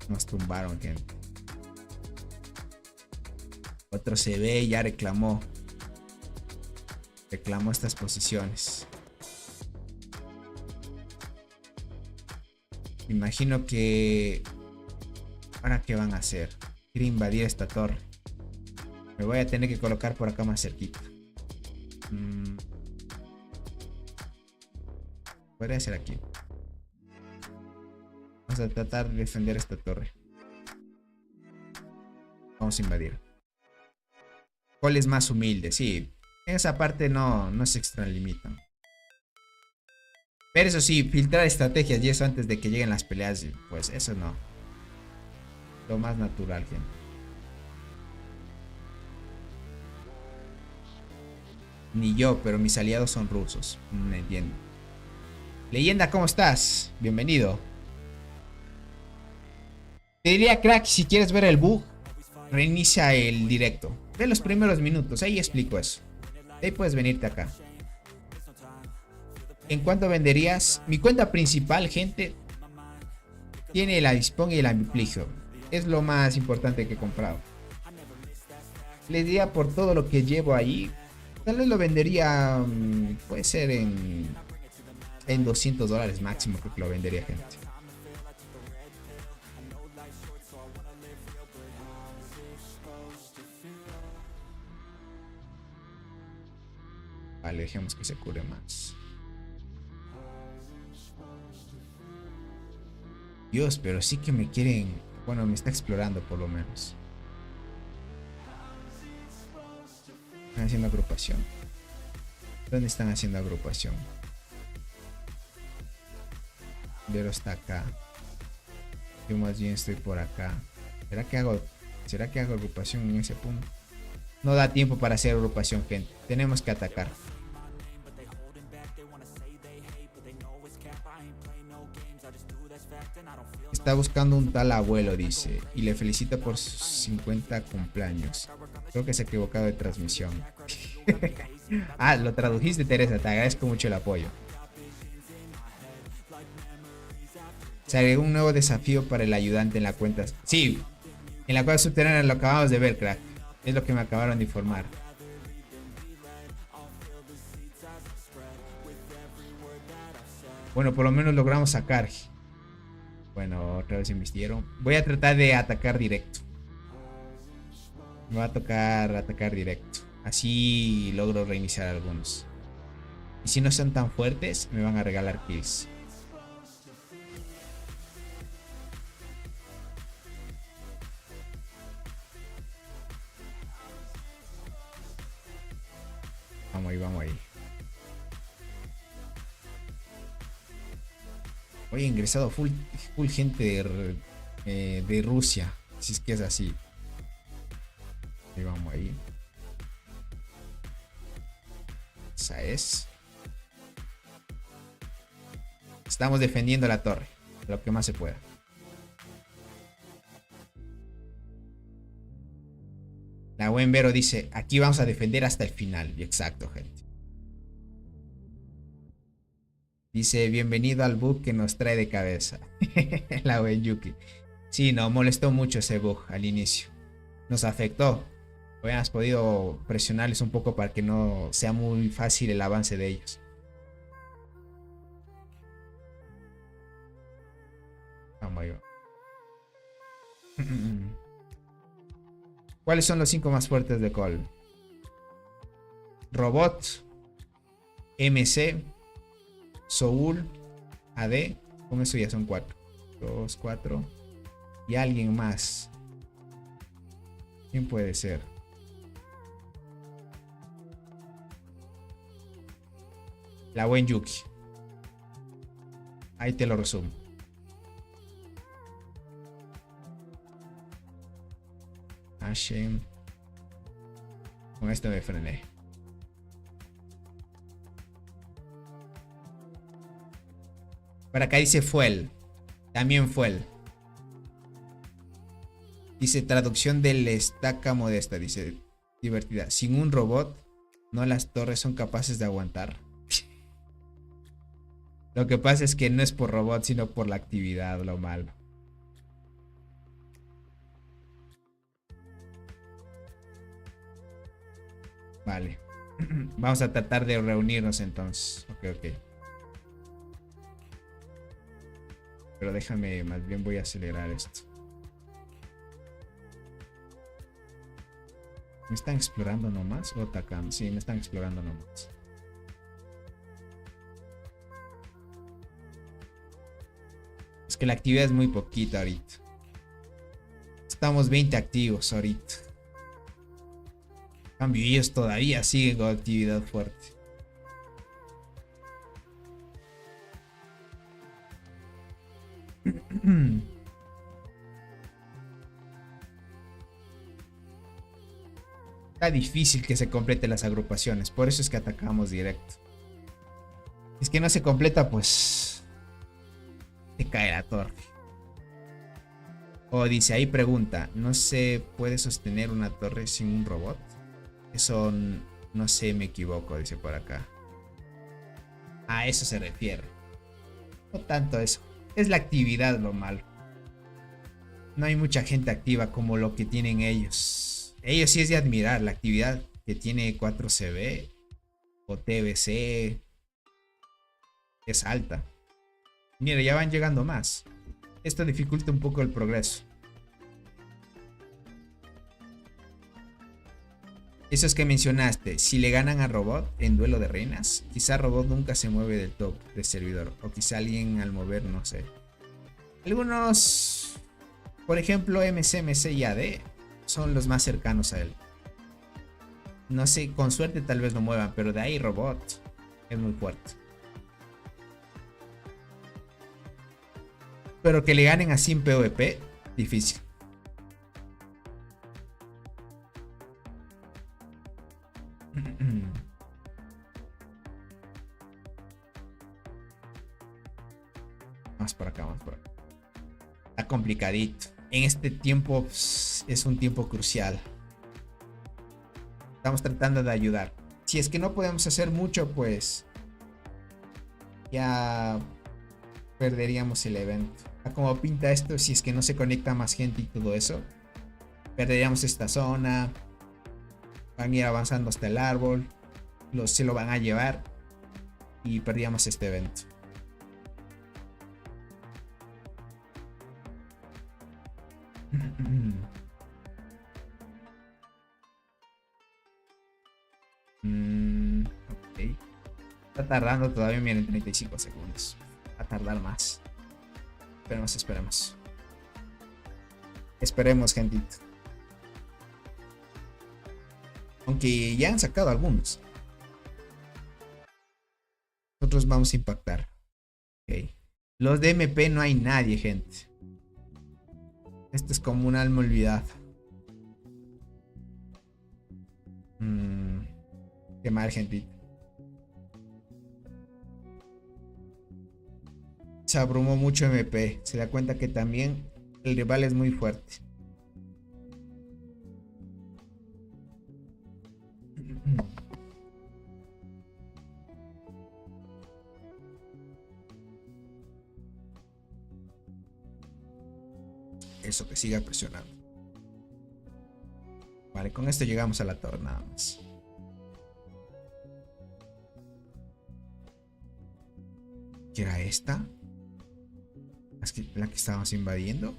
Nos tumbaron, gente. Otro se ve y ya reclamó. Reclamó estas posiciones. Me imagino que... ¿Ahora qué van a hacer? Quiero invadir esta torre. Me voy a tener que colocar por acá más cerquita. Podría ser aquí. Vamos a tratar de defender esta torre. Vamos a invadir. ¿Cuál es más humilde? Sí. En esa parte no se extralimitan. Pero eso sí, filtrar estrategias y eso antes de que lleguen las peleas, pues eso no. Lo más natural, gente. Ni yo, pero mis aliados son rusos. No entiendo. Leyenda, ¿cómo estás? Bienvenido. Te diría, crack, si quieres ver el bug, reinicia el directo. Ve los primeros minutos, ahí explico eso. Ahí puedes venirte acá. ¿En cuánto venderías? Mi cuenta principal, gente, tiene el Avispón y el Ambipligio. Es lo más importante que he comprado. Les diría por todo lo que llevo ahí. Tal vez lo vendería, puede ser en $200 máximo, creo que lo vendería, gente. Vale, dejemos que se cure más. Dios, pero sí que me quieren... Bueno, me está explorando por lo menos. Están haciendo agrupación. ¿Dónde están haciendo agrupación? Pero está acá. Yo más bien estoy por acá. ¿Será que hago agrupación en ese punto? No da tiempo para hacer agrupación, gente. Tenemos que atacar. Está buscando un tal abuelo, dice. Y le felicita por sus 50 cumpleaños. Creo que se ha equivocado de transmisión. Ah, lo tradujiste, Teresa. Te agradezco mucho el apoyo. Se agregó un nuevo desafío para el ayudante en la cuenta. Sí, en la cuenta subterránea lo acabamos de ver, crack. Es lo que me acabaron de informar. Bueno, por lo menos logramos sacar. Bueno, otra vez invistieron. Voy a tratar de atacar directo. Me va a tocar atacar directo. Así logro reiniciar algunos. Y si no son tan fuertes, me van a regalar kills. Vamos ahí, vamos ahí. Hoy he ingresado full gente de Rusia. Si es que es así. Ahí vamos ahí. Esa es. Estamos defendiendo la torre. Lo que más se pueda. La buen Vero dice, aquí vamos a defender hasta el final. Y exacto, gente. Dice, bienvenido al bug que nos trae de cabeza. La buen Yuki. Sí, nos molestó mucho ese bug al inicio. Nos afectó. Hubiéramos podido presionarles un poco para que no sea muy fácil el avance de ellos. Vamos ahí. ¿Cuáles son los 5 más fuertes de Call? Robot, MC, Soul, AD. Con eso ya son 4. 2, 4. Y alguien más. ¿Quién puede ser? La buen Yuki. Ahí te lo resumo. Hashem. Con esto me frené. Por acá dice Fuel. También Fuel. Dice traducción del estaca modesta. Dice divertida. Sin un robot, no las torres son capaces de aguantar. Lo que pasa es que no es por robot, sino por la actividad, lo malo. Vale. Vamos a tratar de reunirnos entonces. Ok. Pero déjame, más bien voy a acelerar esto. ¿Me están explorando nomás o atacando? Sí, me están explorando nomás. Es que la actividad es muy poquita ahorita. Estamos 20 activos ahorita. En cambio, ellos todavía siguen con actividad fuerte. Está difícil que se completen las agrupaciones. Por eso es que atacamos directo. Es que no se completa, pues te cae la torre. O dice, ahí pregunta, ¿no se puede sostener una torre sin un robot? Eso no sé, me equivoco, dice por acá. A eso se refiere. No tanto eso. Es la actividad lo malo. No hay mucha gente activa como lo que tienen ellos. Ellos sí es de admirar la actividad que tiene 4CB o TBC. Es alta. Mira, ya van llegando más. Esto dificulta un poco el progreso. Esos que mencionaste, si le ganan a Robot en duelo de reinas, quizá Robot nunca se mueve del top de servidor. O quizá alguien al mover, no sé. Algunos, por ejemplo, MC y AD son los más cercanos a él. No sé, con suerte tal vez lo muevan, pero de ahí Robot es muy fuerte. Pero que le ganen así en PvP, difícil. Vamos por acá, vamos por acá. Está complicadito. En este tiempo es un tiempo crucial. Estamos tratando de ayudar. Si es que no podemos hacer mucho, pues ya perderíamos el evento. Como pinta esto, si es que no se conecta más gente y todo eso, perderíamos esta zona. Van a ir avanzando hasta el árbol. Se lo van a llevar y perdíamos este evento. Ok. Está tardando todavía, miren, 35 segundos. Va a tardar más. Esperemos. Esperemos, gentito. Aunque ya han sacado algunos. Nosotros vamos a impactar. Ok. Los de MP no hay nadie, gente. Este es como un alma olvidada. Qué mal, gente. Se abrumó mucho MP. Se da cuenta que también el rival es muy fuerte. Eso, que siga presionando. Vale, con esto llegamos a la torre nada más. ¿Qué era esta? ¿La que estábamos invadiendo?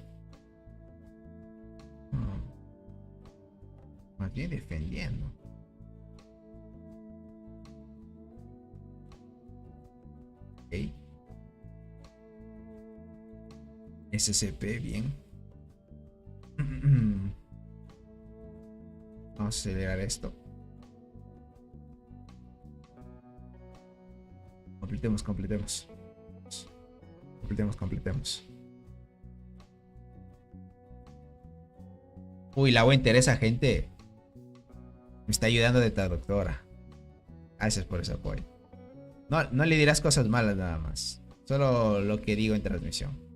No. Más bien defendiendo. Ok. SCP, bien. Vamos a acelerar esto. Completemos. Uy, la buena Teresa, gente. Me está ayudando de traductora. Gracias por ese apoyo. No le dirás cosas malas nada más. Solo lo que digo en transmisión.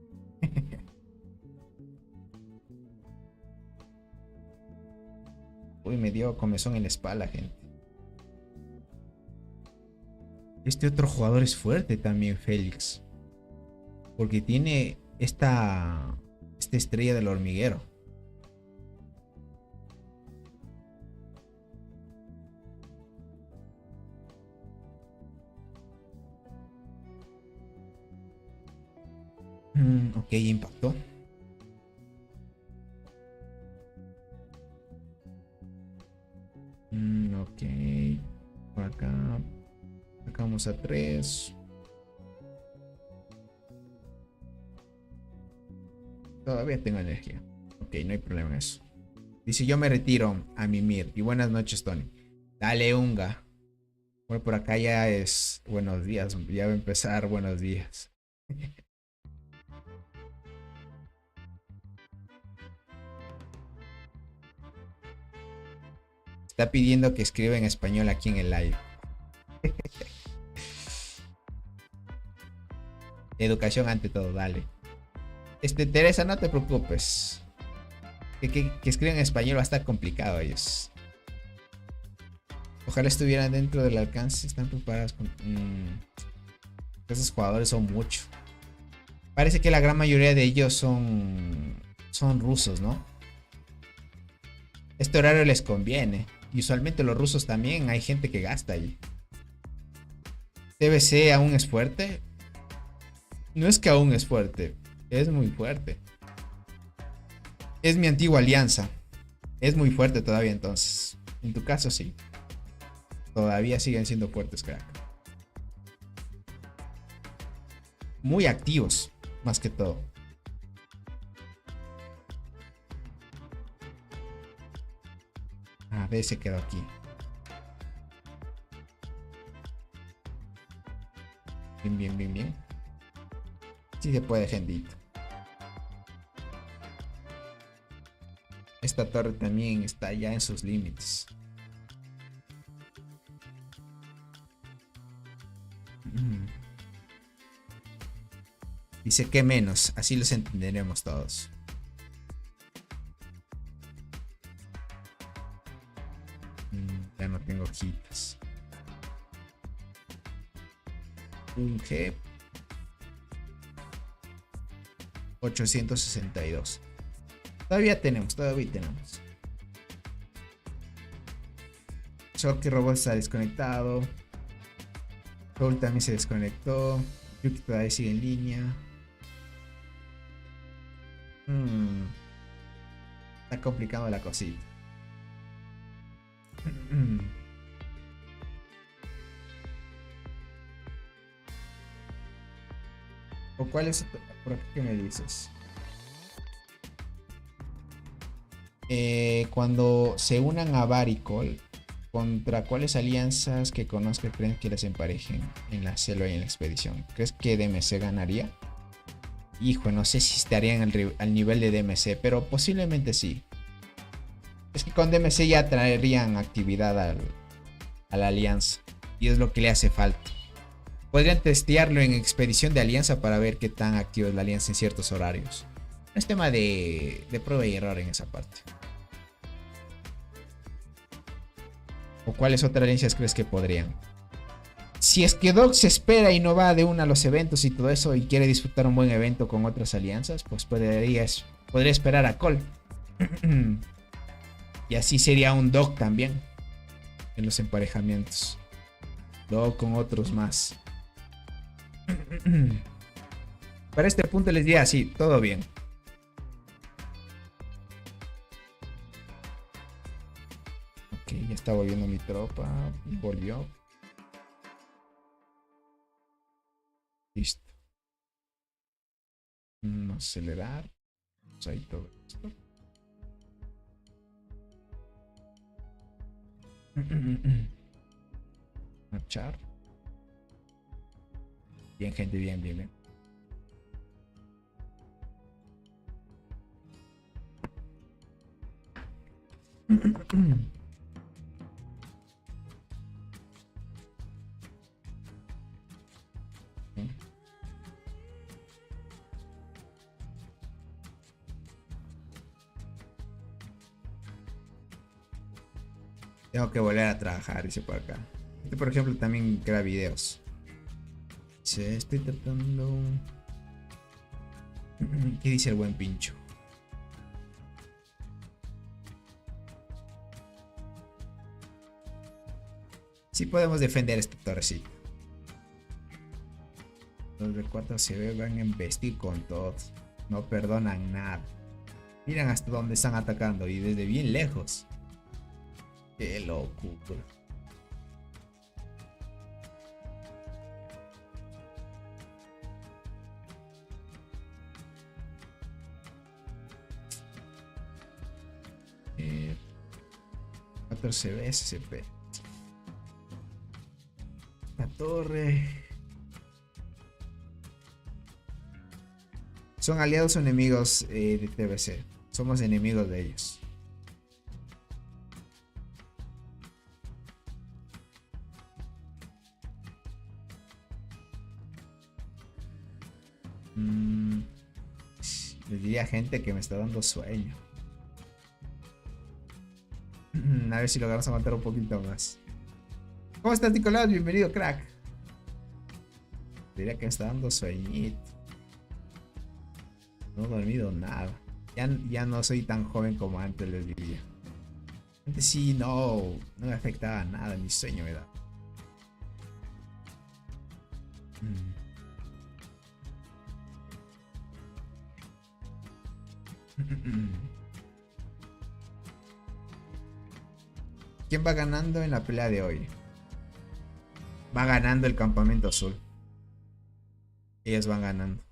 Uy, me dio comezón en la espalda, gente. Este otro jugador es fuerte también, Félix. Porque tiene esta estrella del hormiguero. Ok, impactó. Ok. Por acá. Sacamos a 3. Todavía tengo energía. Ok, no hay problema en eso. Dice, yo me retiro a mimir. Y buenas noches, Tony. Dale, Unga. Bueno, por acá ya es buenos días. Ya va a empezar buenos días. Está pidiendo que escriba en español aquí en el live. Educación ante todo, dale. Teresa, no te preocupes. Que escriban en español va a estar complicado ellos. Ojalá estuvieran dentro del alcance. Están preparados con... Esos jugadores son muchos. Parece que la gran mayoría de ellos son rusos, ¿no? Este horario les conviene. Y usualmente los rusos también hay gente que gasta allí. TBC aún es fuerte. No es que aún es fuerte. Es muy fuerte. Es mi antigua alianza. Es muy fuerte todavía entonces. En tu caso sí. Todavía siguen siendo fuertes, crack. Muy activos, más que todo. A ver, se quedó aquí. Bien. Sí se puede, gentito. Esta torre también está ya en sus límites. Dice que menos, así los entenderemos todos. Ya no tengo hojitas. Un G 862. Todavía tenemos. Shocky Robot está desconectado. Soul también se desconectó. Yuki todavía sigue en línea. Está complicado la cosita. ¿O cuál es por aquí que me dices? Cuando se unan a Varicol, ¿contra cuáles alianzas que conozca creen que las emparejen en la selva y en la expedición? ¿Crees que DMC ganaría? hijo, no sé si estarían al nivel de DMC, pero posiblemente sí. Es que con DMC ya traerían actividad a la alianza. Y es lo que le hace falta. Podrían testearlo en expedición de alianza para ver qué tan activa es la alianza en ciertos horarios. Es tema de prueba y error en esa parte. ¿O cuáles otras alianzas crees que podrían? Si es que Doc se espera y no va de una a los eventos y todo eso y quiere disfrutar un buen evento con otras alianzas, pues podría esperar a Cole. Y así sería un Doc también en los emparejamientos. Doc con otros más. Para este punto les diría así, todo bien. Ok, ya está volviendo mi tropa. Volvió. Listo. Acelerar. Vamos ahí todo esto. Marchar. Bien, gente, bien, bien, bien. Tengo que volver a trabajar, dice por acá. Este, por ejemplo, también crea videos. Dice, estoy tratando... ¿Qué dice el buen pincho? Sí podemos defender esta torrecita. Los de 4 CB van a embestir con todo. No perdonan nada. Miren hasta dónde están atacando y desde bien lejos. Qué locura. Eh, 14 veces SCP. La torre. ¿Son aliados o enemigos de TBC? Somos enemigos de ellos. Les diría gente que me está dando sueño. A ver si logramos aguantar un poquito más. ¿Cómo estás, Nicolás? Bienvenido, crack. Diría que me está dando sueñito. No he dormido nada. Ya no soy tan joven como antes, les diría. Antes sí, no me afectaba nada. Mi sueño me da. ¿Quién va ganando en la pelea de hoy? Va ganando el campamento azul. Ellos van ganando.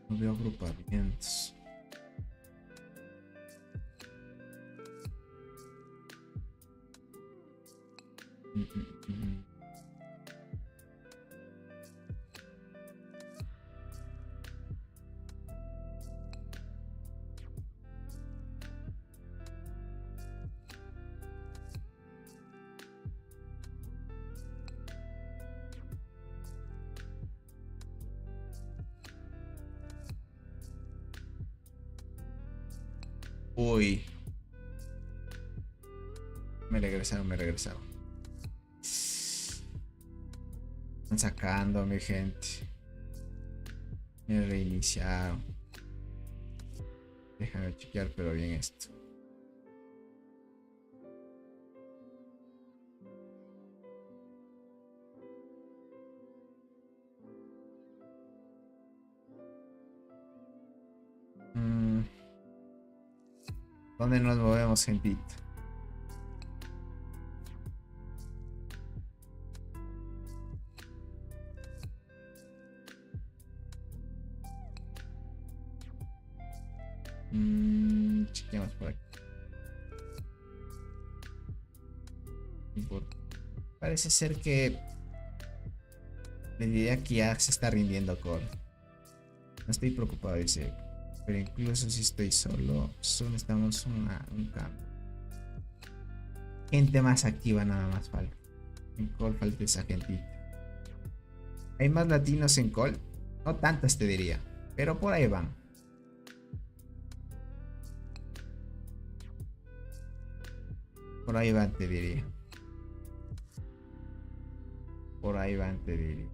No veo agrupamientos. Uy. Me regresaron. Están sacando, mi gente. Me reiniciaron. Déjame chequear, pero bien esto. ¿Dónde nos movemos, gentita? Chequeamos por aquí. Parece ser que le diría que ya se está rindiendo Cole. No estoy preocupado, dice. Pero incluso si estoy solo, solo estamos un cambio. Gente más activa nada más falta. En Cole falta esa gentita. ¿Hay más latinos en Cole? No tantas te diría, pero por ahí van. Por ahí van te diría. Por ahí van te diría.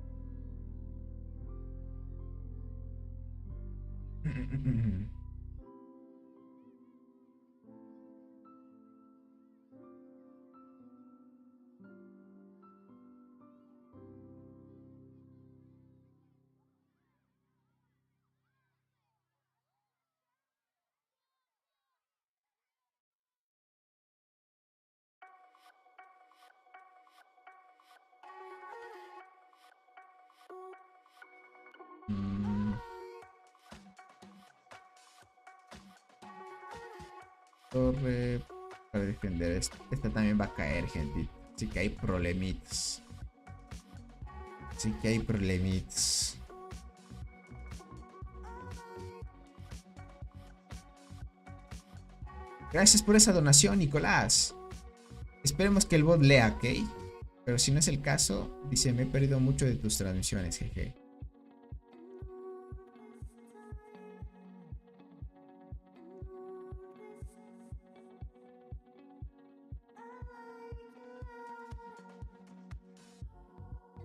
Torre para defender esto. Esta también va a caer, gente. Así que hay problemitas. Gracias por esa donación, Nicolás. Esperemos que el bot lea, ¿ok? Pero si no es el caso, dice, me he perdido mucho de tus transmisiones, jeje.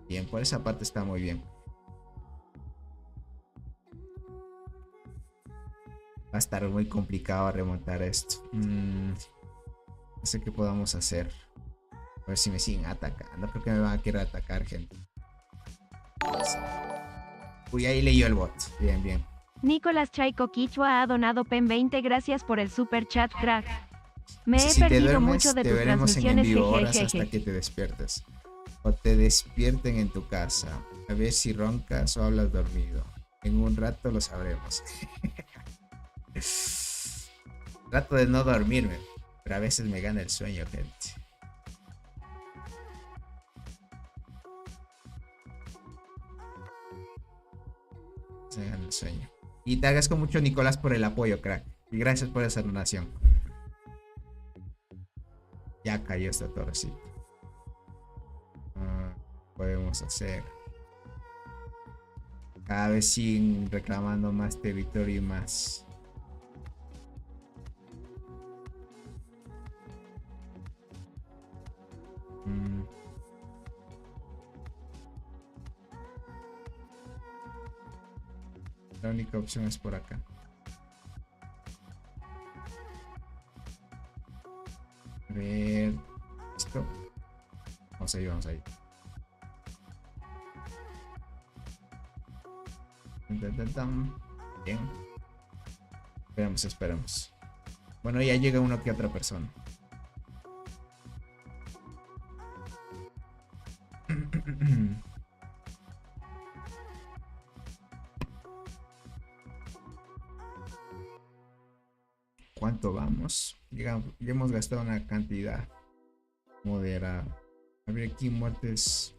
Bien, por esa parte está muy bien. Va a estar muy complicado remontar esto. No sé qué podamos hacer. A ver si me siguen atacando. Creo que me van a querer atacar, gente. Uy, ahí leyó el bot. Bien, bien. Nicolás Chaiko Quichua ha donado PEN 20. Gracias por el super chat, crack. Me he Si te perdido duermes, mucho de te tus veremos en transmisiones, vivo horas hasta jejeje. que te despiertes. O te despierten en tu casa. A ver si roncas o hablas dormido. En un rato lo sabremos. Trato de no dormirme, pero a veces me gana el sueño, gente. Se gana el sueño. Y te agradezco mucho, Nicolás, por el apoyo, crack. Y gracias por esa donación. Ya cayó esta torrecita. Podemos hacer. Cada vez siguen reclamando más territorio y más. La única opción es por acá. A ver. ¿Listo? Vamos ahí, vamos ahí. Bien. Esperamos, esperamos. Bueno, ya llega uno que otra persona. ¿Cuánto vamos? Ya hemos gastado una cantidad moderada. A ver aquí muertes.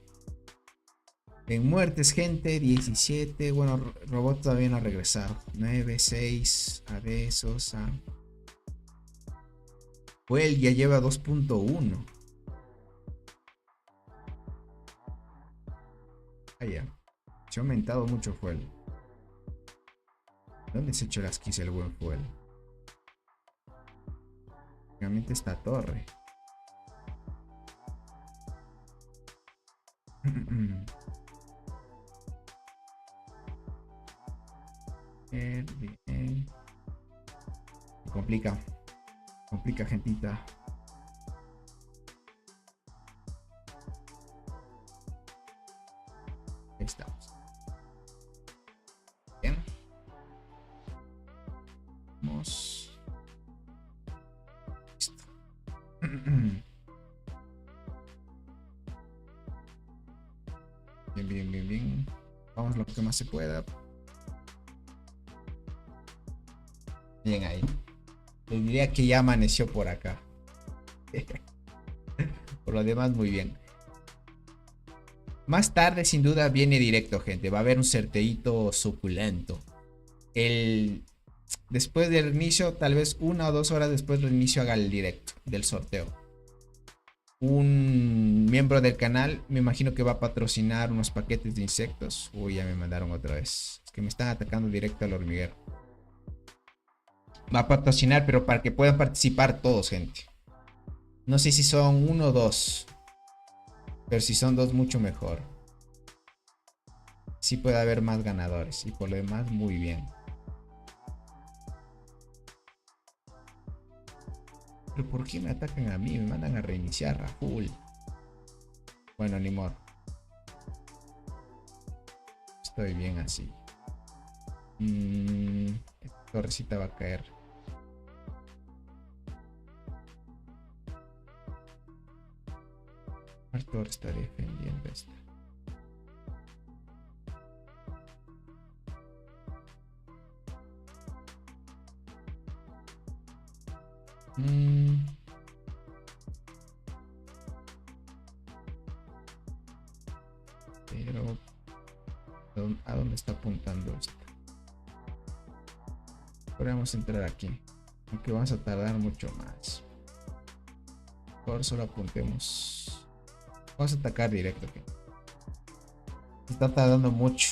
En muertes, gente, 17. Bueno, robot todavía no ha regresado. 9, 6. A ver, Sosa. Fuel ya lleva 2.1. Ya. Se ha aumentado mucho Fuel. ¿Dónde se echó las keys el buen Fuel? Realmente esta torre. Bien. Complica. Complica, gentita. Ahí estamos. Bien. Vamos. Listo. Bien, bien, bien, bien. Vamos lo que más se pueda. Bien ahí. Te diría que ya amaneció por acá. Por lo demás, muy bien. Más tarde, sin duda, viene directo, gente. Va a haber un sorteito suculento. Después del inicio, tal vez 1 o 2 horas después del inicio, haga el directo del sorteo. Un miembro del canal, me imagino que va a patrocinar unos paquetes de insectos. Uy, ya me mandaron otra vez. Es que me están atacando directo al hormiguero. Va a patrocinar, pero para que puedan participar todos, gente. No sé si son 1 o 2. Pero si son 2, mucho mejor. Sí puede haber más ganadores. Y por lo demás, muy bien. Pero ¿por qué me atacan a mí? Me mandan a reiniciar, Raúl. Bueno, ni modo. Estoy bien así. Esta torrecita va a caer. ¿Cuál torre está defendiendo esta? Pero ¿a dónde está apuntando esto? Podríamos entrar aquí, aunque vamos a tardar mucho más. Por solo apuntemos. Vamos a atacar directo aquí. Está tardando mucho.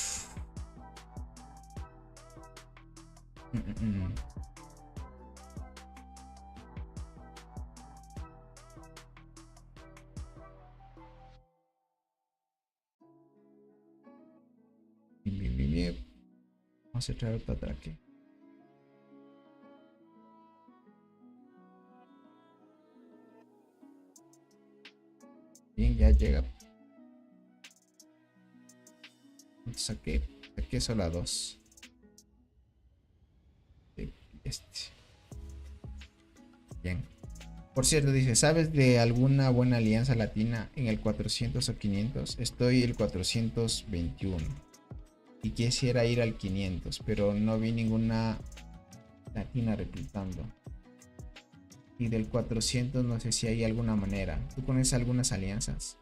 Vamos a traer otro ataque. Bien, ya llega. Saqué solo a 2. Bien. Por cierto, dice, ¿sabes de alguna buena alianza latina en el 400 o 500? Estoy el 421. Y quisiera ir al 500, pero no vi ninguna latina reclutando. Y del 400 no sé si hay alguna manera. ¿Tú conoces algunas alianzas?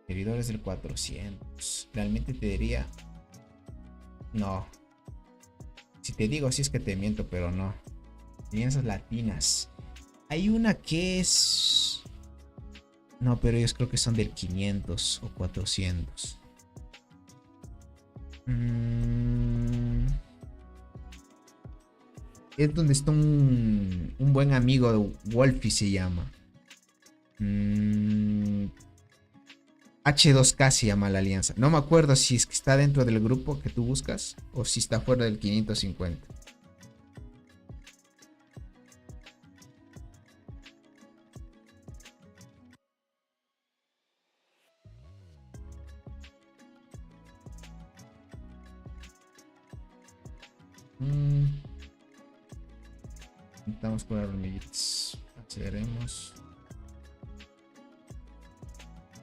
Seguidores del 400. Realmente te diría... No. Si te digo así es que te miento, pero no. Alianzas latinas. Hay una que es... No, pero ellos creo que son del 500 o 400. Es donde está un buen amigo de Wolfie, se llama. H2K se llama la alianza. No me acuerdo si es que está dentro del grupo que tú buscas o si está fuera del 550. Intentamos curar hormiguitas. Accederemos.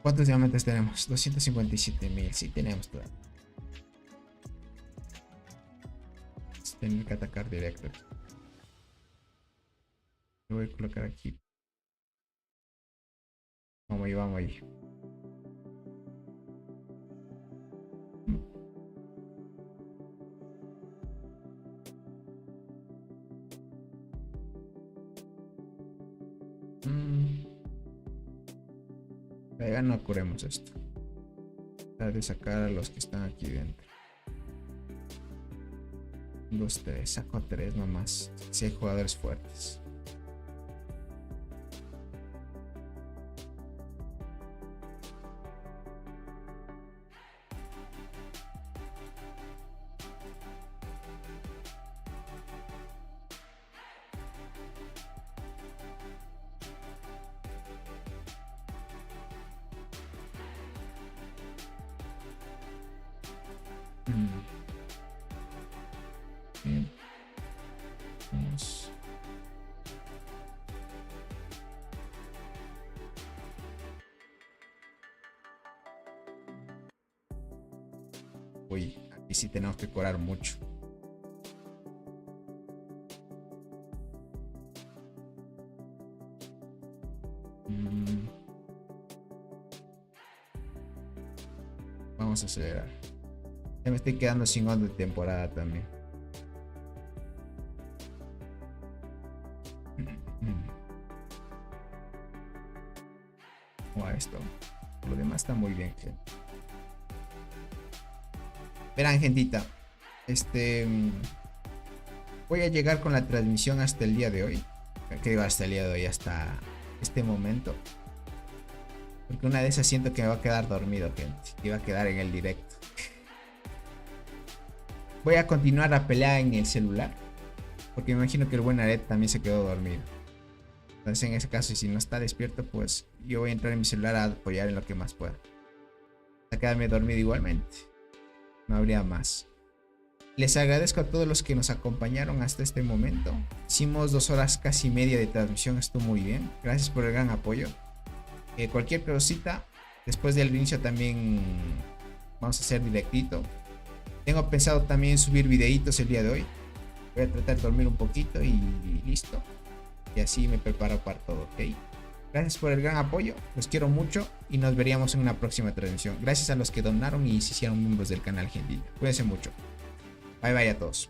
¿Cuántos diamantes tenemos? 257.000. Sí, tenemos todavía. Tengo que atacar directo. Lo voy a colocar aquí. Vamos ahí, vamos ahí. Ya no curemos esto. Tratar de sacar a los que están aquí dentro. 2, 3. Saco a 3 nomás. Si hay jugadores fuertes. Bien. Vamos. Uy, aquí sí tenemos que curar mucho. Vamos a acelerar. Ya me estoy quedando sin onda de temporada también. O a esto. Lo demás está muy bien, gente. Verán, gentita. Voy a llegar con la transmisión hasta el día de hoy. ¿Qué digo hasta el día de hoy? Hasta este momento. Porque una de esas siento que me va a quedar dormido, gente. Que iba a quedar en el directo. Voy a continuar a pelear en el celular. Porque me imagino que el buen Aret también se quedó dormido. Entonces en ese caso, si no está despierto, pues yo voy a entrar en mi celular a apoyar en lo que más pueda. A quedarme dormido igualmente. No habría más. Les agradezco a todos los que nos acompañaron hasta este momento. Hicimos 2 horas casi media de transmisión, estuvo muy bien. Gracias por el gran apoyo. Cualquier cosita, después del inicio también vamos a hacer directito. Tengo pensado también subir videitos el día de hoy. Voy a tratar de dormir un poquito y listo. Y así me preparo para todo, ¿ok? Gracias por el gran apoyo, los quiero mucho y nos veríamos en una próxima transmisión. Gracias a los que donaron y se hicieron miembros del canal, gente. Cuídense mucho. Bye bye a todos.